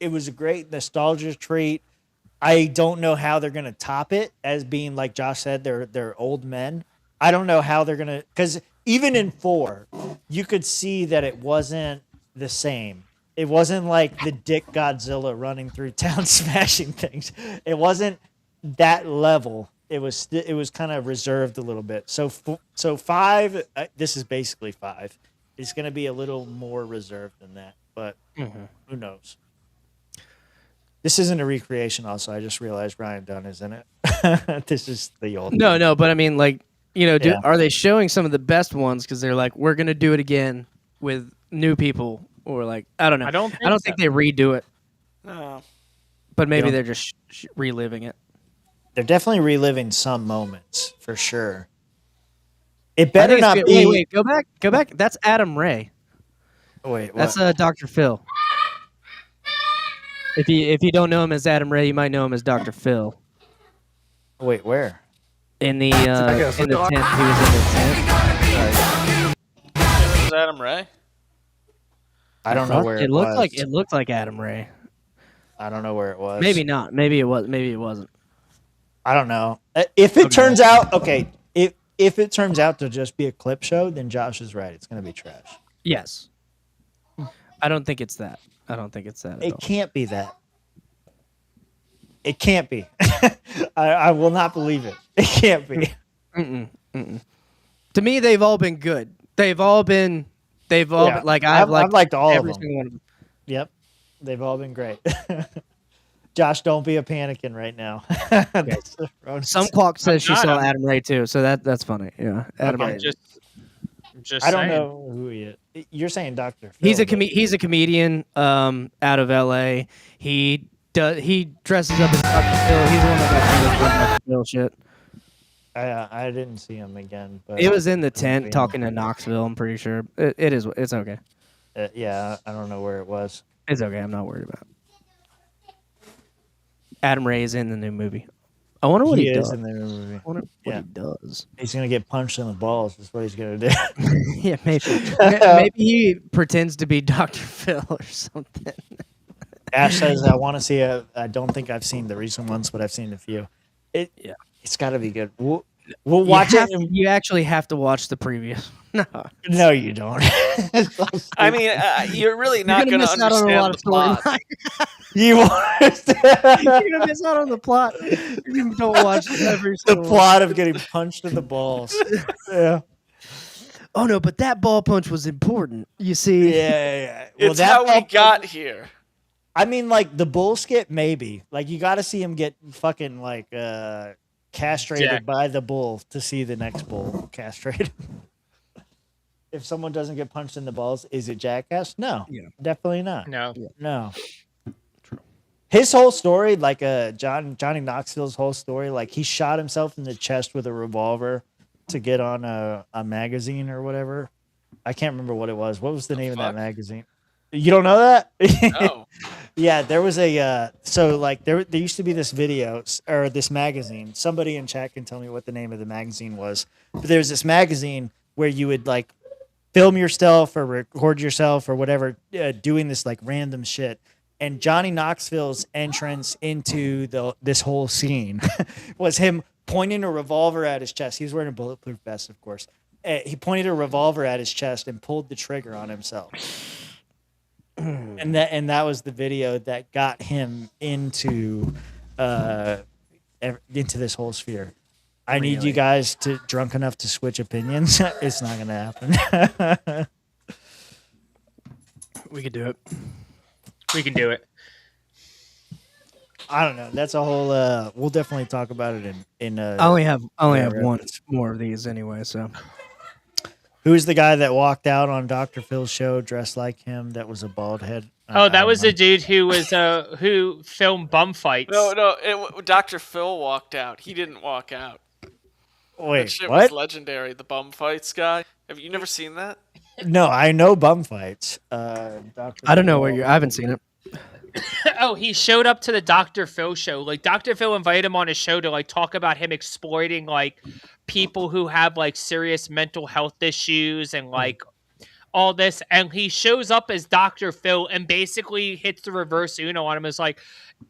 nostalgia treat. I don't know how they're gonna top it as being like Josh said, they're old men. I don't know how they're gonna, because even in 4, you could see that it wasn't the same. It wasn't like the Dick Godzilla running through town smashing things. It wasn't that level. It was kind of reserved a little bit. So 5. This is basically 5. It's going to be a little more reserved than that. But who knows? This isn't a recreation. Also, I just realized Ryan Dunn is in it. This is the old. No, but I mean, like, you know, are they showing some of the best ones because they're like, we're gonna do it again with new people? Or like, I don't know. I don't think they redo it. No. But maybe they're just reliving it. They're definitely reliving some moments for sure. It better not be. Wait, go back. That's Adam Ray. Wait, what? That's Dr. Phil. If you don't know him as Adam Ray, you might know him as Dr. Phil. Wait, where? In the tent. He was in the tent. It was Adam Ray. I don't know where it was. It looked like Adam Ray. I don't know where it was. Maybe not. Maybe it was. Maybe it wasn't. I don't know. If it turns out if it turns out to just be a clip show, then Josh is right. It's going to be trash. Yes. I don't think it's that. It can't be that. It can't be. I will not believe it. It can't be. To me, they've all been good. They've all been like I've liked all of every them. single one of them. Yep, they've all been great. Josh, don't be a panicking right now. Some clock says she saw Adam Ray too, so that's funny. Yeah, Adam Ray. Just I don't saying. know who he is. You're saying Dr. Phil. He's a comedian out of L.A. He dresses up as Dr. Phil. He's the one that got famous for Dr. Phil shit. I didn't see him again. But It was in the tent talking to Knoxville. I'm pretty sure it's okay. Yeah, I don't know where it was. It's okay. I'm not worried about it. Adam Ray is in the new movie. I wonder what he does. Is in the new movie. I wonder what he does. He's gonna get punched in the balls. That's what he's gonna do. Yeah, maybe he pretends to be Dr. Phil or something. Ash says, "I want to see a." I don't think I've seen the recent ones, but I've seen a few. It's got to be good. We'll watch it. You actually have to watch the previous. No, you don't. I mean, you're really not going to understand the plot. You You're gonna miss out on the plot. You don't watch every the plot of getting punched in the balls. Yeah. Oh no, but that ball punch was important. You see? Yeah. It's how we got here. I mean, like the bull skit, maybe. Like you got to see him get fucking like castrated by the bull to see the next bull castrated. If someone doesn't get punched in the balls, is it jackass? No, definitely not. No. True. His whole story, like Johnny Knoxville's whole story, like he shot himself in the chest with a revolver to get on a magazine or whatever. I can't remember what it was. What was the name of that magazine? You don't know that? No. Yeah, there was a so like there used to be this video or this magazine. Somebody in chat can tell me what the name of the magazine was. But there's this magazine where you would like film yourself or record yourself or whatever doing this like random shit. And Johnny Knoxville's entrance into this whole scene was him pointing a revolver at his chest. He was wearing a bulletproof vest, of course. He pointed a revolver at his chest and pulled the trigger on himself. And that was the video that got him into this whole sphere. I need you guys to drunk enough to switch opinions. It's not going to happen. We could do it. We can do it. I don't know. That's a whole. We'll definitely talk about it in. I only have one more of these anyway. So, who's the guy that walked out on Dr. Phil's show dressed like him? That was a bald head. Oh, that was the dude who was who filmed bum fights. No. Dr. Phil walked out. He didn't walk out. Wait, that shit what? was legendary. The bum fights guy. Have you never seen that? No, I know bum fights. I don't know where I haven't seen it. Oh, he showed up to the Dr. Phil show. Like Dr. Phil invited him on his show to like talk about him exploiting like people who have like serious mental health issues and like all this. And he shows up as Dr. Phil and basically hits the reverse Uno on him. Is like,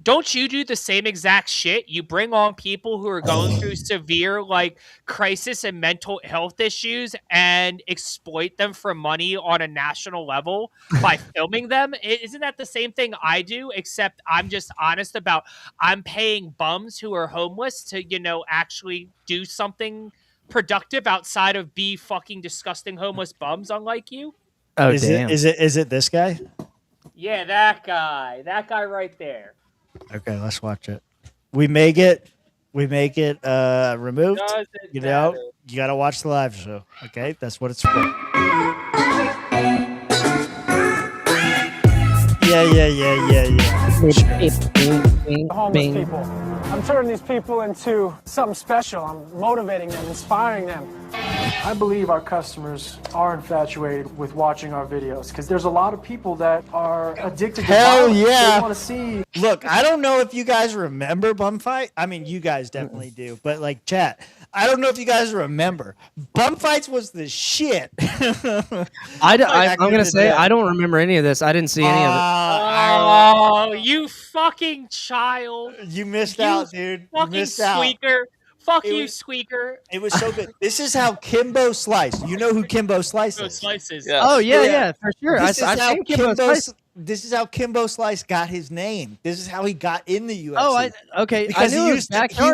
don't you do the same exact shit? You bring on people who are going through severe like crisis and mental health issues and exploit them for money on a national level by filming them. Isn't that the same thing I do? Except I'm just honest about I'm paying bums who are homeless to, actually do something productive outside of be fucking disgusting homeless bums, unlike you. Oh, damn. Is it this guy? Yeah, that guy right there. Okay, let's watch it. We make it removed. You gotta watch the live show. Okay, that's what it's for. Yeah. Homeless people. I'm turning these people into something special. I'm motivating them, inspiring them. I believe our customers are infatuated with watching our videos because there's a lot of people that are addicted to Hell violence. yeah. They want to see. Look, I don't know if you guys remember Bum Fight. I mean, you guys definitely do, but like chat, I don't know if you guys remember. Bum Fights was the shit. I'm gonna say I don't remember any of this. I didn't see any of it. Oh, you fucking child! You missed out, dude. Fucking You missed out. squeaker! Fuck you, squeaker! It was so good. This is how Kimbo Slice. You know who Kimbo Slice is? Slices. Oh yeah, for sure. This is I've how seen Kimbo Slice. This is how Kimbo Slice got his name. This is how he got in the UFC. Oh, okay. Because I knew he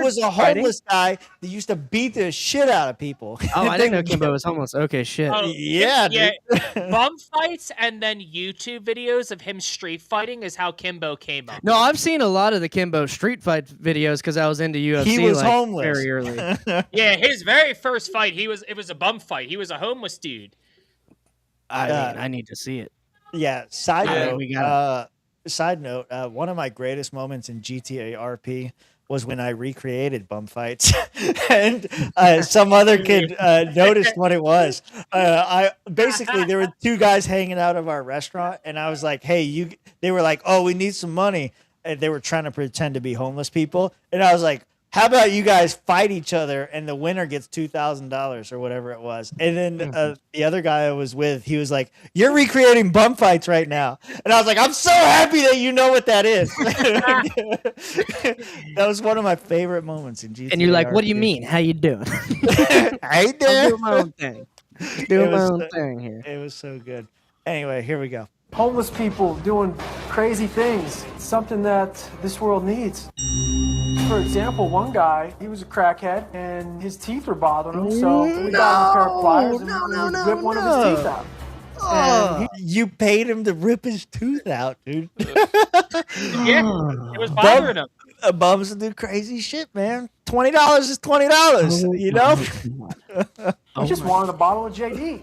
was a homeless guy that used to beat the shit out of people. Oh, I didn't know Kimbo was homeless. Okay, shit. Oh, yeah, dude. Bum fights and then YouTube videos of him street fighting is how Kimbo came up. No, I've seen a lot of the Kimbo street fight videos because I was into UFC. He was homeless very early. Yeah, his very first fight, it was a bum fight. He was a homeless dude. I mean, I need to see it. Yeah. Side Yeah, note. we got One of my greatest moments in GTA RP was when I recreated bum fights, and some other kid noticed what it was. I basically there were two guys hanging out of our restaurant, and I was like, "Hey, you." They were like, "Oh, we need some money," and they were trying to pretend to be homeless people, and I was like, how about you guys fight each other and the winner gets $2,000 or whatever it was? And then the other guy I was with, he was like, "You're recreating bum fights right now." And I was like, "I'm so happy that you know what that is." That was one of my favorite moments in GTA. And you're like, "What do you mean? How you doing?" I I'm doing my own thing. Doing my own so, thing here. It was so good. Anyway, here we go. Homeless people doing crazy things, something that this world needs. For example, one guy, he was a crackhead and his teeth were bothering him, so we got him a pair of pliers and we ripped one of his teeth out. And You paid him to rip his tooth out, dude. Yeah, it was bothering him. Bums do crazy shit, man. $20 is $20, you know? he just wanted a bottle of JD.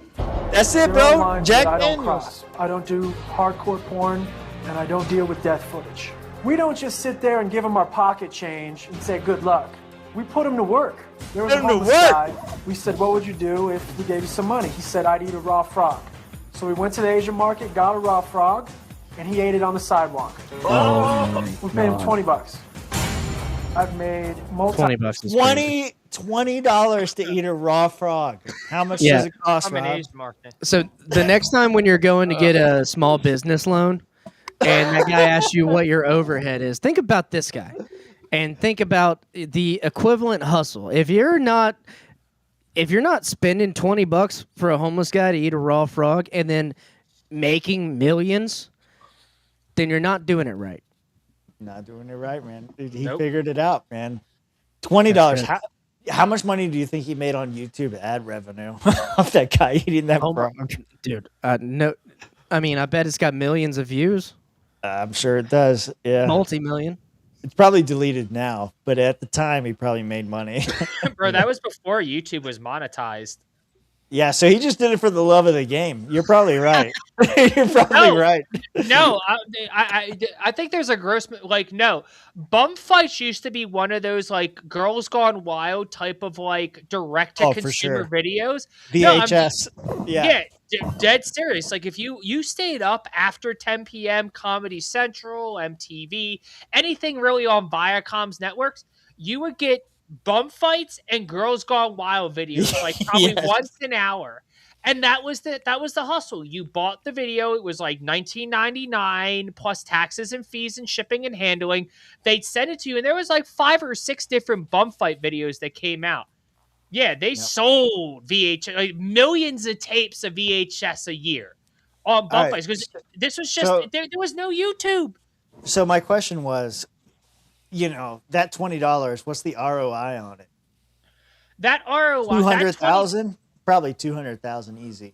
That's it, There are bro. lines Jack that I don't Daniels. cross. I don't do hardcore porn, and I don't deal with death footage. We don't just sit there and give them our pocket change and say good luck. We put them to work. There was a homeless guy. We said, "What would you do if we gave you some money?" He said, "I'd eat a raw frog." So we went to the Asian market, got a raw frog, and he ate it on the sidewalk. We paid him $20. I've made $20 is $20 to eat a raw frog. How much does it cost, I'm an Rob? Asian market. So the next time when you're going to get a small business loan and that guy asks you what your overhead is, think about this guy and think about the equivalent hustle. If you're not spending $20 for a homeless guy to eat a raw frog and then making millions, then you're not doing it right. Not doing it right, man. Dude, he figured it out, man. $20. How much money do you think he made on YouTube ad revenue off that guy eating that frog? Dude, no. I mean, I bet it's got millions of views. I'm sure it does. Yeah. Multi-million. It's probably deleted now, but at the time he probably made money. Bro, that was before YouTube was monetized. Yeah, so he just did it for the love of the game. You're probably right. You're probably right. No, I think there's a gross no. Bum fights used to be one of those like Girls Gone Wild type of like direct to consumer videos. VHS. Dead serious. Like if you stayed up after 10 p.m. Comedy Central, MTV, anything really on Viacom's networks, you would get bum fights and Girls Gone Wild videos like probably once an hour. And that was the hustle. You bought the video, it was like $19.99 plus taxes and fees and shipping and handling. They'd send it to you, and there was like 5 or 6 different bum fight videos that came out. Yeah, they sold VHS, like millions of tapes of VHS a year on bum fights because this was just there was no YouTube. So my question was, that $20, what's the ROI on it? That ROI, 200,000, probably 200,000 easy.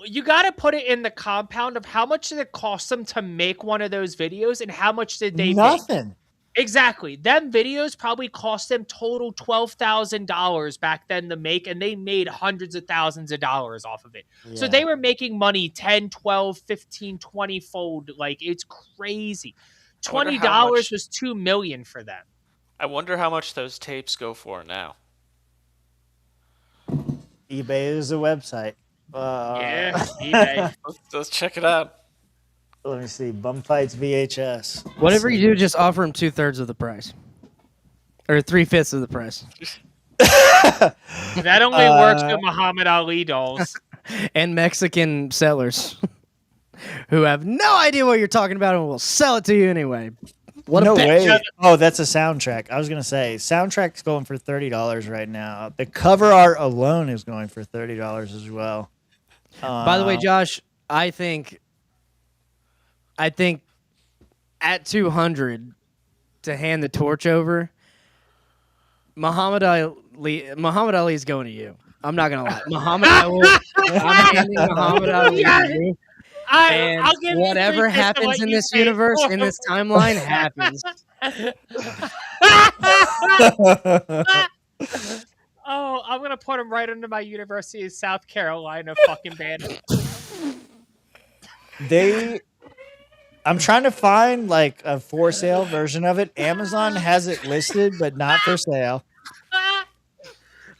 You got to put it in the compound of how much did it cost them to make one of those videos and how much did they Nothing. make? Exactly. Them videos probably cost them total $12,000 back then to make, and they made hundreds of thousands of dollars off of it. So Yeah. they were making money 10, 12, 15, 20 fold. Like, it's crazy. $20 was $2 million for them. I wonder how much those tapes go for now. eBay is a website. Yeah, eBay. Let's check it out. Let me see. Bum fights VHS. Whatever you do, just offer him 2/3 of the price, or 3/5 of the price. That only works with Muhammad Ali dolls and Mexican sellers who have no idea what you're talking about and will sell it to you anyway. What no a bitch. way. Oh, that's a soundtrack. I was gonna say soundtrack's going for $30 right now. The cover art alone is going for $30 as well. By the way, Josh, I think at 200 to hand the torch over, Muhammad Ali is going to you. I'm not gonna lie, I'm handing Muhammad Ali to you. I'll give whatever you 3 cents to happens what in you this paid universe, for in this him. timeline, happens. Oh, I'm gonna put him right under my University of South Carolina fucking banner. I'm trying to find like a for sale version of it. Amazon has it listed, but not for sale.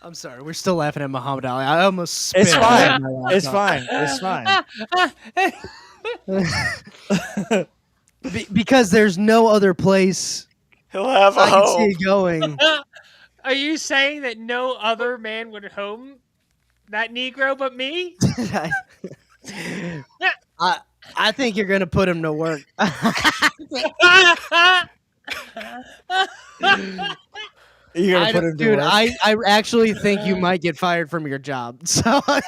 I'm sorry, we're still laughing at Muhammad Ali. I almost spit. It's all over fine. my It's laptop. fine. It's fine. Because there's no other place He'll have a I can home. see it going. Are you saying that no other man would home that Negro but me? I think you're gonna put him to work. You're gonna put him to dude, work? I actually think you might get fired from your job. So For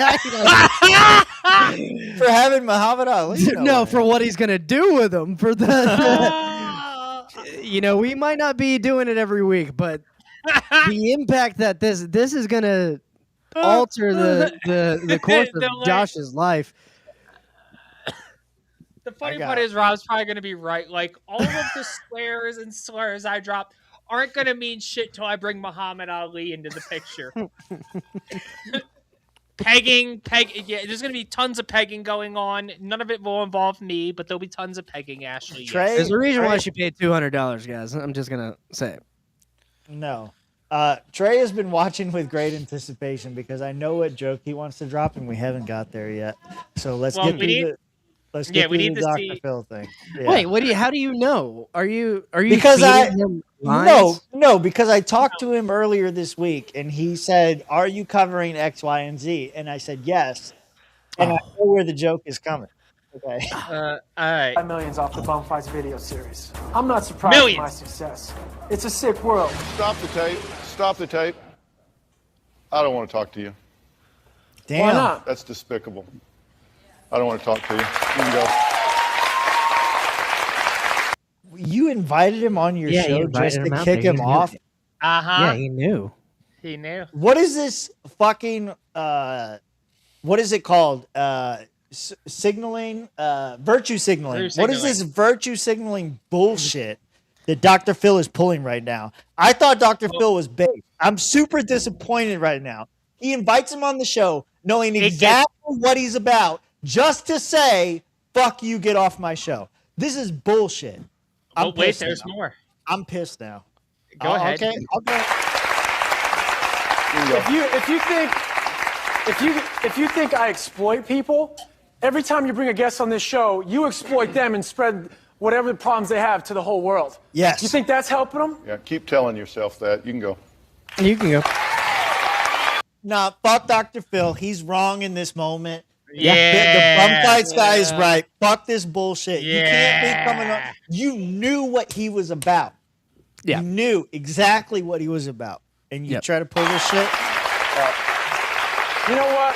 having Muhammad Ali? no, for what he's gonna do with him. For the we might not be doing it every week, but the impact that this is gonna alter the course of Josh's life. The funny part is Rob's probably going to be right. Like, all of the swears and slurs I drop aren't going to mean shit till I bring Muhammad Ali into the picture. Pegging. Yeah, there's going to be tons of pegging going on. None of it will involve me, but there'll be tons of pegging, Ashley. Yes. There's a reason why she paid $200, guys. I'm just gonna say it. No. Trey has been watching with great anticipation because I know what joke he wants to drop, and we haven't got there yet. So let's get through the Dr. Phil thing. Yeah. Wait, how do you know? Are you Because feeding him lines? no, because I talked to him earlier this week, and he said, "Are you covering X, Y, and Z?" And I said, "Yes," and I know where the joke is coming. Okay. All right. Millions off the Bum Fights video series. I'm not surprised at my success. It's a sick world. Stop the tape. Stop the tape. I don't want to talk to you. Damn. Why not? That's despicable. I don't want to talk to you. You can go. You invited him on your show just to kick him off? Uh-huh. Yeah, he knew. He knew. What is this fucking, what is it called? Signaling, virtue signaling. What is this virtue signaling bullshit that Dr. Phil is pulling right now? I thought Dr. Phil was big. I'm super disappointed right now. He invites him on the show knowing exactly what he's about just to say, fuck you, get off my show. This is bullshit. Oh, wait, there's more. I'm pissed now. Go ahead. Okay. If you think I exploit people, every time you bring a guest on this show, you exploit them and spread whatever problems they have to the whole world. Yes. You think that's helping them? Yeah, keep telling yourself that. You can go. You can go. Nah, fuck Dr. Phil. He's wrong in this moment. Yeah. The Bum Fights guy is right. Fuck this bullshit. Yeah. You can't be coming up. You knew what he was about. Yeah. You knew exactly what he was about. And you try to pull this shit. You know what?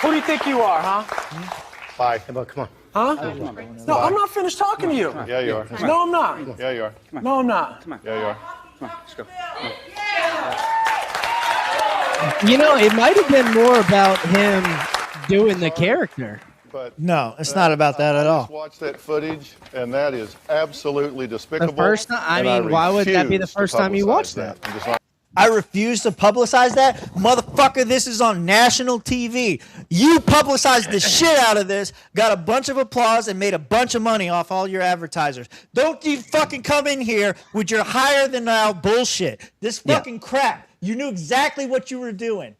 Who do you think you are, huh? Bye. Come on. Huh? No, I'm not finished talking to you. Yeah, you are. No, I'm not. Yeah, you are. No, I'm not. Yeah, you are. Come on, let's go. It might have been more about him doing the character. But no, it's not about that at all. Watch that footage, and that is absolutely despicable. The first time, I mean, why would that be the first time you watched that? I refuse to publicize that. Motherfucker, this is on national TV. You publicized the shit out of this, got a bunch of applause, and made a bunch of money off all your advertisers. Don't you fucking come in here with your higher than thou bullshit. This fucking crap. You knew exactly what you were doing.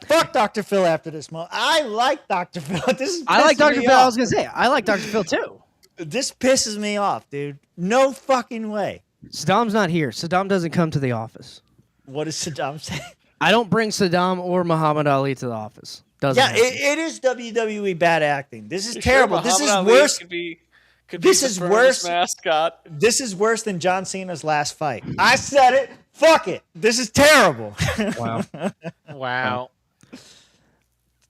Fuck Dr. Phil after this month. I like Dr. Phil. I like Dr. Phil. I was going to say, I like Dr. Phil too. This pisses me off, dude. No fucking way. Saddam's not here. Saddam doesn't come to the office. What does Saddam say? I don't bring Saddam or Muhammad Ali to the office. Doesn't happen. It is WWE bad acting. This is terrible. Sure, this is Muhammad Ali worse. Could be This the is firm's worse. Mascot. This is worse than John Cena's last fight. I said it. Fuck it. This is terrible. Wow. Wow.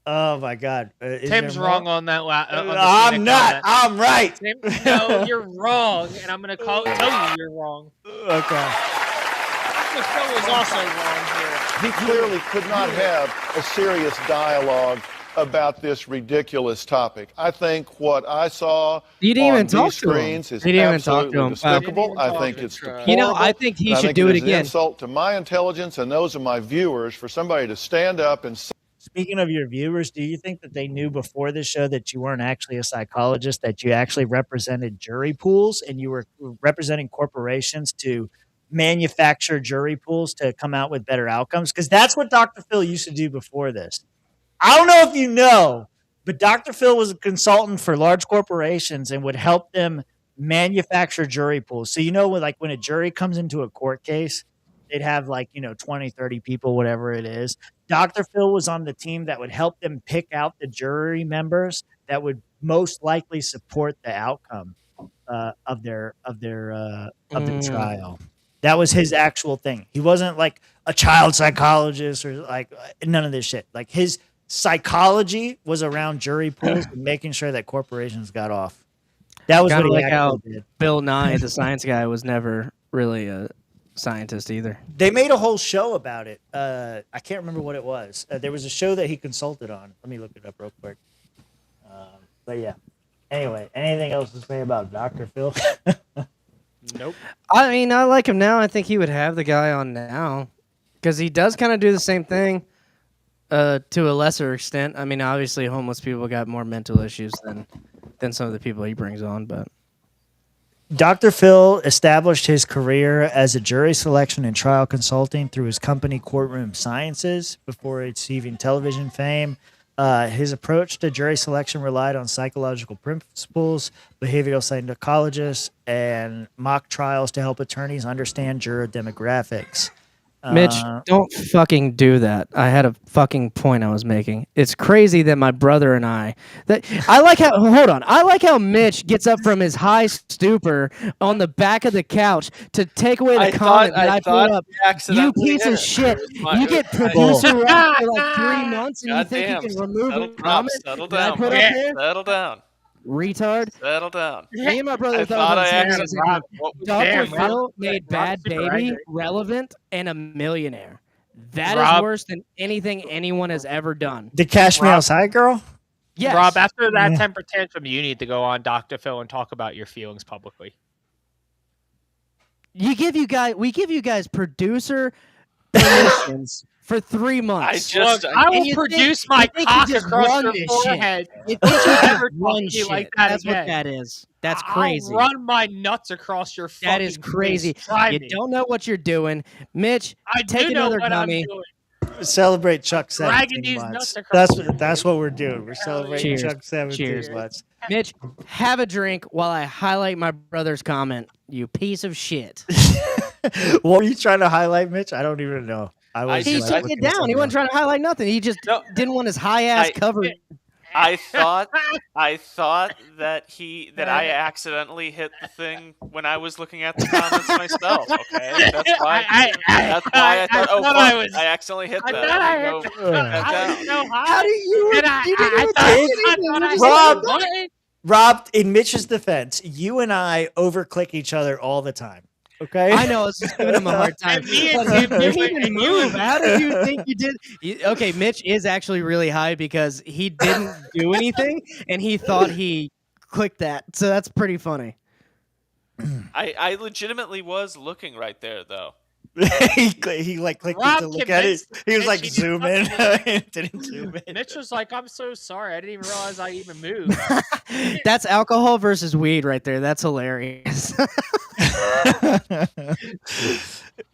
Oh my God. Tim's wrong on that. I'm not. I'm right. Tim, no, you're wrong, and I'm gonna tell you you're wrong. Okay. The show was also wrong here. He clearly could not have a serious dialogue about this ridiculous topic. I think what I saw You didn't on even talk these to him. screens is You didn't even talk to absolutely him. despicable. I think it's deplorable. I think he and I should think do it is an again. insult to my intelligence and those of my viewers for somebody to stand up and Speaking of your viewers, do you think that they knew before the show that you weren't actually a psychologist, that you actually represented jury pools and you were representing corporations to manufacture jury pools to come out with better outcomes? Because that's what Dr. Phil used to do before this. I don't know if you know, but Dr. Phil was a consultant for large corporations and would help them manufacture jury pools. So, when a jury comes into a court case, they'd have 20, 30 people, whatever it is. Dr. Phil was on the team that would help them pick out the jury members that would most likely support the outcome of their trial. That was his actual thing. He wasn't like a child psychologist or none of this shit. Like his psychology was around jury pools and making sure that corporations got off. That was Kinda what he like how did. Bill Nye, the science guy, was never really a scientist either. They made a whole show about it. I can't remember what it was. There was a show that he consulted on. Let me look it up real quick. But yeah. Anyway, anything else to say about Dr. Phil? Nope. I mean, I like him now. I think he would have the guy on now because he does kind of do the same thing to a lesser extent. I mean, obviously, homeless people got more mental issues than some of the people he brings on, but. Dr. Phil established his career as a jury selection and trial consulting through his company Courtroom Sciences before achieving television fame. His approach to jury selection relied on psychological principles, behavioral psychologists, and mock trials to help attorneys understand juror demographics. Mitch, don't fucking do that. I had a fucking point I was making. It's crazy that my brother and I like how Mitch gets up from his high stupor on the back of the couch to take away the comment that I put up. You piece of shit. You get producer right for like 3 months and you think you can remove a comment that I put up there? Settle down. Retard. Settle down. Me and my brother thought Dr. Phil made Bad Baby relevant and a millionaire. That is worse than anything anyone has ever done. Did Cash Me Outside Girl? Yes. Rob, after that temper tantrum, you need to go on Dr. Phil and talk about your feelings publicly. We give you guys producer permissions for 3 months. I will produce my cock across your forehead. You think you never run talk to you shit. like that That's again. what that is. That's crazy. I'll run my nuts across your fucking That is crazy. face. Try You me. don't know what you're doing. Mitch, I take do know another what I'm gummy. doing. Celebrate Chuck dragging 17 these months. nuts across That's what we're doing. We're celebrating Cheers. Chuck 17 Cheers. months. Mitch, have a drink while I highlight my brother's comment. You piece of shit. What were you trying to highlight, Mitch? I don't even know. He took it down. He wasn't trying to highlight nothing. He just didn't want his high ass covered. I thought that I accidentally hit the thing when I was looking at the comments myself. Okay, that's why I thought. Oh, fuck, I accidentally hit that. How do you? Rob, in Mitch's defense, you and I overclick each other all the time. Okay, I know. I was just giving him a hard time. But you didn't even move. How did you think you did? Okay, Mitch is actually really high because he didn't do anything and he thought he clicked that. So that's pretty funny. I legitimately was looking right there though. he clicked it to look at it. He was like zoom in. Didn't zoom in. Mitch was like, "I'm so sorry. I didn't even realize I even moved." That's alcohol versus weed right there. That's hilarious.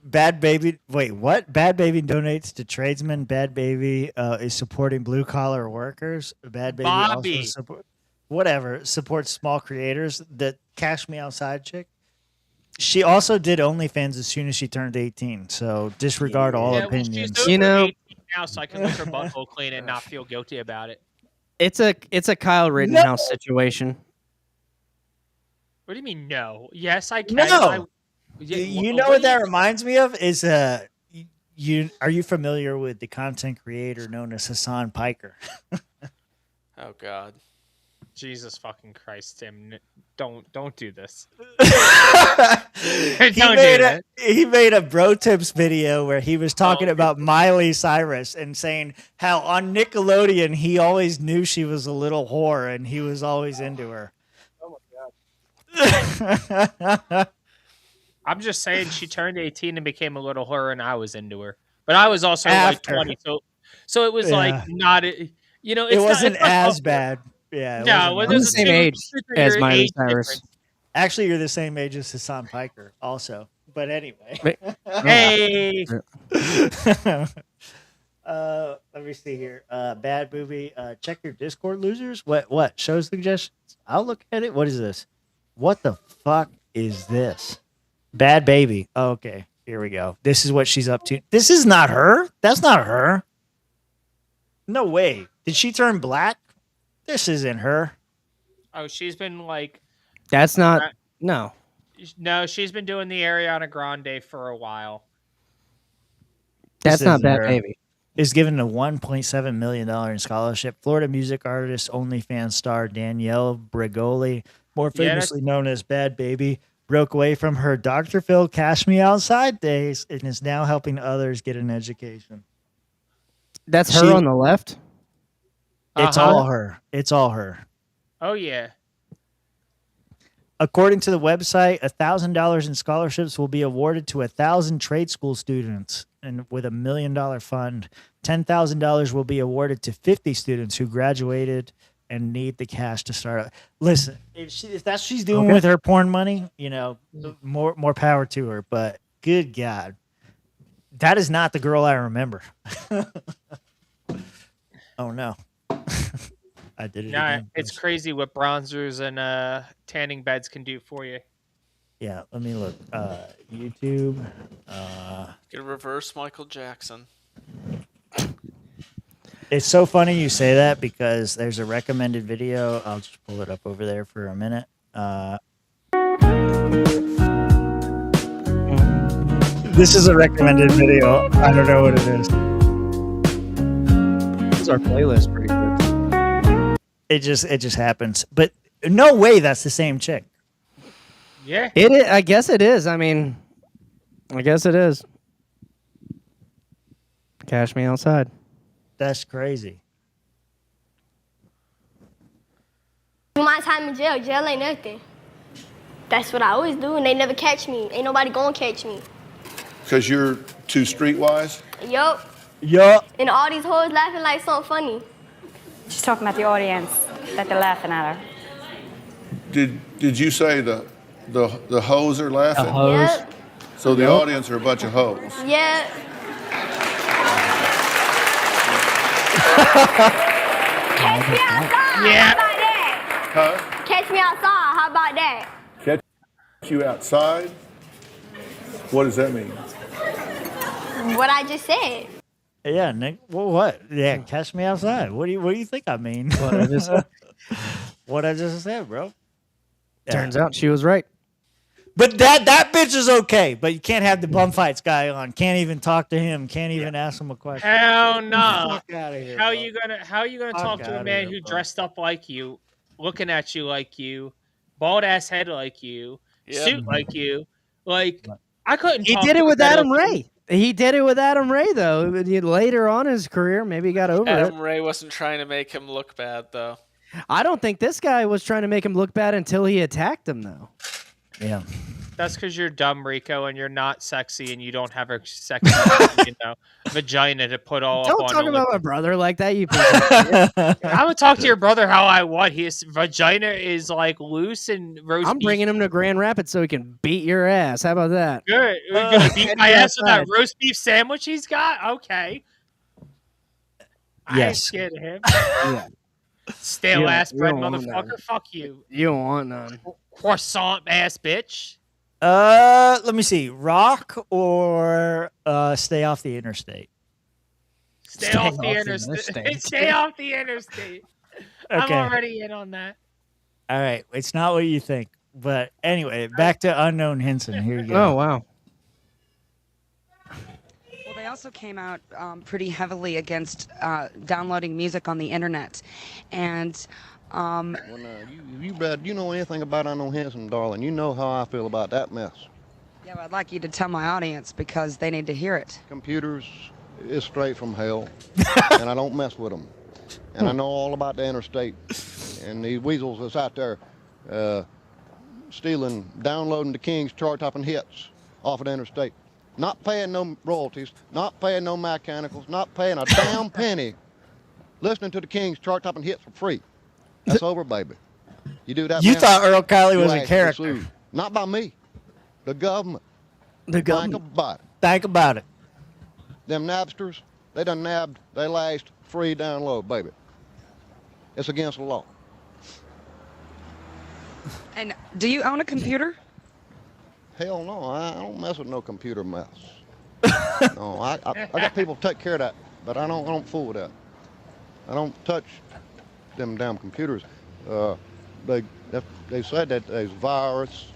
Bad Baby. Wait, what? Bad Baby donates to tradesmen. Bad Baby is supporting blue collar workers. Bad Baby Bobby. also supports small creators. The Cash Me Outside chick. She also did OnlyFans as soon as she turned 18. So disregard all opinions. Well, she's over 18 now, so I can lick her butthole clean and not feel guilty about it. It's a Kyle Rittenhouse situation. What do you mean no? Yes, I can. No. You know what that reminds me of is are you familiar with the content creator known as Hassan Piker? Oh God. Jesus fucking Christ, Tim! Don't do this. He made a Bro Tips video where he was talking about Miley Cyrus and saying how on Nickelodeon he always knew she was a little whore and he was always into her. Oh my God. I'm just saying she turned 18 and became a little whore and I was into her, but I was also like 20, so So it was like Yeah. not, you know, It it's wasn't not, as bad. Yeah. no, I'm the same age as Miley Cyrus. Actually, you're the same age as Hassan Piker, also. But anyway. Hey. Let me see here. Bad movie. Check your Discord, losers. What? Show suggestions? I'll look at it. What is this? What the fuck is this? Bad Baby. Oh, okay. Here we go. This is what she's up to. This is not her. That's not her. No way. Did she turn black? This isn't her. Oh, she's been like. That's not. No. No, she's been doing the Ariana Grande for a while. That's This not isn't Bad her. Baby. Is given a $1.7 million in scholarship. Florida music artist, OnlyFans star Danielle Bregoli, more Yeah, famously known as Bad Baby, broke away from her Dr. Phil Cash Me Outside days and is now helping others get an education. That's her on the left. It's all her. It's all her. Oh yeah. According to the website, $1,000 in scholarships will be awarded to 1,000 trade school students, and with $1 million fund, $10,000 will be awarded to 50 students who graduated and need the cash to start. Listen, if that's what she's doing with her porn money, you know, more power to her. But good God, that is not the girl I remember. Oh no. I did it Nah, again. it's crazy what bronzers and tanning beds can do for you. Yeah, let me look. YouTube. Get a reverse Michael Jackson. It's so funny you say that because there's a recommended video. I'll just pull it up over there for a minute. This is a recommended video. I don't know what it is. This is our playlist pretty good. It just happens. But no way that's the same chick. Yeah. It is, I guess it is. I mean, I guess it is. Cash Me Outside. That's crazy. My time in jail. Jail ain't nothing. That's what I always do, and they never catch me. Ain't nobody gonna catch me. Because you're too streetwise? Yup. Yup. And all these hoes laughing like something funny. She's talking about the audience, that they're laughing at her. Did you say the hoes are laughing? The hoes. Yep. So the audience are a bunch of hoes. Yeah. Catch me outside. Yeah. How about that? Huh? Catch me outside. How about that? Catch you outside? What does that mean? What I just said. Yeah, Nick. Well, what? Yeah, catch me outside. What do you think I mean? What I just said. What I just said, bro. Turns out she was right. But that bitch is okay. But you can't have the bum fights guy on. Can't even talk to him. Can't even ask him a question. Hell no. Fuck outta here, How bro. you gonna Fuck talk to a outta man here, who bro. dressed up like you, looking at you like you, bald ass head like you, Yep. suit like you? Like I couldn't. He talk did to it a with better- Adam Ray. He did it with Adam Ray, though. Later on in his career, maybe he got over Adam it. Ray wasn't trying to make him look bad, though. I don't think this guy was trying to make him look bad until he attacked him, though. Yeah. That's because you're dumb, Rico, and you're not sexy, and you don't have a sexy, vagina to put all Don't up on. talk about my brother like that, you piece of shit. I would talk to your brother how I want. His vagina is like loose and roast. I'm beef. bringing him to Grand Rapids so he can beat your ass. How about that? Good. You're gonna beat my ass with that outside. roast beef sandwich he's got. Okay. I ain't Yes. scared of him. Yeah. Stale You don't- ass you bread don't want motherfucker. none. Fuck you. You don't want none. Croissant ass bitch. Let me see. Rock or stay off the interstate. Stay off the interstate. Stay off the interstate. I'm Okay. already in on that. All right. It's not what you think. But anyway, back to Unknown Henson. Here you go. Oh, wow. Well, they also came out pretty heavily against downloading music on the internet, and You bet. You know anything about Unknown Henson, darling? You know how I feel about that mess. yeah, well, I'd like you to tell my audience because they need to hear it. Computers is straight from hell, and I don't mess with them. And I know all about the interstate and these weasels that's out there stealing, downloading the King's chart-topping hits off of the interstate. not paying no royalties, not paying no mechanicals, not paying a damn penny, listening to the King's chart-topping hits for free. That's over, baby. You do that, You man, thought Earl Kiley your was a ass is character. sued. Not by me. The government. The government. Think about it. Think about it. Them nabsters, they done nabbed they last free download, baby. It's against the law. And do you own a computer? Hell no, I don't mess with no computer mess. No, I got people to take care of that, but I don't fool with that. I don't touch them damn computers. They said that there's virus.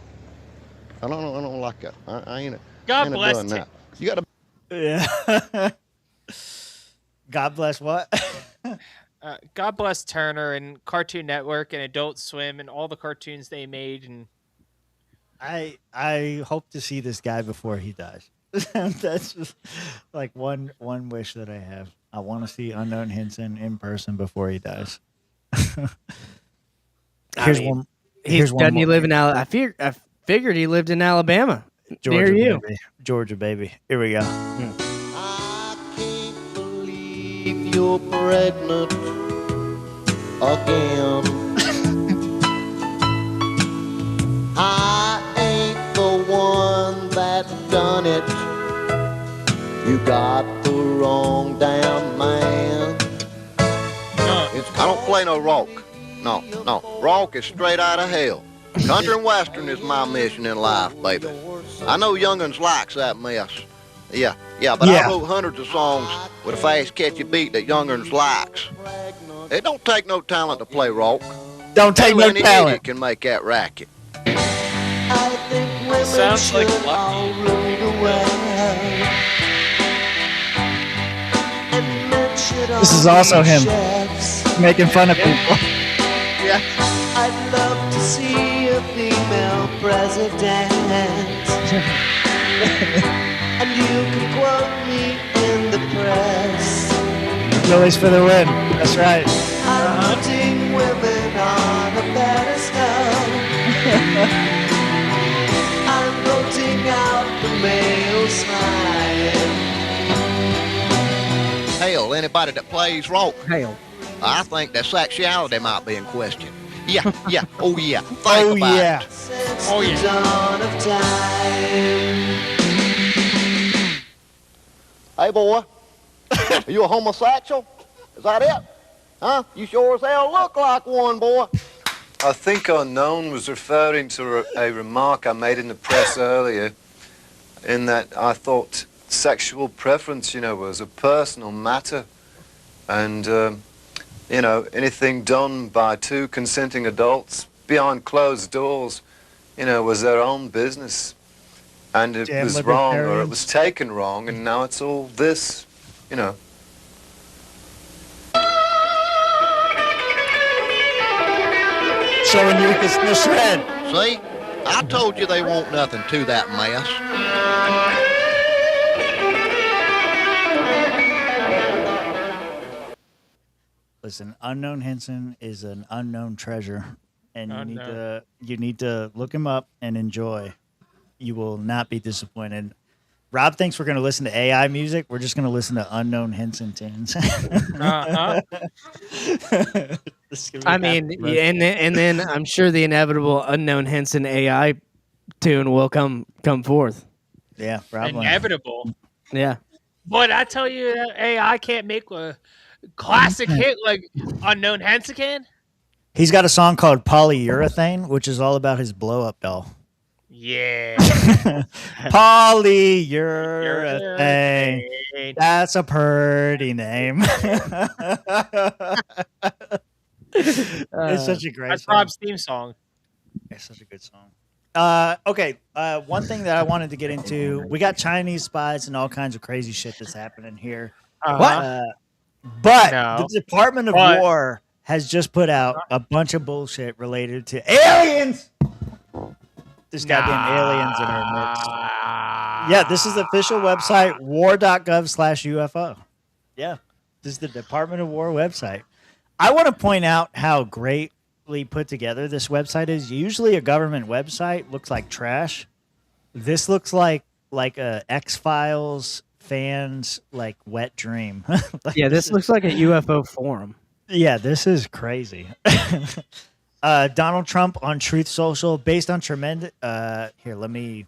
I don't like that. I ain't God ain't bless doing Tim. that. You got to. Yeah. God bless what? God bless Turner and Cartoon Network and Adult Swim and all the cartoons they made. And I hope to see this guy before he dies. That's just like one wish that I have. I want to see Unknown Henson in person before he dies. Here's one. He's done. You live in I figured he lived in Alabama. Georgia, near you. baby. Georgia, baby. Here we go. If you're pregnant again, I ain't the one that done it. You got the wrong damn man. I don't play no rock. No. Rock is straight out of hell. Country and Western is my mission in life, baby. I know young'uns likes that mess. Yeah, but I wrote hundreds of songs with a fast, catchy beat that young'uns likes. It don't take no talent to play rock. Don't take no Any talent. idiot can make that racket. Sounds like Lucky. This is also him making fun of people. Yeah. I'd love to see a female president. And you can quote me in the press. Phillies for the win. That's right. I'm putting women on a pedestal. I'm voting out the male smile. Hell, anybody that plays rock. Hell. I think their sexuality might be in question. Yeah, oh yeah. Think Oh about yeah. it. Oh yeah. Dawn of time. Hey boy, are you a homosexual? Is that it? Huh? You sure as hell look like one, boy. I think Unknown was referring to a remark I made in the press earlier, in that I thought sexual preference, was a personal matter. And, anything done by two consenting adults behind closed doors, was their own business. And it Damn was wrong, or it libertarians. was taken wrong, and now it's all this, Showing you the shred. See? I told you they won't nothing to that mess. Listen, Unknown Henson is an unknown treasure, and Unknown. you need to look him up and enjoy. You will not be disappointed. Rob thinks we're going to listen to AI music. We're just going to listen to Unknown Henson tunes. I mean, and then I'm sure the inevitable Unknown Henson AI tune will come forth. Yeah, probably. Inevitable. Yeah. But I tell you, AI can't make a classic hit like Unknown Henson can. He's got a song called Polyurethane, which is all about his blow-up doll. Yeah. Polyurethane. That's a pretty name. It's such a great That's song. Rob's theme song. It's such a good song. Okay. One thing that I wanted to get into, we got Chinese spies and all kinds of crazy shit that's happening here. Uh-huh. But No. the Department of But- War has just put out a bunch of bullshit related to aliens. There's goddamn aliens in our midst. Yeah, this is the official website, war.gov/UFO. Yeah, this is the Department of War website. I want to point out how greatly put together this website is. Usually a government website looks like trash. This looks like like a X-Files fans like wet dream. Like, Yeah, this looks like a UFO forum. Yeah, this is crazy. Donald Trump on Truth Social, based on tremendous. Here, let me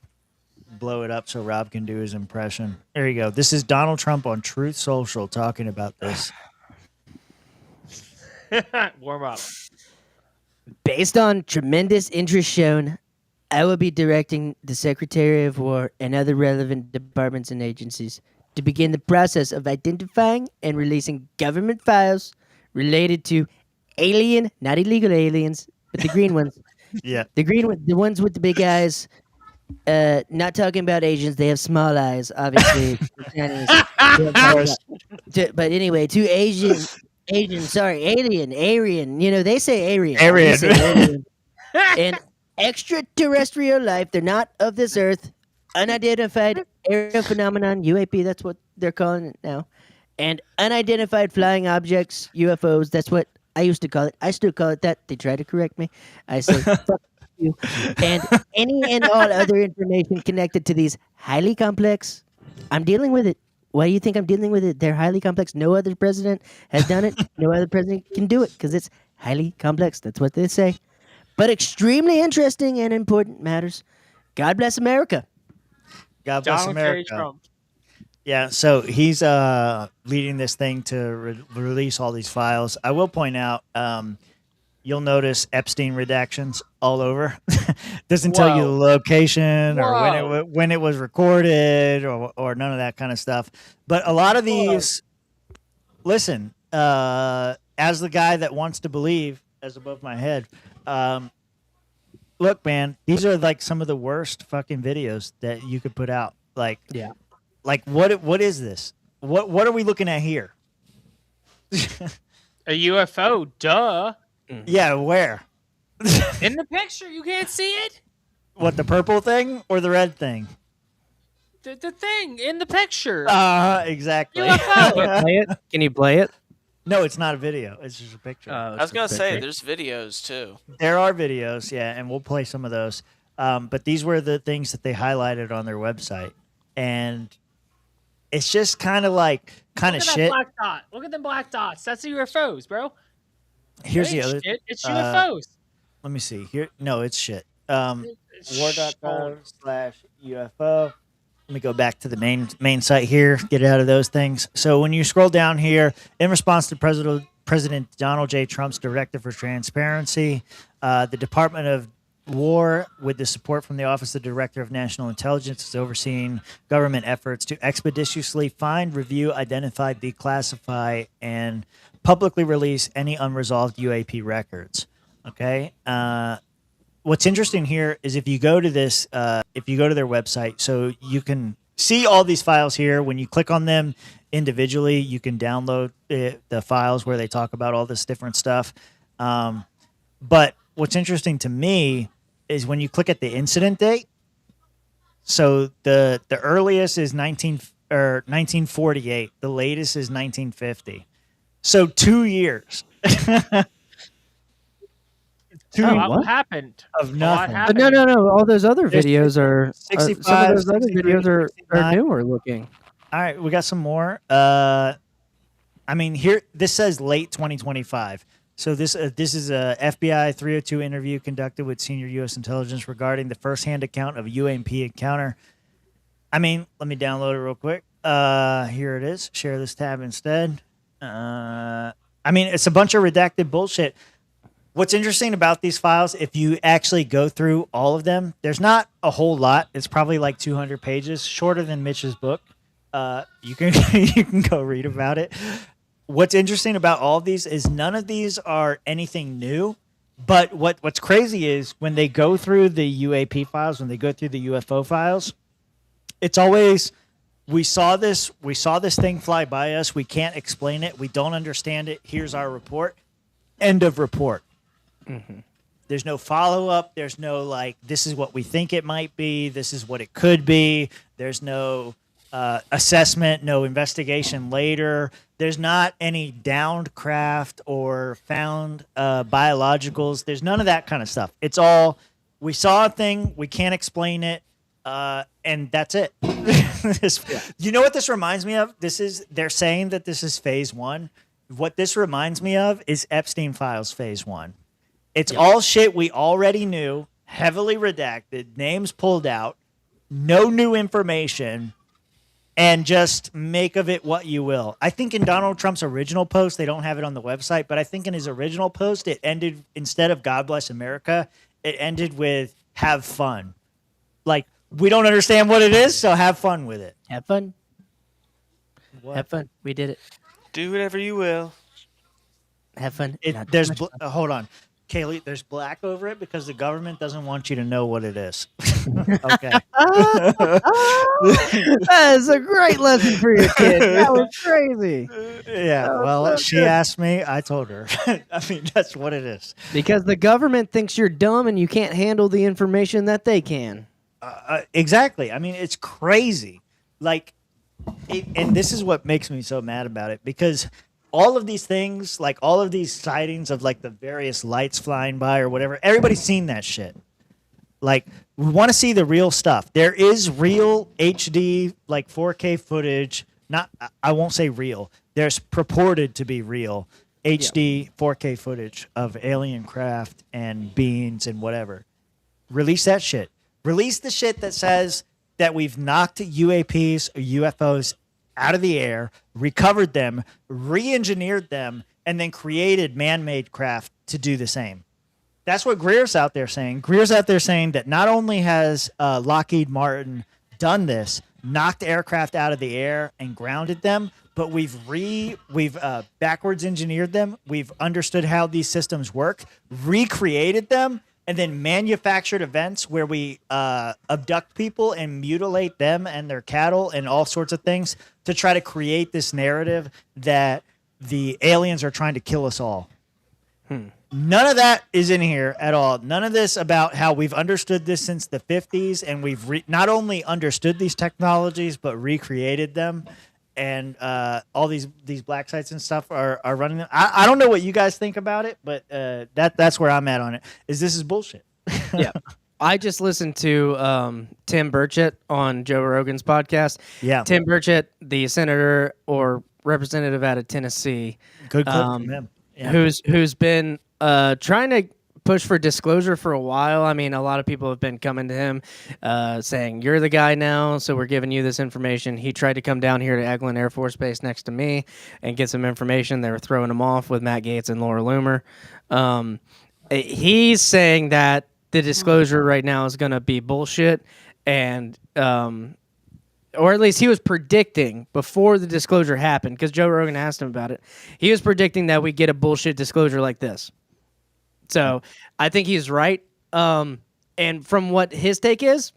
blow it up so Rob can do his impression. There you go. This is Donald Trump on Truth Social talking about this. Warm up. Based on tremendous interest shown, I will be directing the Secretary of War and other relevant departments and agencies to begin the process of identifying and releasing government files related to alien, not illegal aliens, but the green ones. Yeah. The green ones, the ones with the big eyes. Not talking about Asians, they have small eyes, obviously. But anyway, two Asian, Aryan. You know, they say Aryan. Aryan. We say alien. And extraterrestrial life. They're not of this earth. Unidentified aerial phenomenon, UAP, that's what they're calling it now. And unidentified flying objects, UFOs, that's what I used to call it. I still call it that. They try to correct me. I say, fuck you. And any and all other information connected to these highly complex, I'm dealing with it. Why do you think I'm dealing with it? They're highly complex. No other president has done it. No other president can do it because it's highly complex. That's what they say. But extremely interesting and important matters. God bless America. God bless Donald J. America. Trump. Yeah, so he's leading this thing to release all these files. I will point out, you'll notice Epstein redactions all over. Doesn't tell you the location or when it was recorded or none of that kind of stuff. But a lot of these, listen, as the guy that wants to believe, as above my head, look, man, these are like some of the worst fucking videos that you could put out. Like, yeah. Like what is this? What are we looking at here? A UFO, duh. Yeah, where? In the picture, you can't see it. What, the purple thing or the red thing? The thing in the picture. Exactly. UFO. Can you play it? No, it's not a video. It's just a picture. I was gonna say there's videos too. There are videos, yeah, and we'll play some of those. But these were the things that they highlighted on their website, and it's just kind of shit. Black dot. Look at the black dots. That's the UFOs, bro. Here's the Ain't other. shit. It's UFOs. Let me see here. No, it's shit. War.gov/UFO. Let me go back to the main site here. Get out of those things. So when you scroll down here, in response to President Donald J. Trump's directive for transparency, the Department of War, with the support from the Office of the Director of National Intelligence, is overseeing government efforts to expeditiously find, review, identify, declassify, and publicly release any unresolved UAP records. Okay. What's interesting here is if you go to this, if you go to their website, so you can see all these files here. When you click on them individually, you can download the files where they talk about all this different stuff. But what's interesting to me is when you click at the incident date. So the earliest is 1948. The latest is 1950. So 2 years. What happened? Of nothing. But no. All those other There's videos are 65, some of those other 63, videos are 69. newer looking. All right, we got some more. I mean, here this says late 2025. So this is a FBI 302 interview conducted with senior U.S. intelligence regarding the firsthand account of a UAP encounter. I mean, let me download it real quick. Here it is. Share this tab instead. I mean, it's a bunch of redacted bullshit. What's interesting about these files, if you actually go through all of them, there's not a whole lot. It's probably like 200 pages, shorter than Mitch's book. You can you can go read about it. What's interesting about all of these is none of these are anything new. But what's crazy is when they go through the UAP files, when they go through the UFO files, it's always we saw this thing fly by us. We can't explain it. We don't understand it. Here's our report. End of report. Mm-hmm. There's no follow-up. There's no, like, this is what we think it might be. This is what it could be. There's no assessment, no investigation later. There's not any downed craft or found biologicals. There's none of that kind of stuff. It's all, we saw a thing. We can't explain it. And that's it. You know what this reminds me of? They're saying that this is phase 1. What this reminds me of is Epstein Files phase 1. It's all shit we already knew, heavily redacted, names pulled out, no new information, and just make of it what you will. I think in Donald Trump's original post, they don't have it on the website, but I think in his original post, it ended, instead of God bless America, it ended with have fun. Like, we don't understand what it is, so have fun with it. Have fun. What? Have fun. We did it. Do whatever you will. Have fun. There's hold on, Kaylee. There's black over it because the government doesn't want you to know what it is. Okay. That is a great lesson for your kid. That was crazy. Yeah. That was Well, so she good. asked me. I told her. I mean, that's what it is. Because the government thinks you're dumb and you can't handle the information that they can. Exactly. I mean, it's crazy. Like, and this is what makes me so mad about it, because all of these things, like all of these sightings of like the various lights flying by or whatever, everybody's seen that shit. Like, we want to see the real stuff. There is real HD, like 4K footage. Not, I won't say real. There's purported to be real HD 4K footage of alien craft and beings and whatever. Release that shit. Release the shit that says that we've knocked UAPs or UFOs out of the air, recovered them, re-engineered them, and then created man-made craft to do the same. That's what Greer's out there saying. Greer's out there saying that not only has Lockheed Martin done this, knocked aircraft out of the air and grounded them, but we've backwards engineered them. We've understood how these systems work, recreated them, and then manufactured events where we abduct people and mutilate them and their cattle and all sorts of things to try to create this narrative that the aliens are trying to kill us all. None of that is in here at all. None of this about how we've understood this since the 50s and we've not only understood these technologies but recreated them. And all these black sites and stuff are running them. I don't know what you guys think about it, but that's where I'm at on it. This is bullshit. Yeah. I just listened to Tim Burchett on Joe Rogan's podcast. Yeah. Tim Burchett, the senator or representative out of Tennessee. Good clip from him. Yeah. Who's been trying to push for disclosure for a while. I mean, a lot of people have been coming to him saying, you're the guy now, so we're giving you this information. He tried to come down here to Eglin Air Force Base next to me and get some information. They were throwing him off with Matt Gaetz and Laura Loomer. He's saying that the disclosure right now is going to be bullshit, and or at least he was predicting before the disclosure happened, because Joe Rogan asked him about it. He was predicting that we get a bullshit disclosure like this. So I think he's right. And from what his take is,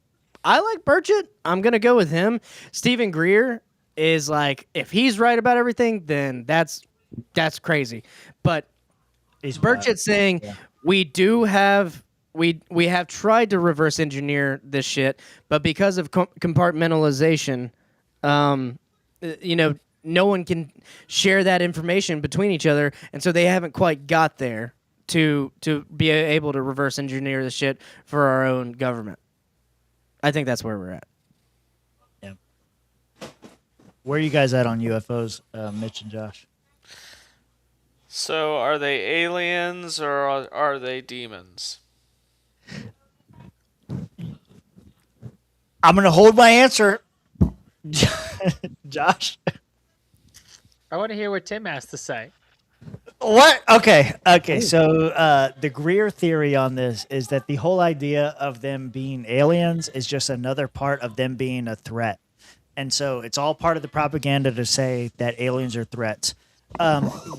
I like Burchett. I'm going to go with him. Stephen Greer is like, if he's right about everything, then that's crazy. But Burchett's saying we have tried to reverse engineer this shit, but because of compartmentalization, no one can share that information between each other, and so they haven't quite got there to be able to reverse engineer the shit for our own government. I think that's where we're at. Yeah. Where are you guys at on UFOs, Mitch and Josh? So, are they aliens or are they demons? I'm going to hold my answer. Josh? I want to hear what Tim has to say. What? Okay. So the Greer theory on this is that the whole idea of them being aliens is just another part of them being a threat. And so it's all part of the propaganda to say that aliens are threats.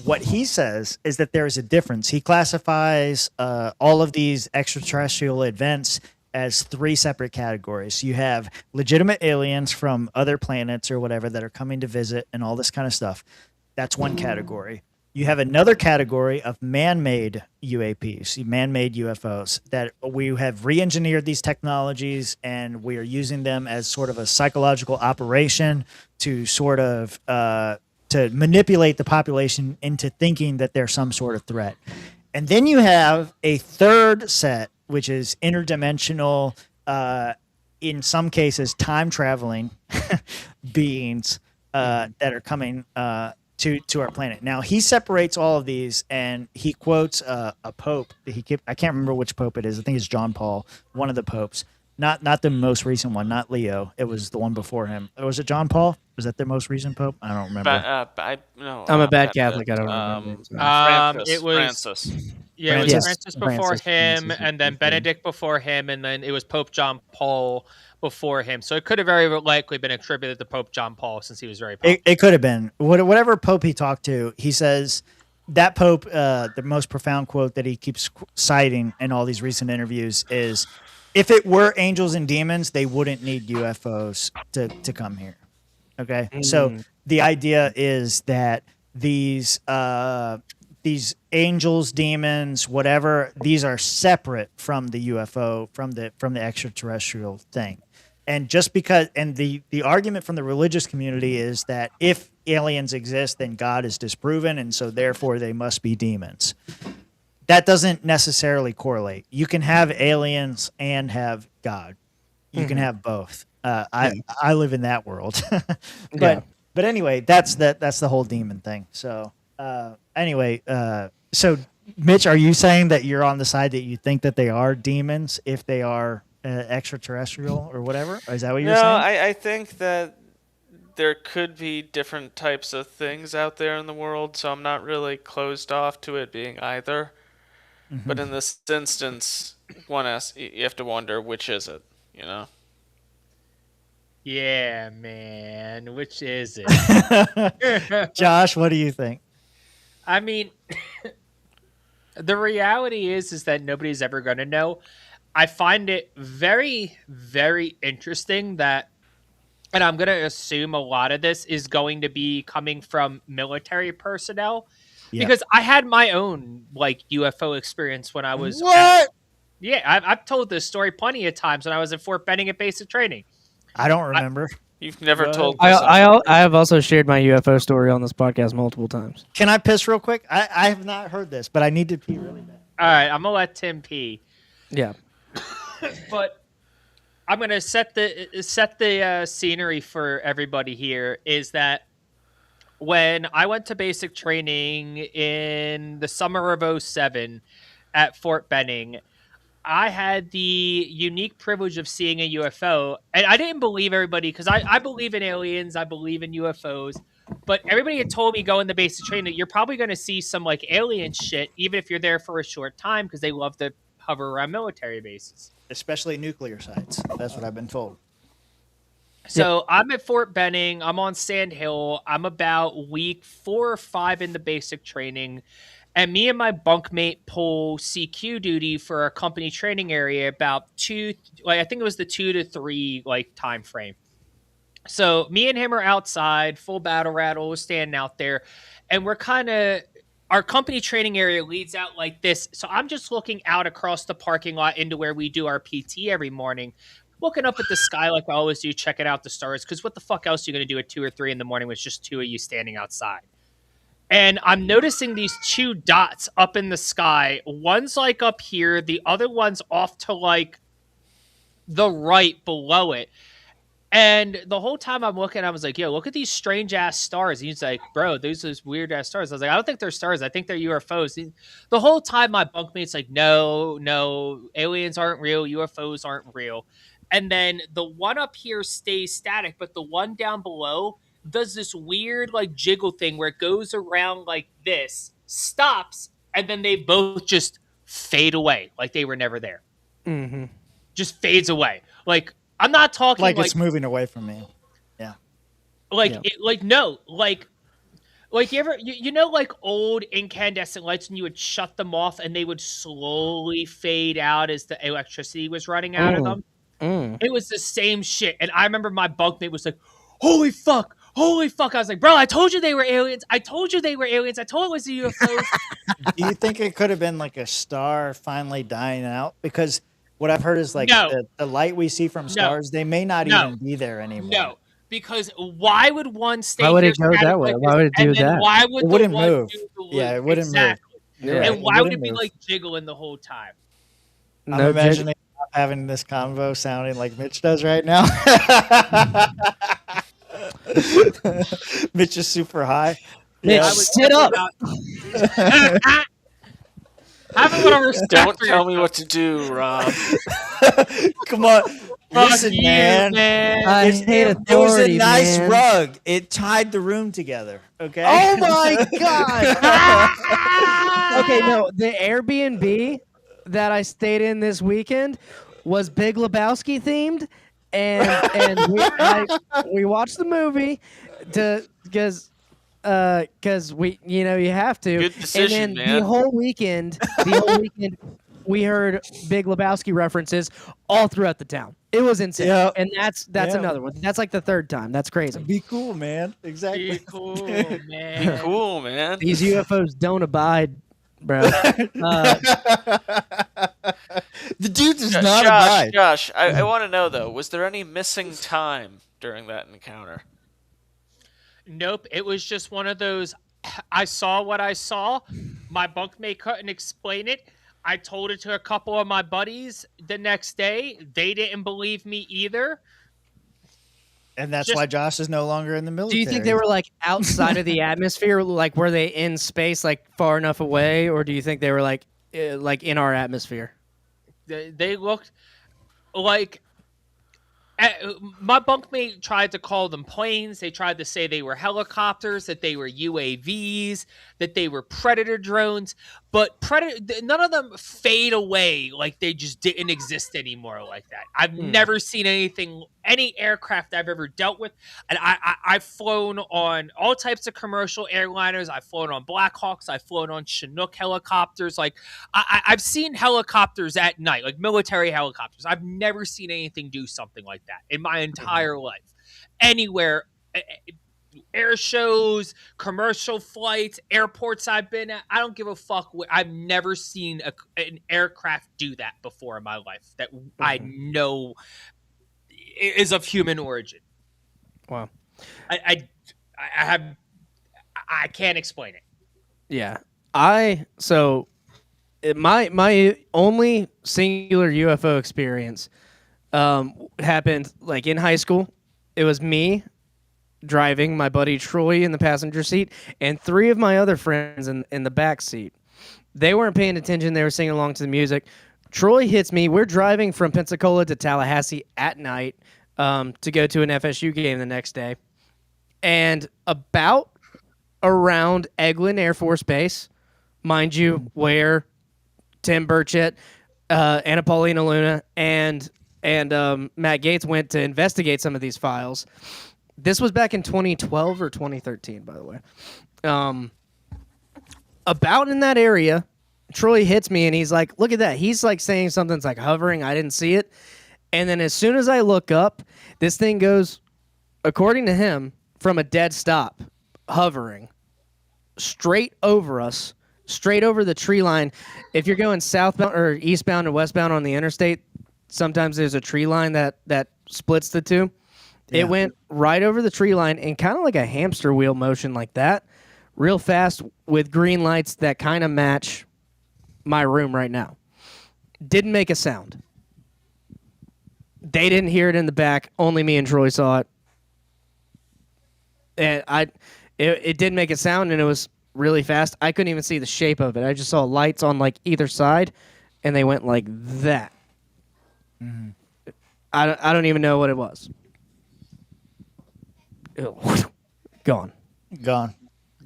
What he says is that there is a difference. He classifies all of these extraterrestrial events as 3 separate categories. You have legitimate aliens from other planets or whatever that are coming to visit and all this kind of stuff. That's one category. You have another category of man-made UAPs, man-made UFOs, that we have re-engineered these technologies and we are using them as sort of a psychological operation to sort of to manipulate the population into thinking that they're some sort of threat. And then you have a third set, which is interdimensional in some cases, time traveling beings that are coming to our planet. Now he separates all of these, and he quotes a pope. I can't remember which pope it is. I think it's John Paul, one of the popes. Not the most recent one, not Leo. It was the one before him. Or was it John Paul? Was that the most recent pope? I don't remember. I'm a bad Catholic. I don't remember. It was Francis. Yeah, it was Francis. Francis before Francis. him, Francis and then was good. Benedict before him, and then it was Pope John Paul before him. So it could have very likely been attributed to Pope John Paul since he was very popular. It could have been whatever pope he talked to. He says that pope, the most profound quote that he keeps citing in all these recent interviews is, "If it were angels and demons, they wouldn't need UFOs to come here." Okay, so the idea is that these angels, demons, whatever, these are separate from the UFO, from the extraterrestrial thing. And just because, and the argument from the religious community is that if aliens exist, then God is disproven, and so therefore they must be demons. That doesn't necessarily correlate. You can have aliens and have God. You can have both. I live in that world, but anyway, that's the whole demon thing. So anyway, so Mitch, are you saying that you're on the side that you think that they are demons if they are extraterrestrial or whatever? Is that what you're saying? No, I think that there could be different types of things out there in the world, so I'm not really closed off to it being either. But in this instance, you have to wonder which is it, you know? Yeah, man, which is it? Josh, what do you think? I mean, the reality is that nobody's ever going to know. I find it very, very interesting that, and I'm going to assume a lot of this is going to be coming from military personnel, because I had my own like UFO experience when I was. I've told this story plenty of times when I was at Fort Benning at basic training. I don't remember. You've never told. I have also shared my UFO story on this podcast multiple times. Can I piss real quick? I have not heard this, but I need to pee really bad. All right, I'm gonna let Tim pee. Yeah, but I'm gonna set the scenery for everybody here. Is that when I went to basic training in the summer of 2007 at Fort Benning, I had the unique privilege of seeing a UFO, and I didn't believe everybody because I believe in aliens, I believe in UFOs, but everybody had told me going to basic training that you're probably going to see some like alien shit, even if you're there for a short time, because they love to hover around military bases, especially nuclear sites. That's what I've been told. So I'm at Fort Benning. I'm on Sand Hill. I'm about week 4 or 5 in the basic training. And me and my bunkmate pull CQ duty for our company training area about I think it was the 2 to 3 time frame. So me and him are outside, full battle rattle, standing out there, and we're our company training area leads out like this. So I'm just looking out across the parking lot into where we do our PT every morning, looking up at the sky like I always do, checking out the stars, because what the fuck else are you going to do at 2 or 3 in the morning with just 2 of you standing outside? And I'm noticing these 2 dots up in the sky. One's like up here. The other one's off to like the right below it. And the whole time I'm looking, I was like, yo, look at these strange ass stars. And he's like, bro, those weird ass stars. I was like, I don't think they're stars. I think they're UFOs. The whole time my bunkmate's like, no, aliens aren't real. UFOs aren't real. And then the one up here stays static, but the one down below does this weird like jiggle thing where it goes around like this, stops, and then they both just fade away like they were never there. Mm-hmm. Just fades away. Like I'm not talking like it's moving away from me. Yeah. Like you ever you know like old incandescent lights when you would shut them off and they would slowly fade out as the electricity was running out of them. It was the same shit. And I remember my bunkmate was like, holy fuck. I was like, bro, I told you they were aliens. I told you it was the UFOs. Do you think it could have been like a star finally dying out? Because what I've heard is like the light we see from stars, they may not even be there anymore. No, because why would one stay Why would here it go that way? like Why would it do that? Why would it the wouldn't one move. do the loop? Yeah, it wouldn't exactly. move. And Right. why would it be like jiggling the whole time? I'm imagining stop having this convo sounding like Mitch does right now. Mitch is super high. Mitch, I was sit up. Have a little respect. Don't for tell me yourself. what to do, Rob. Come on. Fuck Listen, you, man. I It's- hate it was a authority, nice man. rug. It tied the room together. Okay. Oh my god. Okay, no, the Airbnb that I stayed in this weekend was Big Lebowski themed, and we watched the movie because we you have to. Good decision, and then man. the whole weekend we heard Big Lebowski references all throughout the town. It was insane. Yeah. And that's Yeah. another one. That's like the third time. That's crazy. Be cool, man. Exactly. Be cool, man. Be cool, man. These UFOs don't abide, bro. The dude does Josh, not abide. Josh, I want to know though, was there any missing time during that encounter? Nope. It was just one of those. I saw what I saw. My bunkmate couldn't explain it. I told it to a couple of my buddies the next day. They didn't believe me either. And that's Just- why Josh is no longer in the Do military. you think they were like outside of the atmosphere? Like, were they in space, like far enough away, or do you think they were like in our atmosphere? They looked like. My bunkmate tried to call them planes. They tried to say they were helicopters, that they were UAVs, that they were predator drones. But none of them fade away like they just didn't exist anymore like that. I've never seen any aircraft I've ever dealt with. And I've flown on all types of commercial airliners. I've flown on Blackhawks. I've flown on Chinook helicopters. Like I've seen helicopters at night, like military helicopters. I've never seen anything do something like that in my entire life. Anywhere, air shows, commercial flights, airports I've been at. I don't give a fuck. I've never seen an aircraft do that before in my life that I know is of human origin. Wow. I can't explain it. Yeah. My only singular UFO experience happened like in high school. It was me driving, my buddy Troy in the passenger seat, and 3 of my other friends in the back seat. They weren't paying attention. They were singing along to the music. Troy hits me. We're driving from Pensacola to Tallahassee at night to go to an FSU game the next day. And about around Eglin Air Force Base, mind you, where Tim Burchett, Anna Paulina Luna, and Matt Gates went to investigate some of these files. This was back in 2012 or 2013, by the way. About in that area, Troy hits me and he's like, look at that. He's like saying something's like hovering. I didn't see it. And then as soon as I look up, this thing goes, according to him, from a dead stop, hovering, straight over us, straight over the tree line. If you're going southbound or eastbound or westbound on the interstate, sometimes there's a tree line that splits the two. Yeah. It went right over the tree line in kind of like a hamster wheel motion like that, real fast with green lights that kind of match my room right now. Didn't make a sound. They didn't hear it in the back. Only me and Troy saw it. And it didn't make a sound, and it was really fast. I couldn't even see the shape of it. I just saw lights on like either side, and they went like that. Mhm. I don't even know what it was. Gone. Gone.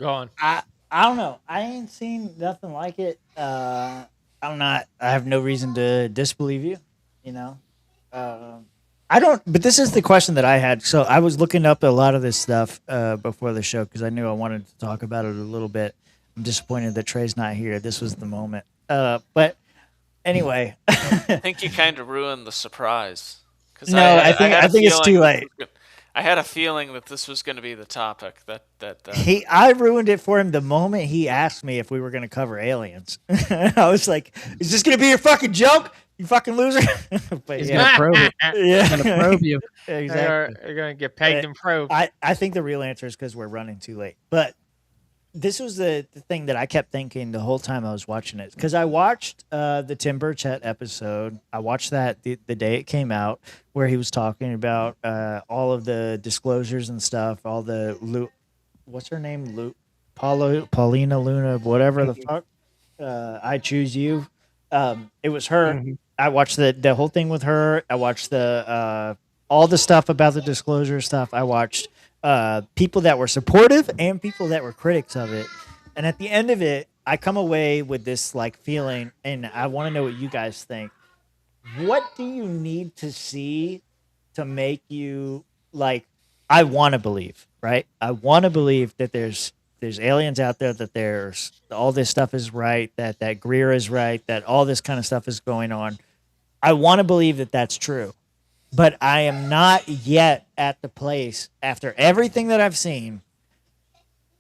I don't know. I ain't seen nothing like it. I have no reason to disbelieve you. You know. I don't. But this is the question that I had. So I was looking up a lot of this stuff before the show because I knew I wanted to talk about it a little bit. I'm disappointed that Trey's not here. This was the moment. But anyway. I think you kind of ruined the surprise. No, I think it's too late. I had a feeling that this was going to be the topic that I ruined it for him the moment he asked me if we were going to cover aliens. I was like, "Is this going to be your fucking joke, you fucking loser?" But He's gonna probe it. Yeah, He's gonna probe you. Exactly. You're gonna get pegged and probed. I think the real answer is because we're running too late. But this was the thing that I kept thinking the whole time I was watching it, because I watched the Tim Burchett episode. I watched that the day it came out, where he was talking about all of the disclosures and stuff, all the what's her name, Paulina Luna, whatever the fuck, I choose you. It was her. I watched the whole thing with her. I watched the all the stuff about the disclosure stuff. I watched people that were supportive and people that were critics of it. And at the end of it, I come away with this like feeling, and I want to know what you guys think. What do you need to see to make you like, I want to believe, right? I want to believe that there's aliens out there, that there's all this stuff is right, that Greer is right, that all this kind of stuff is going on. I want to believe that that's true. But I am not yet at the place, after everything that I've seen,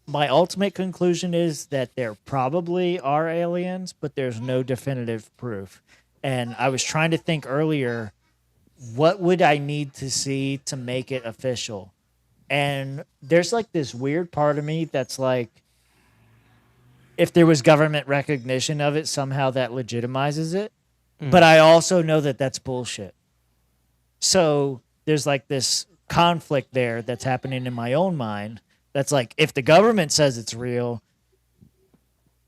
my ultimate conclusion is that there probably are aliens, but there's no definitive proof. And I was trying to think earlier, what would I need to see to make it official? And there's like this weird part of me that's like, if there was government recognition of it, somehow that legitimizes it. But I also know that that's bullshit. So there's like this conflict there that's happening in my own mind. That's like, if the government says it's real,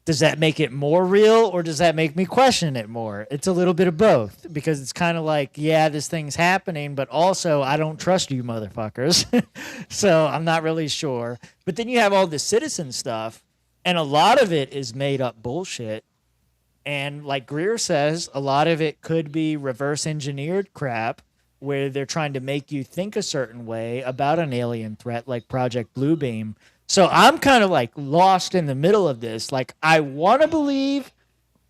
does that make it more real, or does that make me question it more? It's a little bit of both, because it's kind of like, yeah, this thing's happening, but also I don't trust you motherfuckers. So I'm not really sure. But then you have all this citizen stuff, and a lot of it is made up bullshit. And like Greer says, a lot of it could be reverse engineered crap, where they're trying to make you think a certain way about an alien threat like Project Bluebeam. So I'm kind of like lost in the middle of this. Like, I want to believe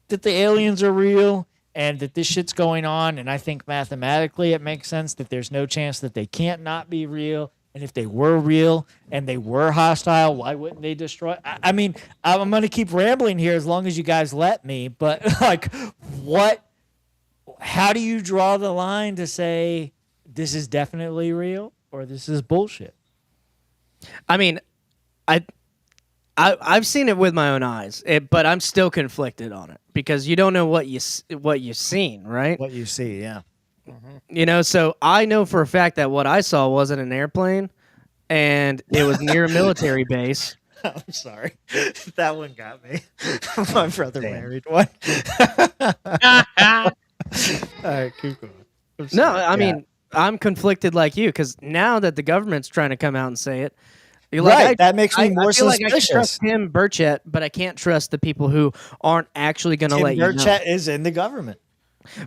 that the aliens are real and that this shit's going on. And I think mathematically it makes sense that there's no chance that they can't not be real. And if they were real and they were hostile, why wouldn't they destroy? I mean, I'm going to keep rambling here as long as you guys let me. But like, how do you draw the line to say this is definitely real or this is bullshit? I mean, I've seen it with my own eyes, but I'm still conflicted on it, because you don't know what you've seen, right? What you see, yeah. You know, so I know for a fact that what I saw wasn't an airplane, and it was near a military base. I'm sorry. That one got me. My brother married one. All right, keep going. No, I mean, I'm conflicted like you, because now that the government's trying to come out and say it, right, that makes me more I feel suspicious. like I can trust Tim Burchett, but I can't trust the people who aren't actually going to let you know. Burchett is in the government.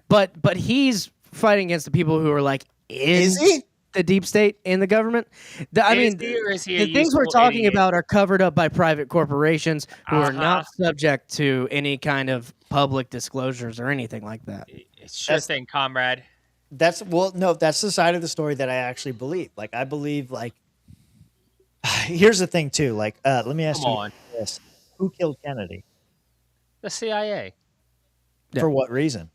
But he's fighting against the people who are like in the deep state in the government. I mean, the things we're talking about are covered up by private corporations who are not subject to any kind of public disclosures or anything like that. Sure thing, comrade. That's the side of the story that I actually believe. Like, I believe, like, here's the thing too. Like, let me ask you this: who killed Kennedy? The CIA. For what reason?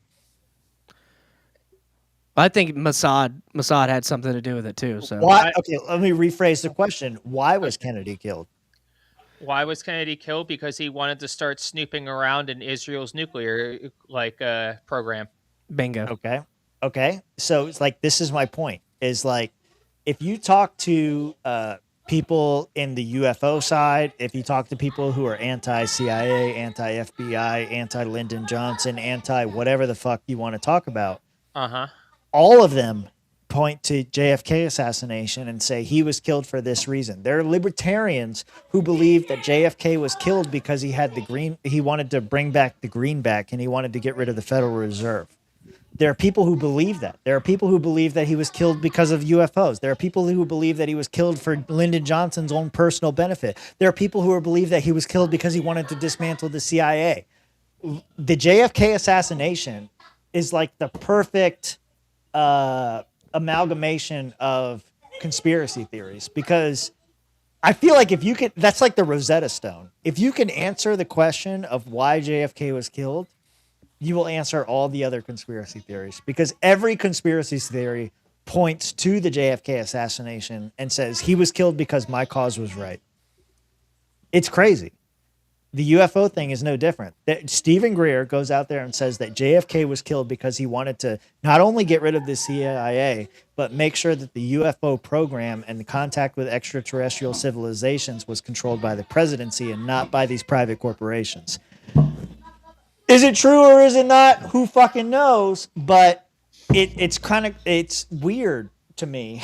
I think Mossad had something to do with it too. So why? Okay, let me rephrase the question. Why was Kennedy killed? Why was Kennedy killed? Because he wanted to start snooping around in Israel's nuclear program. Bingo. Okay. So it's like, this is my point. Is like, if you talk to people in the UFO side, if you talk to people who are anti-CIA, anti-FBI, anti-Lyndon Johnson, anti-whatever the fuck you want to talk about, all of them point to JFK assassination and say he was killed for this reason. There are libertarians who believe that JFK was killed because he wanted to bring back the greenback and he wanted to get rid of the Federal Reserve. There are people who believe that. There are people who believe that he was killed because of UFOs. There are people who believe that he was killed for Lyndon Johnson's own personal benefit. There are people who believe that he was killed because he wanted to dismantle the CIA. The JFK assassination is like the perfect amalgamation of conspiracy theories, because I feel like if you could, that's like the Rosetta Stone. If you can answer the question of why JFK was killed, you will answer all the other conspiracy theories, because every conspiracy theory points to the JFK assassination and says he was killed because my cause was right. It's crazy. the UFO thing is no different. Stephen Greer goes out there and says that JFK was killed because he wanted to not only get rid of the CIA, but make sure that the UFO program and the contact with extraterrestrial civilizations was controlled by the presidency and not by these private corporations. Is it true or is it not? Who fucking knows? But it's weird to me,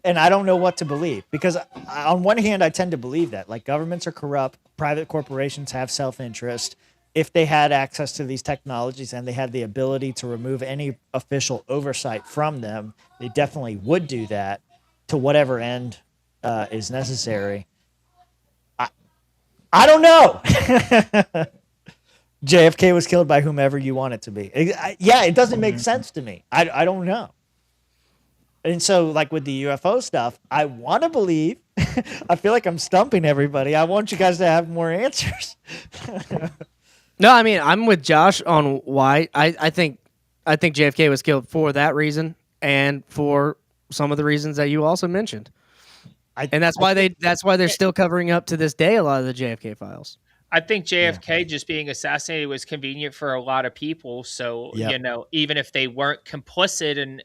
and I don't know what to believe, because on one hand I tend to believe that like governments are corrupt, private corporations have self-interest. If they had access to these technologies and they had the ability to remove any official oversight from them, they definitely would do that to whatever end is necessary. I don't know. JFK was killed by whomever you want it to be. It doesn't make sense to me. I don't know. And so, like with the UFO stuff, I want to believe. I feel like I'm stumping everybody. I want you guys to have more answers. No, I mean, I'm with Josh on why. I think JFK was killed for that reason and for some of the reasons that you also mentioned. And that's why they're still covering up to this day a lot of the JFK files. I think JFK just being assassinated was convenient for a lot of people. So, even if they weren't complicit and,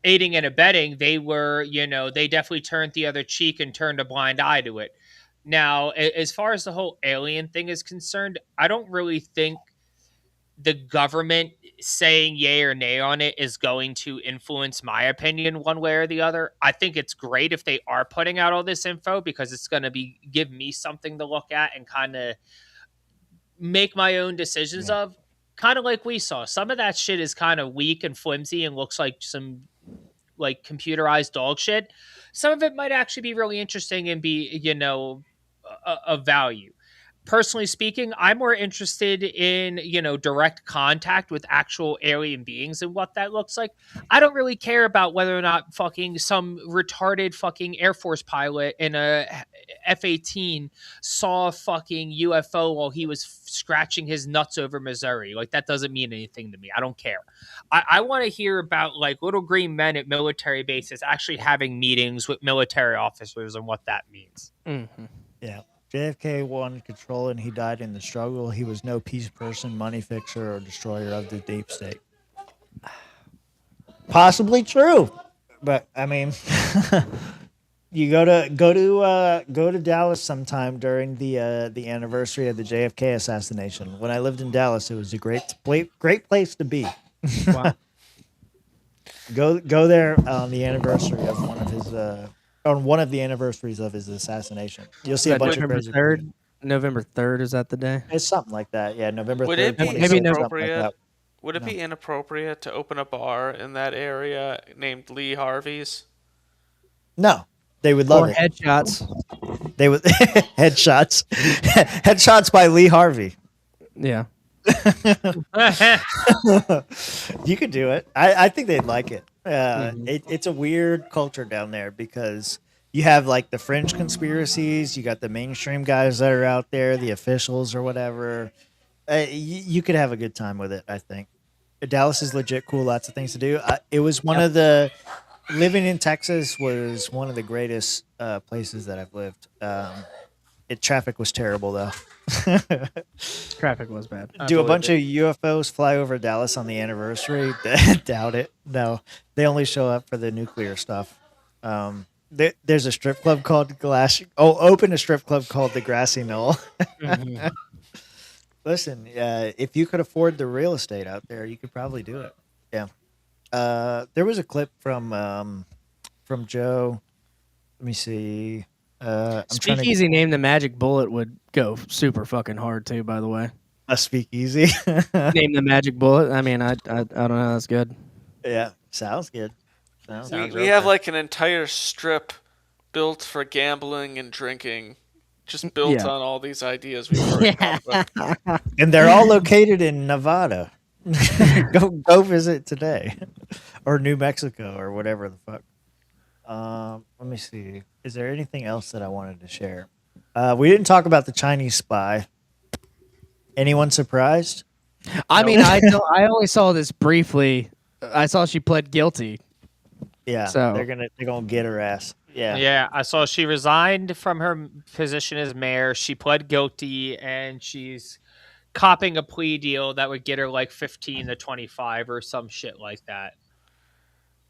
aiding and abetting, they were, they definitely turned the other cheek and turned a blind eye to it. Now, as far as the whole alien thing is concerned, I don't really think the government saying yay or nay on it is going to influence my opinion one way or the other. I think it's great if they are putting out all this info, because it's going to give me something to look at and kind of make my own decisions of. Kind of like we saw. Some of that shit is kind of weak and flimsy and looks like some like computerized dog shit. Some of it might actually be really interesting and be, of value. Personally speaking, I'm more interested in, direct contact with actual alien beings and what that looks like. I don't really care about whether or not fucking some retarded fucking Air Force pilot in a F-18 saw a fucking UFO while he was scratching his nuts over Missouri. Like, that doesn't mean anything to me. I don't care. I want to hear about like little green men at military bases actually having meetings with military officers and what that means. Mm-hmm. Yeah. JFK won control and he died in the struggle. He was no peace person, money fixer, or destroyer of the deep state. Possibly true, but I mean, you go to Dallas sometime during the anniversary of the JFK assassination. When I lived in Dallas, it was a great place to be. Wow. Go there on the anniversary of one of the anniversaries of his assassination. You'll see a bunch November of 3rd. November 3rd, is that the day? It's something like that. Yeah, November 3rd. Would it be 26th, something like inappropriate? that. Would it be inappropriate to open a bar in that area named Lee Harvey's? No, they would love Or it. headshots. They would headshots. Headshots by Lee Harvey. Yeah. You could do it. I think they'd like it. It's a weird culture down there because you have like the fringe conspiracies, you got the mainstream guys that are out there, the officials or whatever. You could have a good time with it, I think. Dallas is legit cool, lots of things to do. It was one of the living in Texas was one of the greatest places that I've lived. Traffic was terrible though. Traffic was bad. Do a bunch of UFOs fly over Dallas on the anniversary? Doubt it. No, they only show up for the nuclear stuff. There's a strip club called open a strip club called the Grassy Knoll. Mm-hmm. Listen, if you could afford the real estate out there, you could probably do it. Yeah. There was a clip from Joe. Let me see. Speakeasy named the Magic Bullet would go super fucking hard too, by the way. A speakeasy? Name the Magic Bullet. I mean, I don't know. That's good. Yeah. Sounds good. We have like an entire strip built for gambling and drinking, just built on all these ideas we've already talked about. And they're all located in Nevada. Go visit today, or New Mexico, or whatever the fuck. Let me see. Is there anything else that I wanted to share? We didn't talk about the Chinese spy. Anyone surprised? I mean, I only saw this briefly. I saw she pled guilty. Yeah, so they're gonna get her ass. Yeah, I saw she resigned from her position as mayor. She pled guilty, and she's copping a plea deal that would get her like 15 to 25 or some shit like that.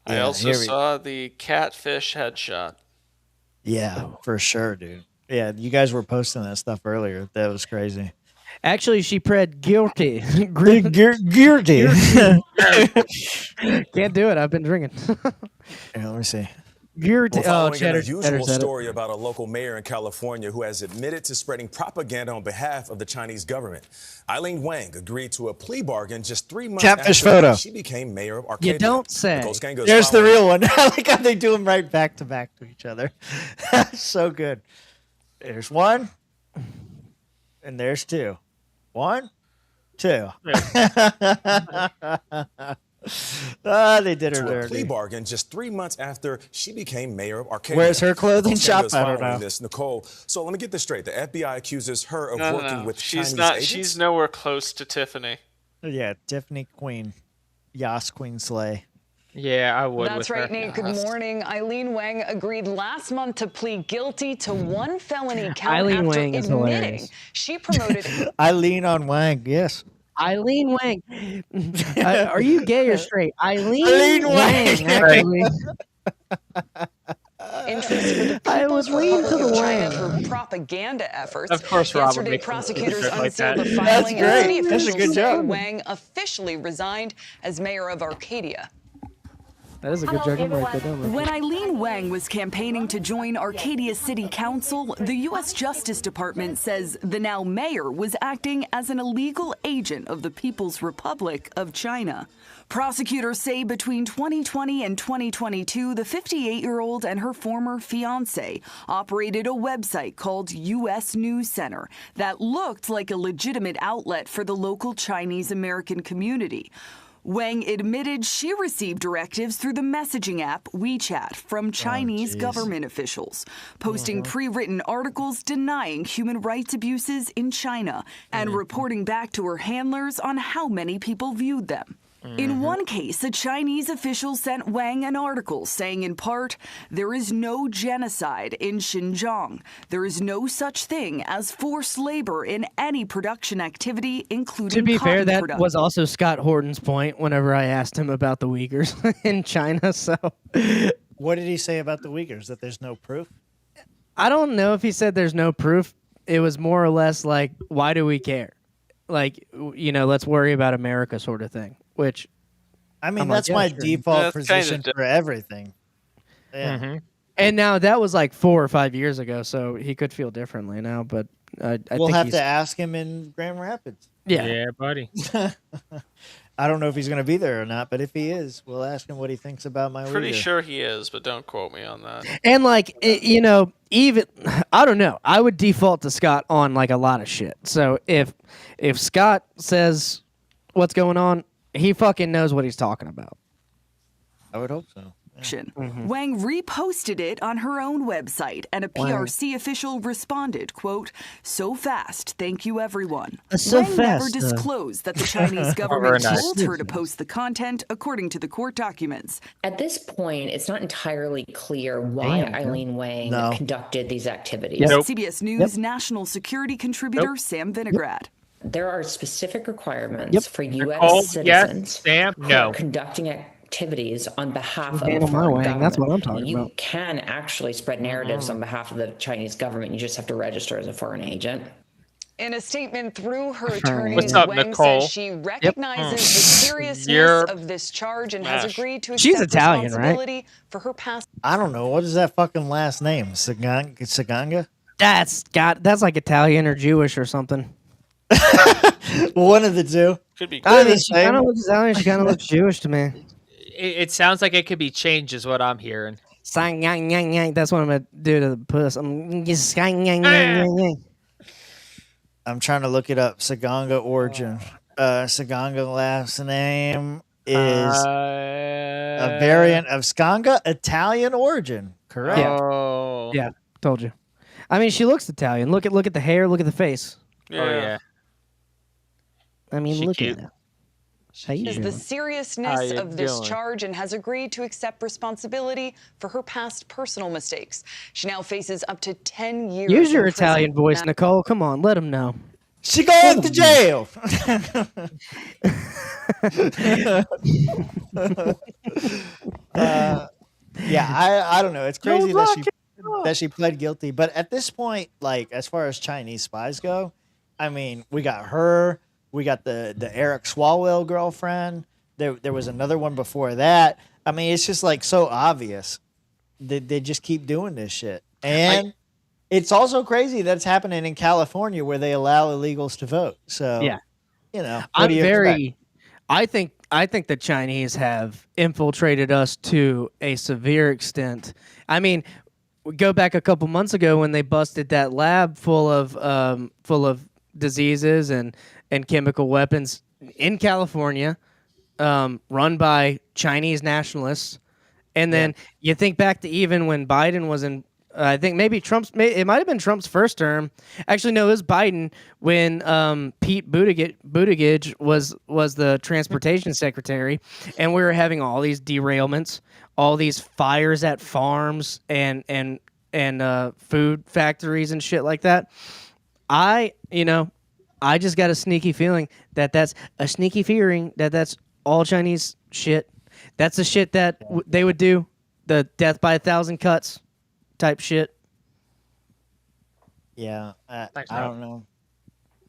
I Yeah, also here we- saw the catfish headshot. Yeah, for sure, dude. Yeah, you guys were posting that stuff earlier. That was crazy. Actually, she pled guilty. Guilty. Can't do it. I've been drinking. Here, let me see. Guilty. We're Oh, following Cheddar. an unusual Cheddar said it. story about a local mayor in California who has admitted to spreading propaganda on behalf of the Chinese government. Eileen Wang agreed to a plea bargain just 3 months Catfish after photo. she became mayor of Arcadia. You don't say. Nicole Scango is There's the following- real one. I like how they do them right back to back to each other. So good. There's one, and there's two. 1, 2. They did her to a dirty. plea bargain just 3 months after she became mayor of Arcadia. Where's her clothing Nicole shop? Scango is I don't following know. This, Nicole. So let me get this straight. The FBI accuses her of No, working with she's Chinese not. agents. She's nowhere close to Tiffany. Yeah, Tiffany Queen. Yas Queen Slay. Yeah, I would. That's right, Nate. Good morning. Eileen Wang agreed last month to plead guilty to one felony count Eileen after Wang is admitting hilarious. she promoted. I lean on Wang, yes. Eileen Wang. Are you gay or straight? Eileen Wang. Actually. Interest for the I was People's leaning to Republic the of China Wang. for propaganda efforts. Of course, Rob would Yesterday, make prosecutors a joke like unsealed that. the That's filing, and great. city That's a officials good say job. Wang officially resigned as mayor of Arcadia. That is a good joke. I'm right there, don't I? When Eileen Wang was campaigning to join Arcadia City Council, the U.S. Justice Department says the now mayor was acting as an illegal agent of the People's Republic of China. Prosecutors say between 2020 and 2022, the 58-year-old and her former fiancé operated a website called U.S. News Center that looked like a legitimate outlet for the local Chinese American community. Wang admitted she received directives through the messaging app WeChat from Chinese government officials, posting pre-written articles denying human rights abuses in China and reporting back to her handlers on how many people viewed them. In one case, a Chinese official sent Wang an article saying in part, "There is no genocide in Xinjiang. There is no such thing as forced labor in any production activity, including To be fair, cotton that production." was also Scott Horton's point whenever I asked him about the Uyghurs in China. So What did he say about the Uyghurs? That there's no proof? I don't know if he said there's no proof. It was more or less like, why do we care? Like, let's worry about America sort of thing. Which, I mean, I'm like, that's yeah, my sure. default That's kinda position for everything. Yeah. And now that was like 4 or 5 years ago, so he could feel differently now. But I We'll think have he's, to ask him in Grand Rapids. Yeah, buddy. I don't know if he's going to be there or not, but if he is, we'll ask him what he thinks about my Pretty Uyghur. sure he is, but don't quote me on that. And like even I don't know. I would default to Scott on like a lot of shit. So if Scott says what's going on, he fucking knows what he's talking about. I would hope so. Wang reposted it on her own website, and a PRC official responded, quote, "So fast, thank you everyone." So Wang never fast, disclosed that the Chinese government told her to post the content, according to the court documents. At this point, it's not entirely clear why Eileen Wang conducted these activities. CBS News national security contributor Sam Vinograd. There are specific requirements for U.S. Nicole, citizens Sam, who no. are conducting activities on behalf of a Handle my foreign Wang, government. that's what I'm talking you about. can actually spread narratives on behalf of the Chinese government. You just have to register as a foreign agent. In a statement through her attorney, What's up, Wang Nicole? says she recognizes the seriousness You're of this charge and has Mash. agreed to accept She's Italian, right? responsibility for her past. I don't know. What is that fucking last name? Saganga? That's like Italian or Jewish or something. One of the two. Could be. I the mean, she same. kind of looks Italian. She kind of looks Jewish to me. It sounds like it could be changed, is what I'm hearing. Sang, yang, yang, yang. That's what I'm gonna do to the puss. I'm just sang, yang, yang, yang, yang. I'm trying to look it up. Saganga origin. Saganga last name is a variant of Skanga, Italian origin. Correct. Oh. Yeah, told you. I mean, she looks Italian. Look at the hair. Look at the face. Oh, yeah. I mean, She look cute. at it. the seriousness of this charge and has agreed to accept responsibility for her past personal mistakes. She now faces up to 10 years. Use your in prison. Italian voice, Nicole. Come on, let them know. She going to jail. Yeah, I don't know. It's crazy that she pled guilty. But at this point, like as far as Chinese spies go, I mean, we got her, we got the Eric Swalwell girlfriend. There was another one before that. I mean, it's just like so obvious that they just keep doing this shit. And it's also crazy that it's happening in California where they allow illegals to vote. So Yeah. you know, I'm very. I think the Chinese have infiltrated us to a severe extent. I mean, we go back a couple months ago when they busted that lab full of diseases and chemical weapons in California, run by Chinese nationalists. And then you think back to even when Biden was in. I think maybe it might have been Trump's first term. Actually, no, it was Biden when Pete Buttigieg was the transportation secretary, and we were having all these derailments, all these fires at farms and food factories and shit like that. I just got a sneaky feeling that's all Chinese shit. That's the shit that they would do, the death by 1,000 cuts type shit. Yeah, I don't know.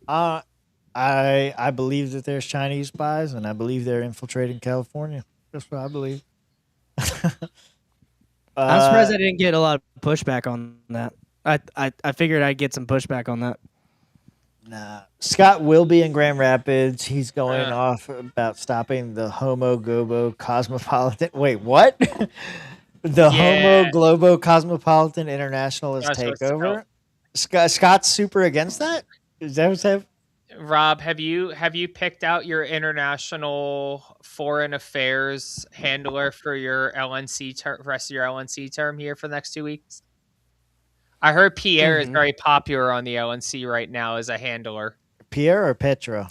I believe that there's Chinese spies, and I believe they're infiltrating California. That's what I believe. I'm surprised I didn't get a lot of pushback on that. I figured I'd get some pushback on that. Nah. Scott will be in Grand Rapids. He's going off about stopping the Homo Globo Cosmopolitan. Wait, what? The Homo Globo Cosmopolitan Internationalist takeover. Scott's super against that. Is that what's happening? Rob, have you picked out your international foreign affairs handler for your LNC rest of your LNC term here for the next 2 weeks? I heard Pierre is very popular on the LNC right now as a handler. Pierre or Petro?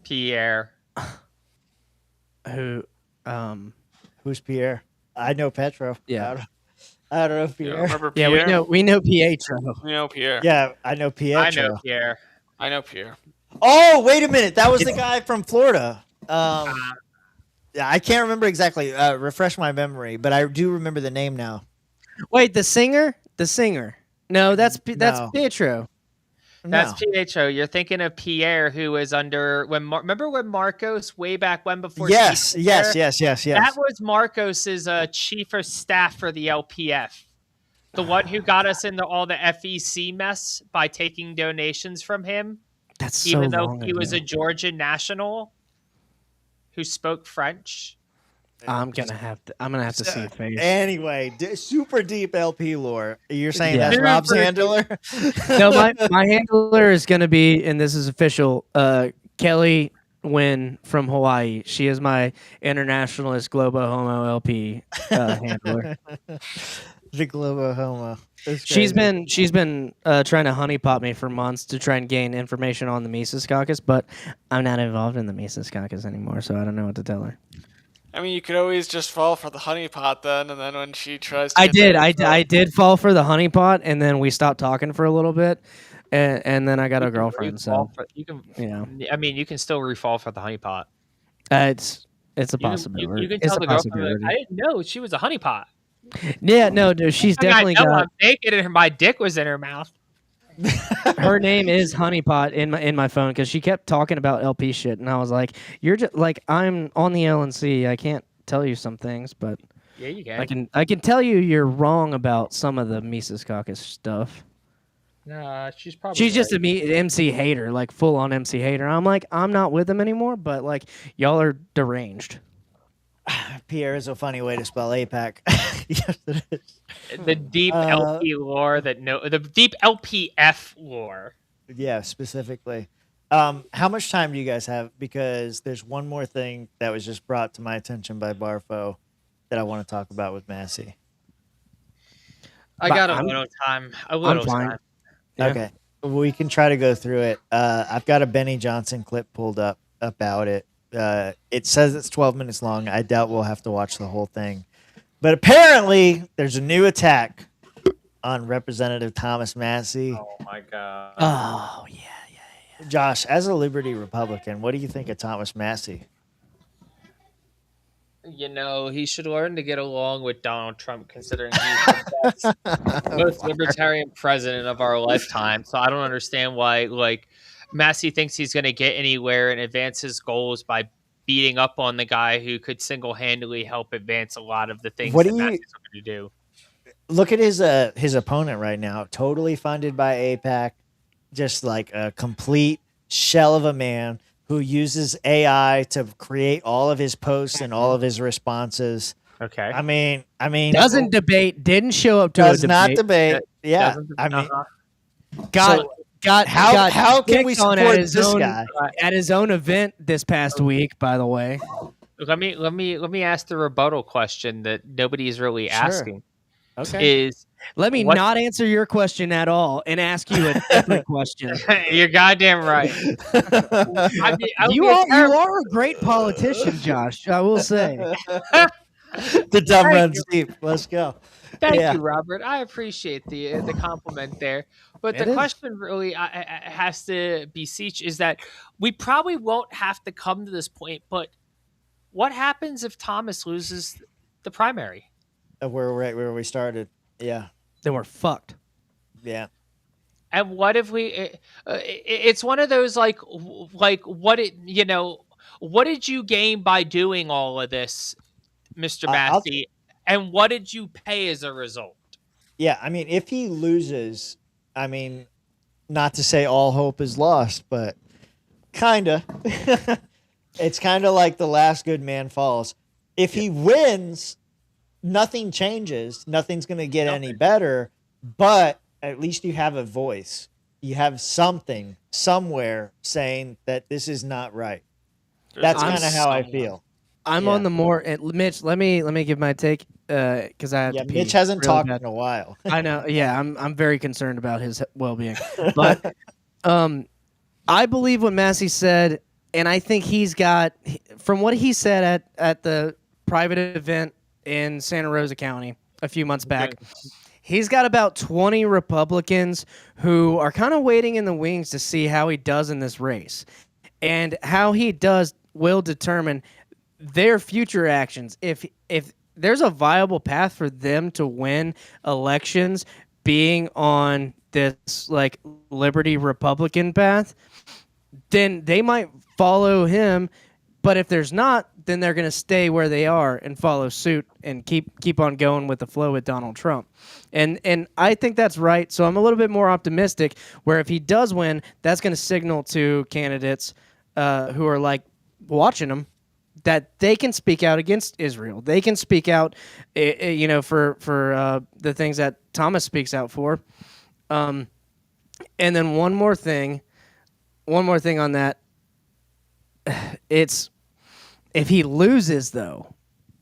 Pierre. Who's Pierre? I know Petro. Yeah. I don't know Pierre. Remember Pierre? Yeah, we know Pietro. We know Pierre. Yeah, I know Pietro. I know Pierre. I know Pierre. Oh, wait a minute. That was the guy from Florida. Yeah, I can't remember exactly. Refresh my memory, but I do remember the name now. Wait, the singer? The singer. No, that's Pietro. That's Pietro. You're thinking of Pierre, who was under remember when Marcos way back when before? Yes. That was Marcos's chief of staff for the LPF, the one who got us into all the FEC mess by taking donations from him. That's even so though long he ago. was a Georgian national who spoke French. I'm gonna have to see a face. Anyway, super deep LP lore. You're saying that's Rob's handler? No, my handler is gonna be, and this is official. Kelly Wynn from Hawaii. She is my internationalist Globo Homo LP handler. The Globo Homo. She's been trying to honeypot me for months to try and gain information on the Mises Caucus, but I'm not involved in the Mises Caucus anymore, so I don't know what to tell her. I mean, you could always just fall for the honeypot then, and then when she tries to... I did fall for the honeypot, and then we stopped talking for a little bit, and then I got a girlfriend, so... I mean, you can still refall for the honeypot. It's a possibility. You can tell the girlfriend, like, I didn't know she was a honeypot. Yeah, no, she's definitely got... I'm naked and my dick was in her mouth. Her name is Honeypot in my phone because she kept talking about LP shit, and I was like, "You're just like I'm on the LNC. I can't tell you some things, but yeah, you can. I can tell you you're wrong about some of the Mises Caucus stuff." Nah, she's just an MC hater, like full on MC hater. I'm like, I'm not with them anymore, but like y'all are deranged. Pierre is a funny way to spell APAC. Yes, it is. The deep LP lore the deep LPF lore. Yeah, specifically. How much time do you guys have? Because there's one more thing that was just brought to my attention by Barfo that I want to talk about with Massey. I got a little time. Time. Yeah. Okay. We can try to go through it. I've got a Benny Johnson clip pulled up about it. It says it's 12 minutes long. I doubt we'll have to watch the whole thing. But apparently, there's a new attack on Representative Thomas Massey. Oh my god. Oh yeah. Josh, as a Liberty Republican, what do you think of Thomas Massey? You know, he should learn to get along with Donald Trump, considering he's the best, most libertarian president of our lifetime. So I don't understand why, like, Massey thinks he's going to get anywhere and advance his goals by beating up on the guy who could single-handedly help advance a lot of the things What that do you- Massey's going to do. Look at his opponent right now, totally funded by AIPAC, just like a complete shell of a man who uses AI to create all of his posts and all of his responses. Okay. I mean, Doesn't debate. Didn't show up to does a not debate. debate. Yeah, Doesn't- I mean, Got how can we picked on support at his this own, guy? at his own event this past week? By the way, Let me ask the rebuttal question that nobody's really Sure. asking. Okay. Let me what- not answer your question at all and ask you a different question. You're goddamn right. You are a great politician, Josh. I will say. The dumb Thank runs you. deep. Let's go. Thank Yeah. you, Robert. I appreciate the compliment there. But It the is. question really has to beseech is that we probably won't have to come to this point, but what happens if Thomas loses the primary? Where we started. Yeah. Then we're fucked. Yeah. And what if we? It's one of those like what what did you gain by doing all of this, Mr. I'll- Massey, and what did you pay as a result? Yeah, I mean, if he loses, I mean, not to say all hope is lost, but kinda. It's kind of like the last good man falls. If he wins, nothing changes. Nothing's going to get any better, but at least you have a voice. You have something somewhere saying that this is not right. That's I'm kind of how I feel. I'm Yeah. on the more Mitch. Let me give my take because I have Yeah, to pee Mitch hasn't really talked bad. in a while. I know. Yeah, I'm very concerned about his well-being. But I believe what Massey said, and I think he's got from what he said at the private event in Santa Rosa County a few months back. He's got about 20 Republicans who are kind of waiting in the wings to see how he does in this race. And how he does will determine their future actions. If there's a viable path for them to win elections being on this like Liberty Republican path, then they might follow him. But if there's not, then they're going to stay where they are and follow suit and keep on going with the flow with Donald Trump. And I think that's right. So I'm a little bit more optimistic where if he does win, that's going to signal to candidates who are like watching him that they can speak out against Israel. They can speak out, for the things that Thomas speaks out for. And then one more thing on that. It's if he loses,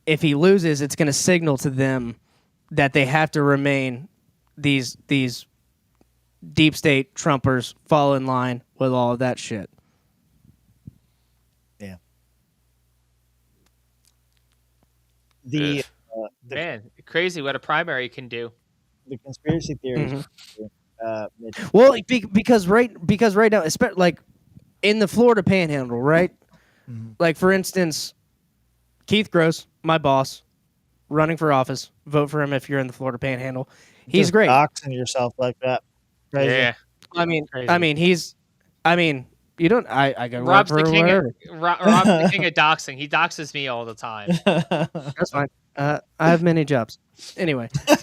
it's going to signal to them that they have to remain these deep state Trumpers, fall in line with all of that shit. Yeah. Man, crazy what a primary can do. The conspiracy theories. Well, because right now, especially like in the Florida Panhandle, right? Like for instance, Keith Gross, my boss, running for office. Vote for him if you're in the Florida Panhandle. He's Just great. doxing yourself like that. Crazy. Yeah. You don't. I go Rob's the for king. whatever. Rob's the king of doxing. He doxes me all the time. That's fine. I have many jobs. Anyway, Stop.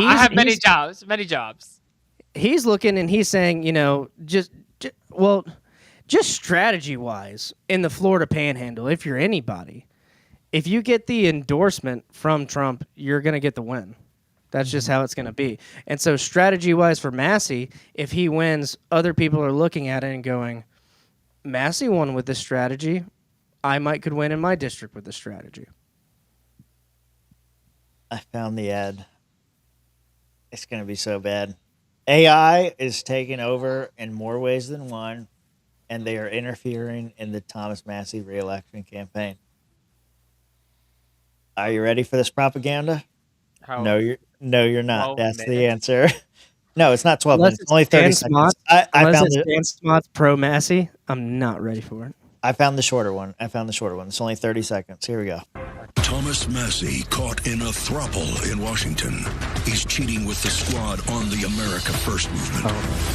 I have many jobs. Many jobs. He's looking and he's saying, just strategy wise in the Florida Panhandle, if you're anybody, if you get the endorsement from Trump, you're going to get the win. That's just how it's going to be. And so strategy wise for Massey, if he wins, other people are looking at it and going, Massey won with this strategy. I could win in my district with this strategy. I found the ad. It's going to be so bad. AI is taking over in more ways than one. and they are interfering in the Thomas Massey re-election campaign. Are you ready for this propaganda? No, you're not. That's the answer. No, it's not 12 minutes. It's only 30 seconds. I found it. Stan Smott's pro Massey. I'm not ready for it. I found the shorter one. It's only 30 seconds. Here we go. Thomas Massey caught in a throuple in Washington. He's cheating with the squad on the America First movement.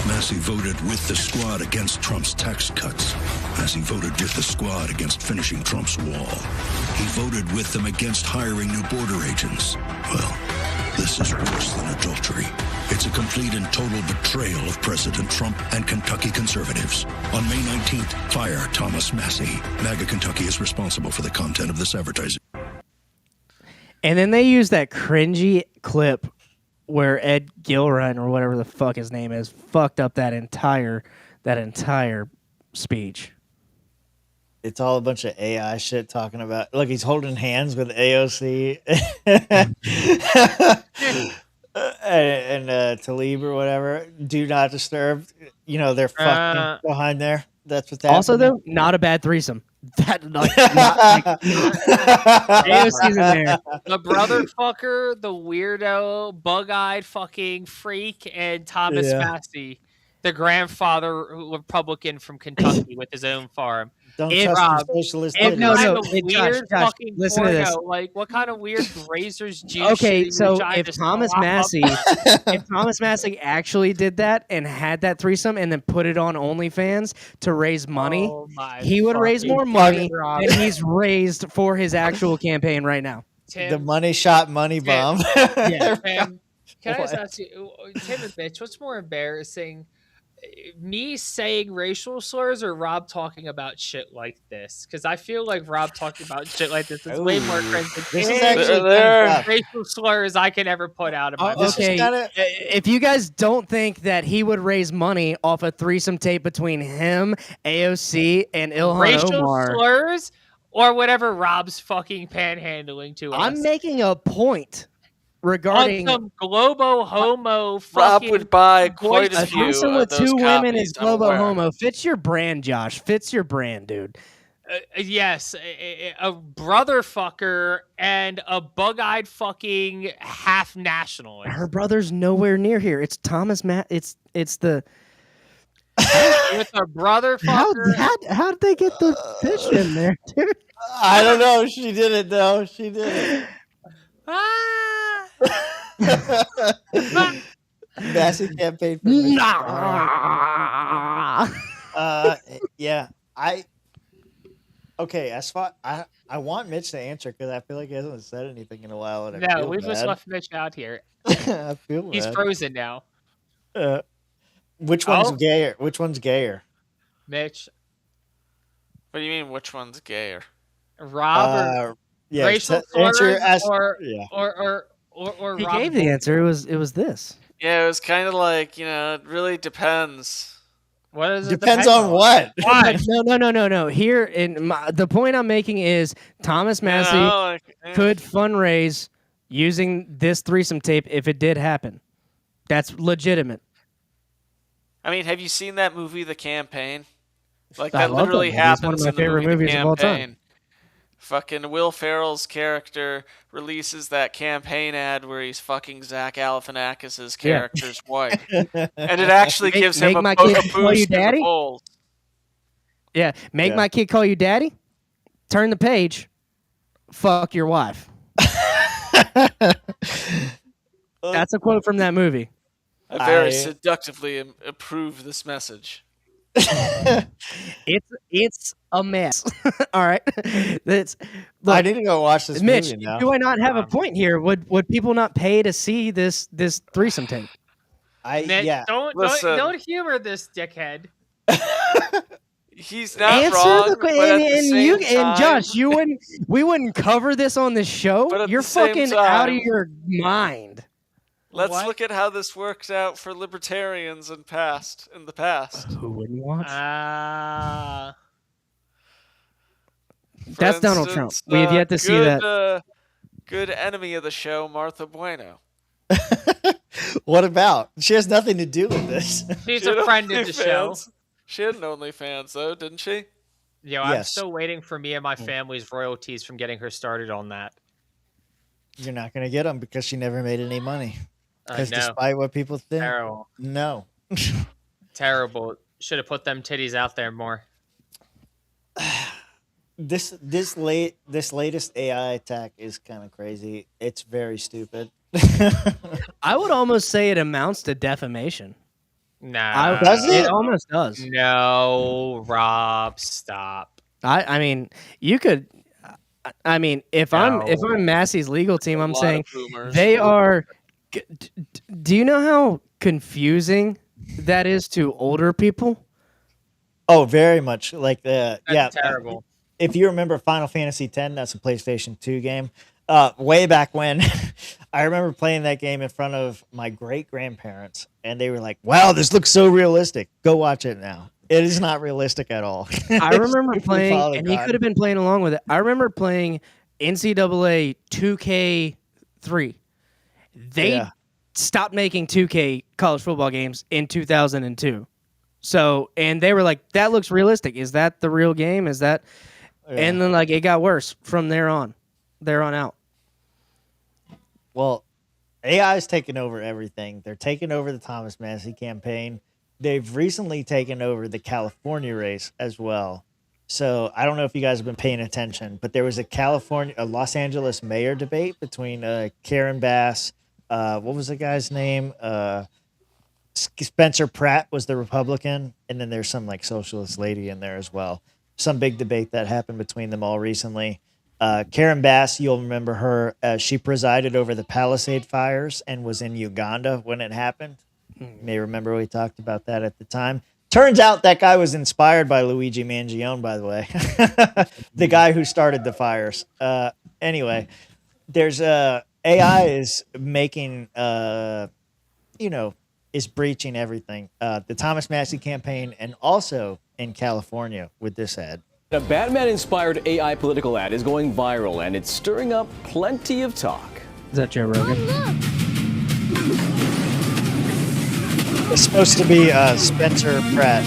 Massey voted with the squad against Trump's tax cuts. Massey voted with the squad against finishing Trump's wall. He voted with them against hiring new border agents. Well, this is worse than adultery. It's a complete and total betrayal of President Trump and Kentucky conservatives. On May 19th, fire Thomas Massey. MAGA Kentucky is responsible for the content of this advertising. And then they use that cringy clip where Ed Gilrun, or whatever the fuck his name is, fucked up that entire speech. It's all a bunch of AI shit talking about. Look, he's holding hands with AOC and Talib or whatever. Do not disturb. You know, they're fucking behind there. That's what's happening. Also, though, not a bad threesome. That AOC's in there. The brother fucker, the weirdo, bug-eyed fucking freak, and Thomas Massey, the grandfather Republican from Kentucky with his own farm. Don't trust the socialist. Weird Josh, fucking listen to this. Like, what kind of weird razors juice? Okay, so if Thomas Massey actually did that and had that threesome and then put it on OnlyFans to raise money, he would raise more money than he's raised for his actual campaign right now. Tim, the money shot money bomb. Yeah. Tim, can I just ask you, Tim and Mitch, what's more embarrassing? Me saying racial slurs or Rob talking about shit like this? Because I feel like Rob talking about shit like this is way more cringe than racial slurs I can ever put out of my mouth. Okay, if you guys don't think that he would raise money off a threesome tape between him, AOC, and Ilhan racial Omar, slurs or whatever Rob's fucking panhandling to us. I'm making a point regarding on some globo homo. Rob would buy quite a few. Threesome with two women is globo homo. Fits your brand, Josh. Fits your brand, dude. Yes, a brother fucker and a bug-eyed fucking half nationalist. Her brother's nowhere near here. It's Thomas It's the. With a brother fucker. How did they get the fish in there, dude? I don't know. She did it though. She did it. Massive campaign for yeah. As far I want Mitch to answer because I feel like he hasn't said anything in a while. And no, we've just left Mitch out here. I feel he's bad. frozen now. Which one's gayer? Which one's Mitch. What do you mean? Which one's gayer? Rob yeah, racial slurs or he Rob gave the answer. It was this. Yeah, it was kind of like, it really depends. What is it? Depends on what? Why? No. Here, the point I'm making is Thomas Massey could fundraise using this threesome tape if it did happen. That's legitimate. I mean, have you seen that movie, The Campaign? Like, I that love literally that movie. It's happens one of my in the favorite movie, movies The of all time. Campaign. Fucking Will Ferrell's character releases that campaign ad where he's fucking Zach Galifianakis' character's wife, and it actually gives him a boost in the polls. Yeah, my kid call you daddy. Turn the page. Fuck your wife. That's a quote from that movie. I very seductively approve this message. It's a mess. All right, look, I need to go watch this Mitch, movie now. do I not have a point here? Would people not pay to see this threesome tape? Mitch, don't humor this dickhead. He's not Answer wrong. the question, and Josh, we wouldn't cover this on the show. You're fucking out of your mind. Let's look at how this works out for libertarians in the past. Who wouldn't watch? For That's Donald Trump. We have yet to see that. Good enemy of the show, Martha Bueno. What about? She has nothing to do with this. She's a friend of the show. She had an OnlyFans though, didn't she? Yo, I'm Yes. still waiting for me and my family's royalties from getting her started on that. You're not gonna get them because she never made any money. Because know. despite what people think, Terrible. no. Terrible. Should have put them titties out there more. This latest AI attack is kind of crazy. It's very stupid. I would almost say it amounts to defamation. Nah. Does it? It almost does. No, Rob, stop. I mean, you could. I mean, if I'm Massey's legal team, I'm lot saying of boomers. they are. Do you know how confusing that is to older people? Oh, very much. Like That's yeah. terrible. If you remember Final Fantasy X, that's a PlayStation 2 game. Way back when, I remember playing that game in front of my great-grandparents, and they were like, wow, this looks so realistic. Go watch it now. It is not realistic at all. I remember It's playing, Father and he God. could have been playing along with it. I remember playing NCAA 2K3. They Yeah. stopped making 2K college football games in 2002. So, and they were like, that looks realistic. Is that the real game? Is that? Yeah. And then like it got worse from there on out. Well, AI is taking over everything. They're taking over the Thomas Massey campaign. They've recently taken over the California race as well. So I don't know if you guys have been paying attention, but there was a Los Angeles mayor debate between Karen Bass. What was the guy's name? Spencer Pratt was the Republican, and then there's some like socialist lady in there as well. Some big debate that happened between them all recently. Karen Bass, you'll remember her. She presided over the Palisade fires and was in Uganda when it happened. You may remember we talked about that at the time. Turns out that guy was inspired by Luigi Mangione, by the way, the guy who started the fires. Anyway, there's AI is making, is breaching everything. The Thomas Massey campaign, and also in California with this ad. A Batman-inspired AI political ad is going viral, and it's stirring up plenty of talk. Is that Joe Rogan? It's supposed to be Spencer Pratt.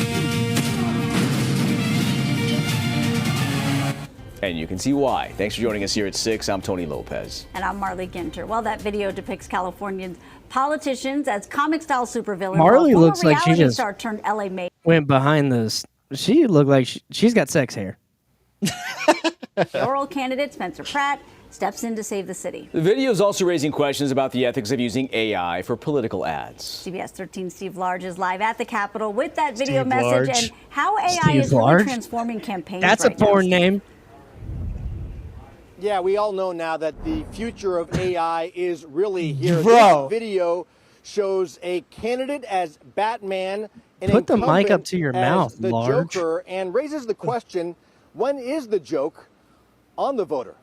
And you can see why. Thanks for joining us here at 6. I'm Tony Lopez. And I'm Marley Ginter. Well, that video depicts Californian politicians as comic-style supervillains. Marley while looks former like she reality just star turned LA mayor. Went behind this. She looked like she's got sex hair. Mayoral candidate Spencer Pratt steps in to save the city. The video is also raising questions about the ethics of using AI for political ads. CBS 13 Steve Large is live at the Capitol with that video Steve message Large. and how AI Steve is really Large? transforming campaigns. That's right a porn now. name. Yeah, we all know now that the future of AI is really here. Bro. This video shows a candidate as Batman and Put the mic incumbent up to your as mouth, the Large. Joker, and raises the question, when is the joke on the voter?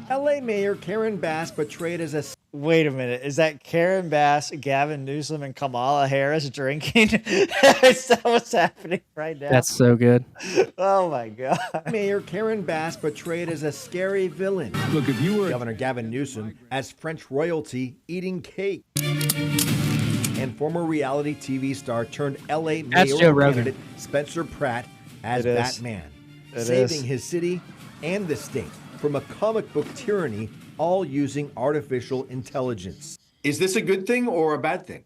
LA Mayor Karen Bass portrayed as a... Wait a minute. Is that Karen Bass, Gavin Newsom, and Kamala Harris drinking? Is that what's happening right now? That's so good. Oh my God. Mayor Karen Bass portrayed as a scary villain. Look, if you were Governor Gavin Newsom as French royalty eating cake. And former reality TV star turned LA That's Joe mayoral Rogan. candidate Spencer Pratt as It is. Batman, It saving is. his city and the state from a comic book tyranny, all using artificial intelligence. Is this a good thing or a bad thing?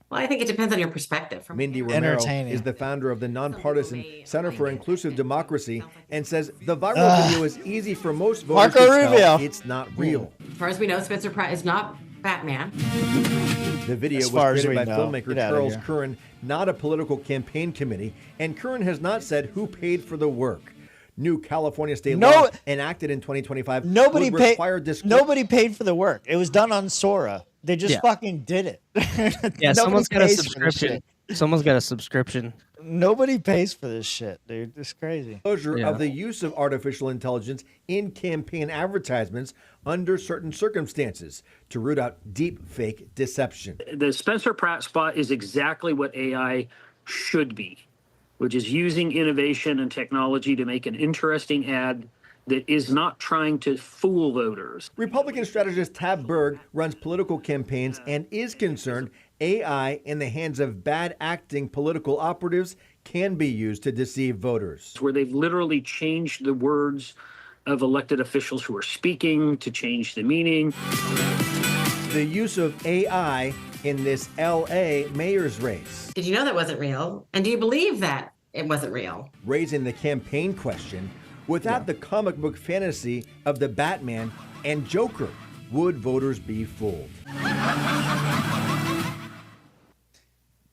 Well, I think it depends on your perspective. Mindy Romero is the founder of the nonpartisan Center for Inclusive Democracy and says the viral video is easy for most voters Marco to Rubio. tell it's not real. As far as we know, Spencer Pratt is not Batman. The video As was far as created we by know. filmmaker Get outta Charles here. Curran, not a political campaign committee, and Curran has not said who paid for the work. New California state No- law enacted in 2025 Nobody would paid. require Nobody paid for the work. It was done on Sora. They just Yeah. fucking did it. Yeah, Nobody someone's got a pays for this subscription. shit. Someone's got a subscription. Nobody pays for this shit, dude. It's crazy. Disclosure of the use of artificial intelligence in campaign advertisements under certain circumstances to root out deep fake deception. The Spencer Pratt spot is exactly what AI should be, which is using innovation and technology to make an interesting ad that is not trying to fool voters. Republican strategist Tab Berg runs political campaigns and is concerned AI in the hands of bad acting political operatives can be used to deceive voters. Where they've literally changed the words of elected officials who are speaking to change the meaning. The use of AI in this LA mayor's race. Did you know that wasn't real? And do you believe that it wasn't real? Raising the campaign question, without the comic book fantasy of the Batman and Joker, would voters be fooled?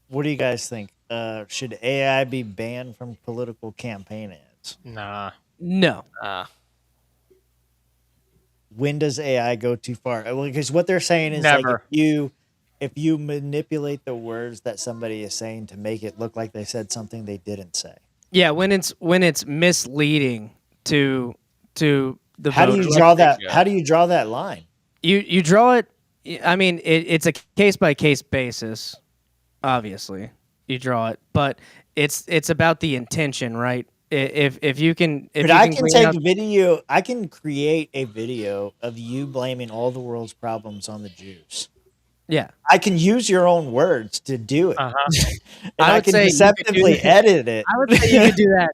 What do you guys think? Should AI be banned from political campaign ads? Nah. No. When does AI go too far? Because what they're saying is like Never. if you manipulate the words that somebody is saying to make it look like they said something they didn't say. Yeah, when it's misleading to the How do you voters. draw that? How do you draw that line? You draw it. I mean, it's a case by case basis. Obviously, you draw it, but it's about the intention, right? If you can, if But you I can can clean take up- video. I can create a video of you blaming all the world's problems on the Jews. Yeah, I can use your own words to do it. and I would can say you could do deceptively that. edit it. I would say you could do that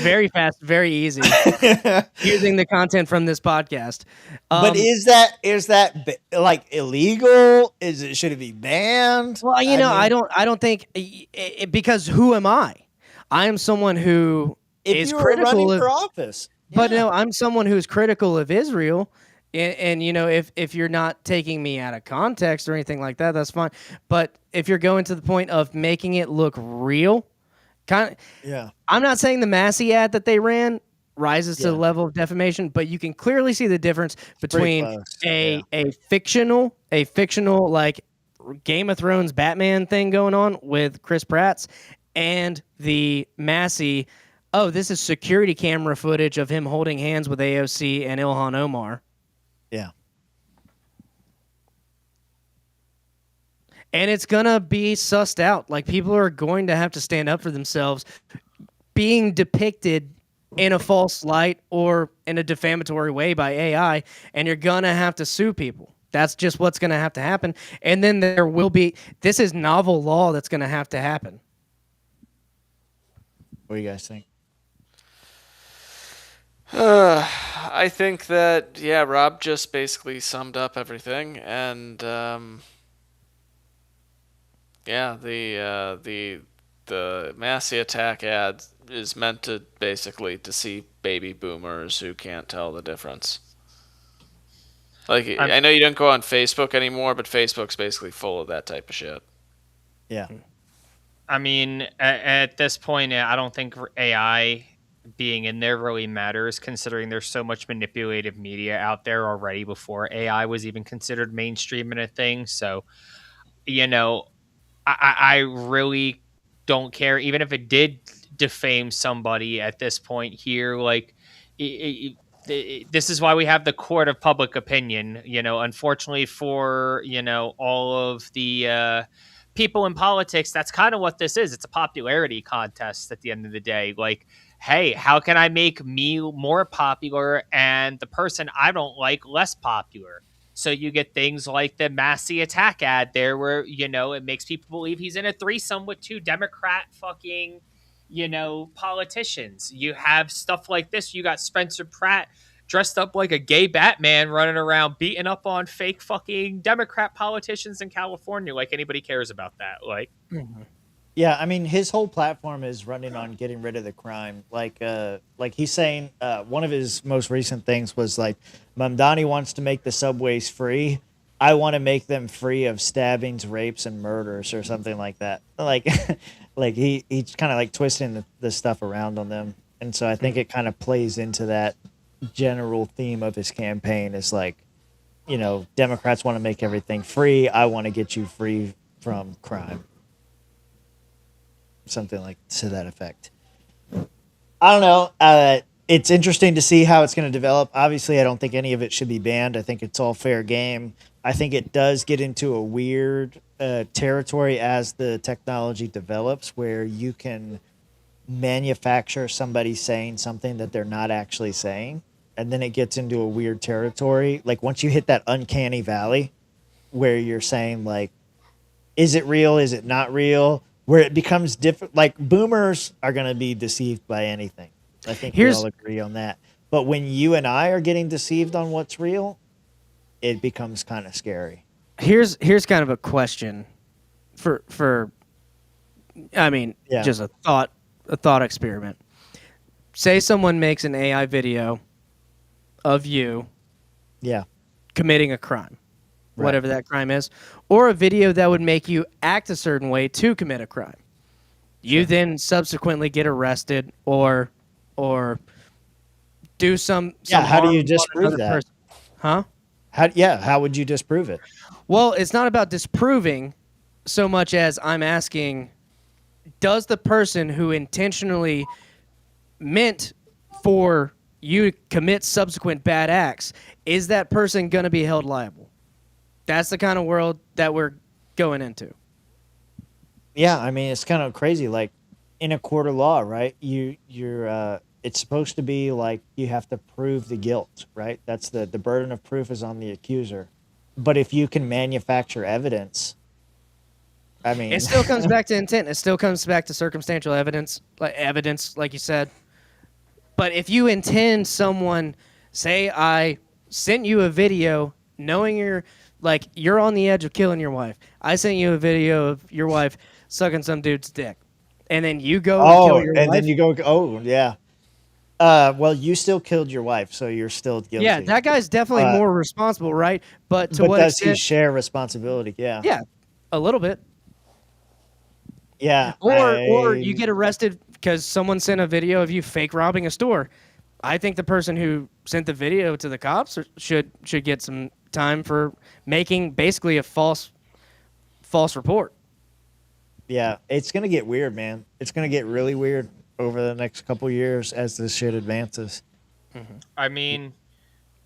very fast, very easy, using the content from this podcast. But is that like illegal? Should it be banned? Well, I don't think because who am I? I am someone who If is you were critical running of for office, But no, I'm someone who's critical of Israel, and if you're not taking me out of context or anything like that, that's fine. But if you're going to the point of making it look real, yeah. I'm not saying the Massey ad that they ran rises to the level of defamation, but you can clearly see the difference between close, a fictional like Game of Thrones Batman thing going on with Chris Pratt's and the Massey. Oh, this is security camera footage of him holding hands with AOC and Ilhan Omar. Yeah. And it's going to be sussed out. Like, people are going to have to stand up for themselves being depicted in a false light or in a defamatory way by AI, and you're going to have to sue people. That's just what's going to have to happen. And then there will be, this is novel law that's going to have to happen. What do you guys think? I think that, Rob just basically summed up everything, and the Massey attack ad is meant to basically deceive baby boomers who can't tell the difference. Like, I know you don't go on Facebook anymore, but Facebook's basically full of that type of shit. Yeah. I mean, at this point, I don't think AI being in there really matters, considering there's so much manipulative media out there already before AI was even considered mainstream and a thing. So, I really don't care, even if it did defame somebody at this point here. Like, this is why we have the court of public opinion. Unfortunately for all of the people in politics, that's kind of what this is. It's a popularity contest at the end of the day. Like, hey, how can I make me more popular and the person I don't like less popular? So you get things like the Massey attack ad there where, it makes people believe he's in a threesome with two Democrat fucking, politicians. You have stuff like this. You got Spencer Pratt dressed up like a gay Batman running around beating up on fake fucking Democrat politicians in California. Like, anybody cares about that. Like, Yeah, I mean, his whole platform is running on getting rid of the crime. Like he's saying, one of his most recent things was like, Mamdani wants to make the subways free. I want to make them free of stabbings, rapes, and murders, or something like that. Like, he's kind of like twisting the stuff around on them, and so I think it kind of plays into that general theme of his campaign. Is like, Democrats want to make everything free. I want to get you free from crime. Something like to that effect. I don't know. It's interesting to see how it's going to develop. Obviously, I don't think any of it should be banned. I think it's all fair game. I think it does get into a weird territory as the technology develops, where you can manufacture somebody saying something that they're not actually saying, and then it gets into a weird territory. Like, once you hit that uncanny valley where you're saying, like, is it real? Is it not real? Where it becomes different. Like boomers are going to be deceived by anything. I think we all agree on that. But when you and I are getting deceived on what's real, it becomes kind of scary. Here's kind of a question for just a thought experiment. Say someone makes an AI video of you committing a crime, whatever that crime is, or a video that would make you act a certain way to commit a crime. You then subsequently get arrested or do some how do you harm to disprove another that? person. Huh? How would you disprove it? Well, it's not about disproving so much as I'm asking, does the person who intentionally meant for you to commit subsequent bad acts, is that person going to be held liable? That's the kind of world that we're going into. Yeah, I mean, it's kind of crazy. Like in a court of law, right? You're it's supposed to be like you have to prove the guilt, right? That's the burden of proof is on the accuser. But if you can manufacture evidence, I mean, it still comes back to intent. It still comes back to circumstantial evidence, like you said. But if you intend someone, say I sent you a video knowing you're on the edge of killing your wife. I sent you a video of your wife sucking some dude's dick. And then you go and kill your wife. And then you go, oh, yeah. Well, you still killed your wife, so you're still guilty. Yeah, that guy's definitely more responsible, right? But to what does extent? he share responsibility? Yeah. Yeah, a little bit. Yeah. Or you get arrested because someone sent a video of you fake robbing a store. I think the person who sent the video to the cops should get some time for making basically a false report. Yeah, it's gonna get weird, man. It's gonna get really weird over the next couple years as this shit advances. I mean,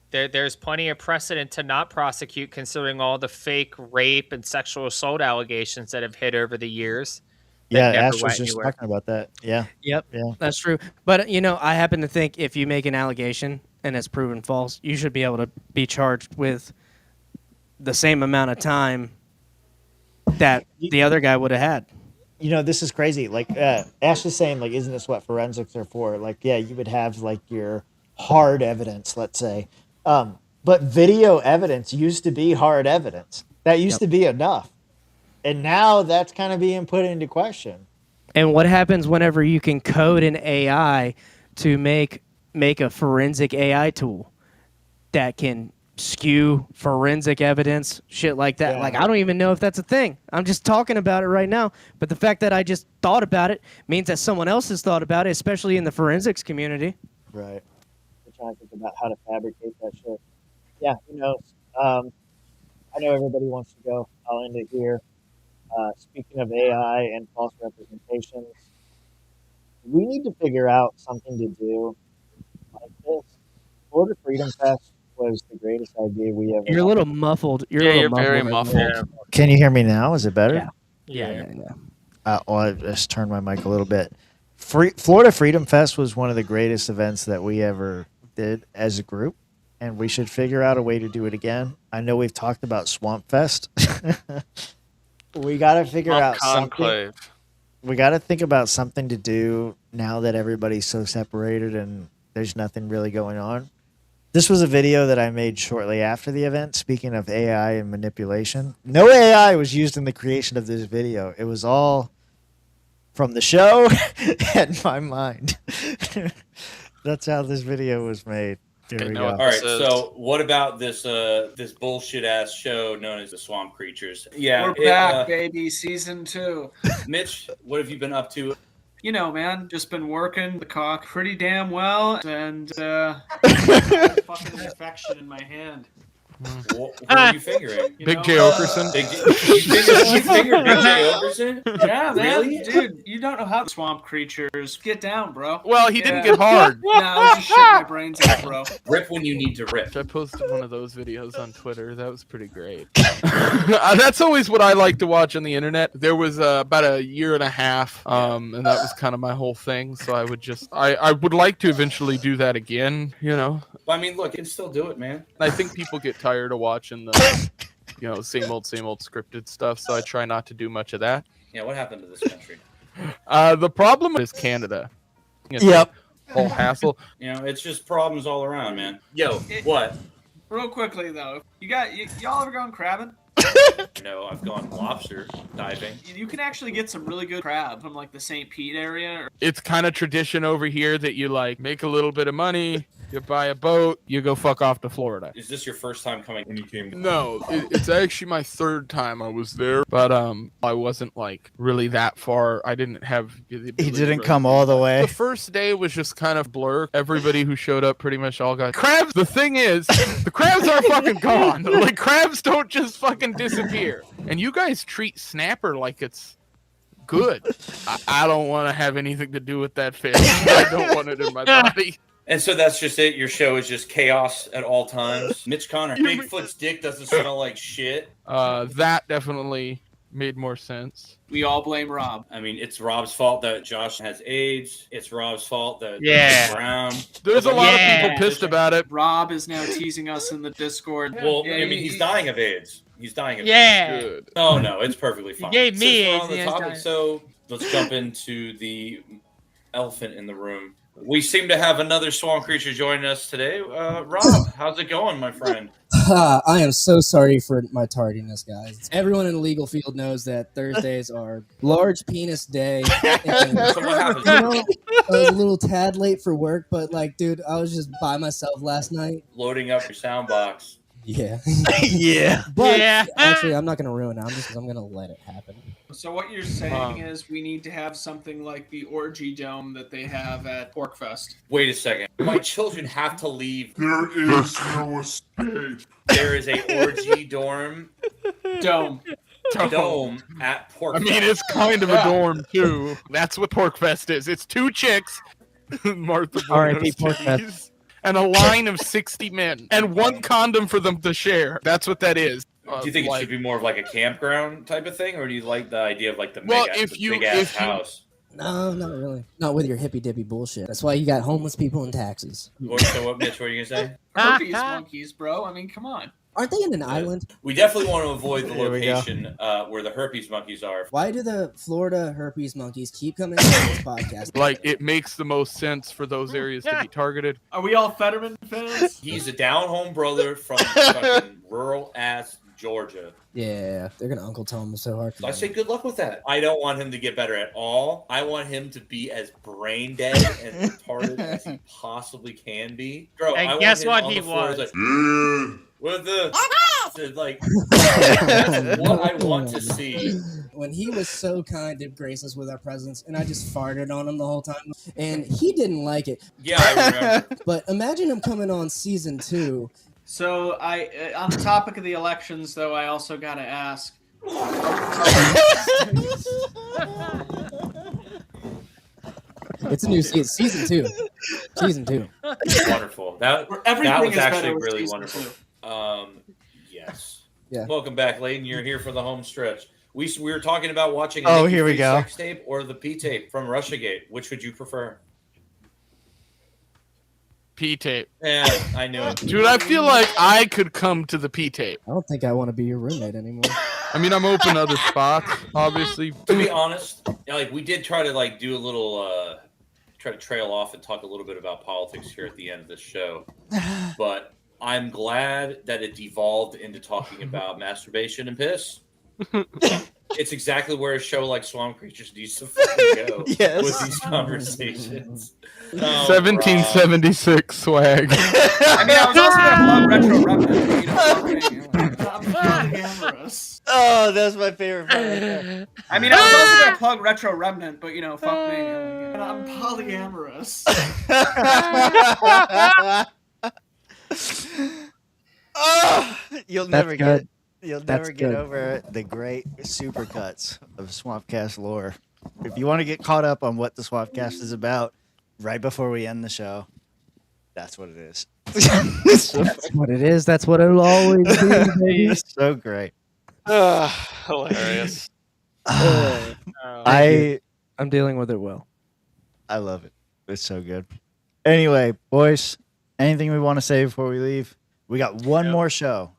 there's plenty of precedent to not prosecute, considering all the fake rape and sexual assault allegations that have hit over the years. Yeah, Ash was just talking about that. Yeah. Yep. Yeah. That's true. But I happen to think if you make an allegation and it's proven false, you should be able to be charged with the same amount of time that the other guy would have had. This is crazy. Like Ash is saying, like, isn't this what forensics are for? Like, yeah, you would have like your hard evidence, let's say. But video evidence used to be hard evidence. That used to be enough. And now that's kind of being put into question. And what happens whenever you can code an AI to make a forensic AI tool that can skew forensic evidence, shit like that? Yeah. Like, I don't even know if that's a thing. I'm just talking about it right now. But the fact that I just thought about it means that someone else has thought about it, especially in the forensics community. Right. We're trying to think about how to fabricate that shit. Yeah, who knows? I know everybody wants to go. I'll end it here. Speaking of AI and false representations, we need to figure out something to do like this. Florida Freedom Fest was the greatest idea we ever You're a little muffled. You're very muffled. Can you hear me now? Is it better? Yeah. I just turned my mic a little bit. Florida Freedom Fest was one of the greatest events that we ever did as a group, and we should figure out a way to do it again. I know we've talked about Swamp Fest. We got to figure out something. We got to think about something to do now that everybody's so separated and there's nothing really going on. This was a video that I made shortly after the event. Speaking of AI and manipulation, no AI was used in the creation of this video. It was all from the show and my mind. That's how this video was made. Here we go. All right, so what about this bullshit ass show known as the Swamp Creatures? Yeah, we're back, baby, season 2. Mitch, what have you been up to? Man, just been working the cock pretty damn well, and fucking infection in my hand. What are you fingering? Big J. Okerson? You fingered Big J. Okerson? Yeah, man. Really? Dude, you don't know how Swamp Creatures get down, bro. Well, he didn't get hard. No, I just shit my brains out, bro. Rip when you need to rip. I posted one of those videos on Twitter. That was pretty great. That's always what I like to watch on the internet. There was about a year and a half, and that was kind of my whole thing. So I would like to eventually do that again, I mean, look, you can still do it, man. I think people get tired of watching the same old scripted stuff. So I try not to do much of that. Yeah, what happened to this country? The problem is Canada. It's Yep. a whole hassle. It's just problems all around, man. Yo, what? Real quickly though, y'all ever gone crabbing? No, I've gone lobster diving. You can actually get some really good crab from like the St. Pete area. It's kind of tradition over here that you like make a little bit of money, you buy a boat, you go fuck off to Florida. Is this your first time coming when you came? No, it's actually my third time I was there, but I wasn't like really that far. I didn't have. He didn't come all the way. The first day was just kind of blur. Everybody who showed up pretty much all got crabs. The thing is, the crabs are fucking gone. Like crabs don't just fucking disappear. And you guys treat snapper like it's good. I don't want to have anything to do with that fish. I don't want it in my body. And so that's just it. Your show is just chaos at all times. Mitch Connor, Bigfoot's dick doesn't smell like shit. That definitely made more sense. We all blame Rob. I mean, it's Rob's fault that Josh has AIDS. It's Rob's fault that Brown. There's a lot of people pissed about it. Rob is now teasing us in the Discord. Well, I mean, he's dying of AIDS. He's dying of AIDS. Good. Oh, no, it's perfectly fine. He gave me Since we're on the AIDS. topic, so let's jump into the elephant in the room. We seem to have another swamp creature joining us today. Rob, how's it going, my friend? I am so sorry for my tardiness, guys. Everyone in the legal field knows that Thursdays are large penis day. And, So what happened? I was a little tad late for work, but dude, I was just by myself last night. Loading up your sound box. Yeah. Yeah. But actually, I'm not going to ruin it. I'm going to let it happen. So what you're saying is we need to have something like the orgy dome that they have at Porkfest. Wait a second. My children have to leave. There is no escape. There is a orgy dome at Pork. I mean, it's kind of a dorm too. That's what Porkfest is. It's two chicks, Martha R.I.P. Buenos Porkfest. Teas, and a line of 60 men, and one condom for them to share. That's what that is. Do you think it should be more of like a campground type of thing, or do you like the idea of like the Well, big ass house? No, not really. Not with your hippy dippy bullshit. That's why you got homeless people and taxes. So what, Mitch? What are you gonna say? Herpes monkeys, bro. I mean, come on. Aren't they in an island? We definitely want to avoid the Here we go. location where the herpes monkeys are. Why do the Florida herpes monkeys keep coming on this podcast? Like, it makes the most sense for those areas to be targeted. Are we all Fetterman fans? He's a down-home brother from fucking rural-ass Georgia. Yeah, they're gonna Uncle Tom him so hard. So I say good luck with that. I don't want him to get better at all. I want him to be as brain dead and retarded as he possibly can be. Bro, And I guess want him what on he the floor was? like, with the like that's what I want to see. When he was so kind to grace us with our presence, and I just farted on him the whole time, and he didn't like it. Yeah, I remember. But imagine him coming on season 2. So on the topic of the elections, though, I also got to ask. It's a new season. Season 2. Season 2. Wonderful. That was actually really wonderful. Yes. Yeah. Welcome back, Layden. You're here for the home stretch. We were talking about watching Oh, Nikki here we Free go. sex tape or the P tape from Russiagate. Which would you prefer? P tape. Yeah, I knew it. Dude, I feel like I could come to the P tape. I don't think I want to be your roommate anymore. I mean, I'm open to other spots, obviously. To be honest, like we did try to like do a little try to trail off and talk a little bit about politics here at the end of this show. But I'm glad that it devolved into talking about masturbation and piss. It's exactly where a show like Swamp Creatures needs to fucking go with these conversations. 1776 swag. I mean, I was also going to plug Retro Remnant. I'm polyamorous. Oh, that's my favorite part. Right there. I mean, I was also going to plug Retro Remnant, but fuck me. I'm polyamorous. Oh, you'll never good. get. You'll That's never get good. over the great supercuts of Swampcast lore. If you want to get caught up on what the Swampcast is about, right before we end the show, that's what it is. That's what it is. That's what it'll always be, baby. It's so great. Hilarious. I'm dealing with it well. I love it. It's so good. Anyway, boys, anything we want to say before we leave? We got one more show.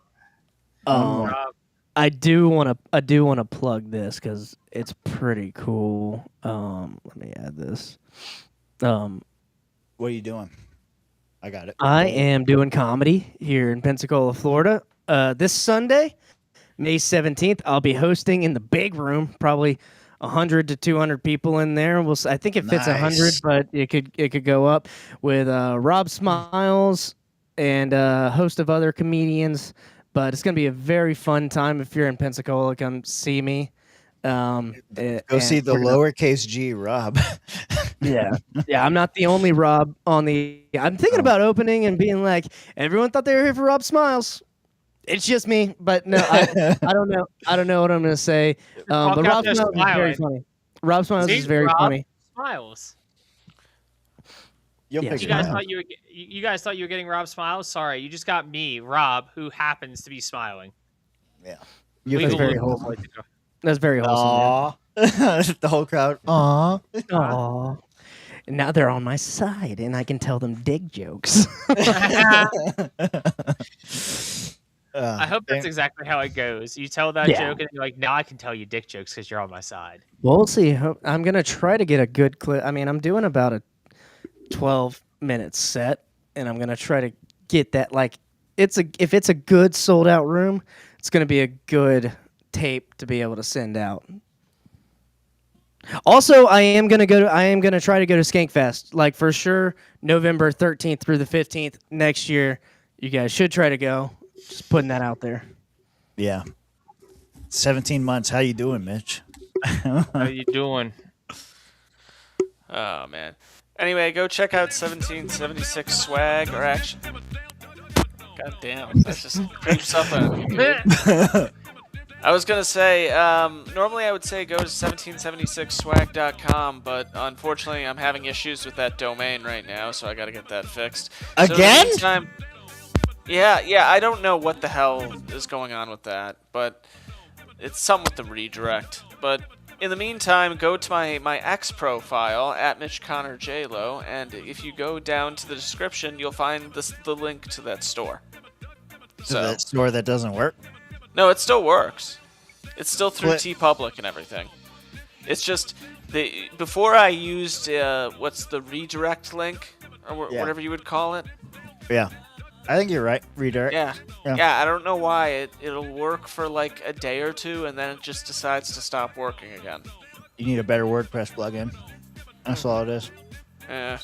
I do want to plug this because it's pretty cool. Let me add this. What are you doing? I got it. I am doing comedy here in Pensacola, Florida. This Sunday, May 17th, I'll be hosting in the big room, probably 100 to 200 people in there. I think it fits 100, but it could go up with Rob Smiles and a host of other comedians. But it's going to be a very fun time. If you're in Pensacola, come see me. Go see the lowercase G Rob. Yeah. I'm not the only Rob on the. I'm thinking about opening and being like, everyone thought they were here for Rob Smiles. It's just me, but no, I don't know. I don't know what I'm going to say. But Rob Smiles is very funny. Rob Smiles is very funny. Smiles. You guys thought you were getting Rob Smiles? Sorry, you just got me, Rob, who happens to be smiling. Yeah. That's very wholesome. That's very wholesome. The whole crowd. Aww. And now they're on my side, and I can tell them dig jokes. I hope that's exactly how it goes. You tell that joke, and you're like, now I can tell you dick jokes because you're on my side. We'll see. I'm going to try to get a good clip. I mean, I'm doing about a 12-minute set, and I'm going to try to get that. Like, if it's a good sold-out room, it's going to be a good tape to be able to send out. Also, I am gonna try to go to Skankfest, like for sure, November 13th through the 15th next year. You guys should try to go. Just putting that out there. Yeah. 17 months. How you doing, Mitch? How you doing? Oh man. Anyway, go check out 1776 swag or action. God damn, that just creeps up on me. I was going to say, normally I would say go to 1776swag.com, but unfortunately I'm having issues with that domain right now, so I got to get that fixed. Again? So yeah, I don't know what the hell is going on with that, but it's something with the redirect. But in the meantime, go to my X profile, at Mitch Connor JLo, and if you go down to the description, you'll find the link to that store. So that store that doesn't work? No, it still works. It's still through TeePublic and everything. It's just before I used what's the redirect link or whatever you would call it. Yeah, I think you're right. Redirect. Yeah. I don't know why it'll work for like a day or two and then it just decides to stop working again. You need a better WordPress plugin. That's all it is. Yeah.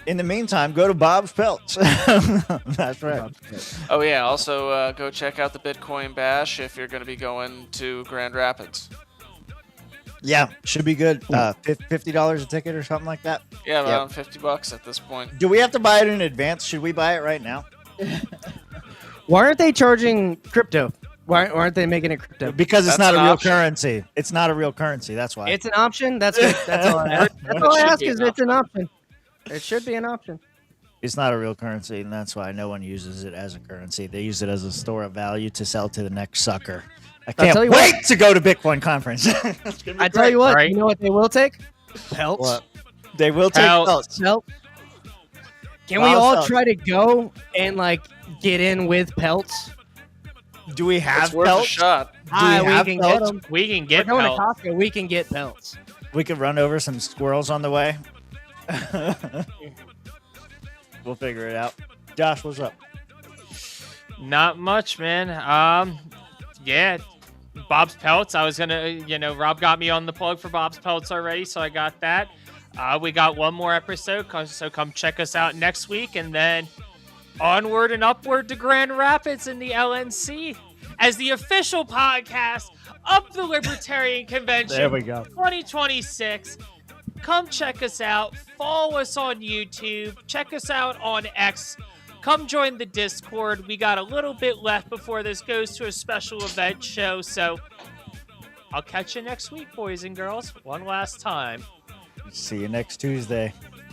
In the meantime, go to Bob's Pelts. That's right. Oh, yeah. Also, go check out the Bitcoin Bash if you're going to be going to Grand Rapids. Yeah, should be good. $50 a ticket or something like that. Yeah, around $50 at this point. Do we have to buy it in advance? Should we buy it right now? Why aren't they charging crypto? Why aren't they making it crypto? Because it's not a real currency. It's not a real currency. That's why. It's an option? That's all I ask. That's all I ask is it's an option. It should be an option. It's not a real currency, and that's why no one uses it as a currency. They use it as a store of value to sell to the next sucker. I can't wait to go to Bitcoin conference. I tell you what, you know what they will take? Pelts. What? They will take pelts. Can we all try to go and like get in with pelts? Do we have it's worth pelts? A shot. We can get them. We can get We're pelts. going to Costco. We can get pelts. We could run over some squirrels on the way. We'll figure it out. Josh, what's up? Not much, man. Yeah, Bob's Pelts. I was gonna, Rob got me on the plug for Bob's Pelts already, so I got that. We got one more episode, so come check us out next week, and then onward and upward to Grand Rapids in the LNC as the official podcast of the Libertarian Convention. There we go. 2026. Come check us out. Follow us on YouTube. Check us out on X. Come join the Discord. We got a little bit left before this goes to a special event show. So I'll catch you next week, boys and girls. One last time. See you next Tuesday.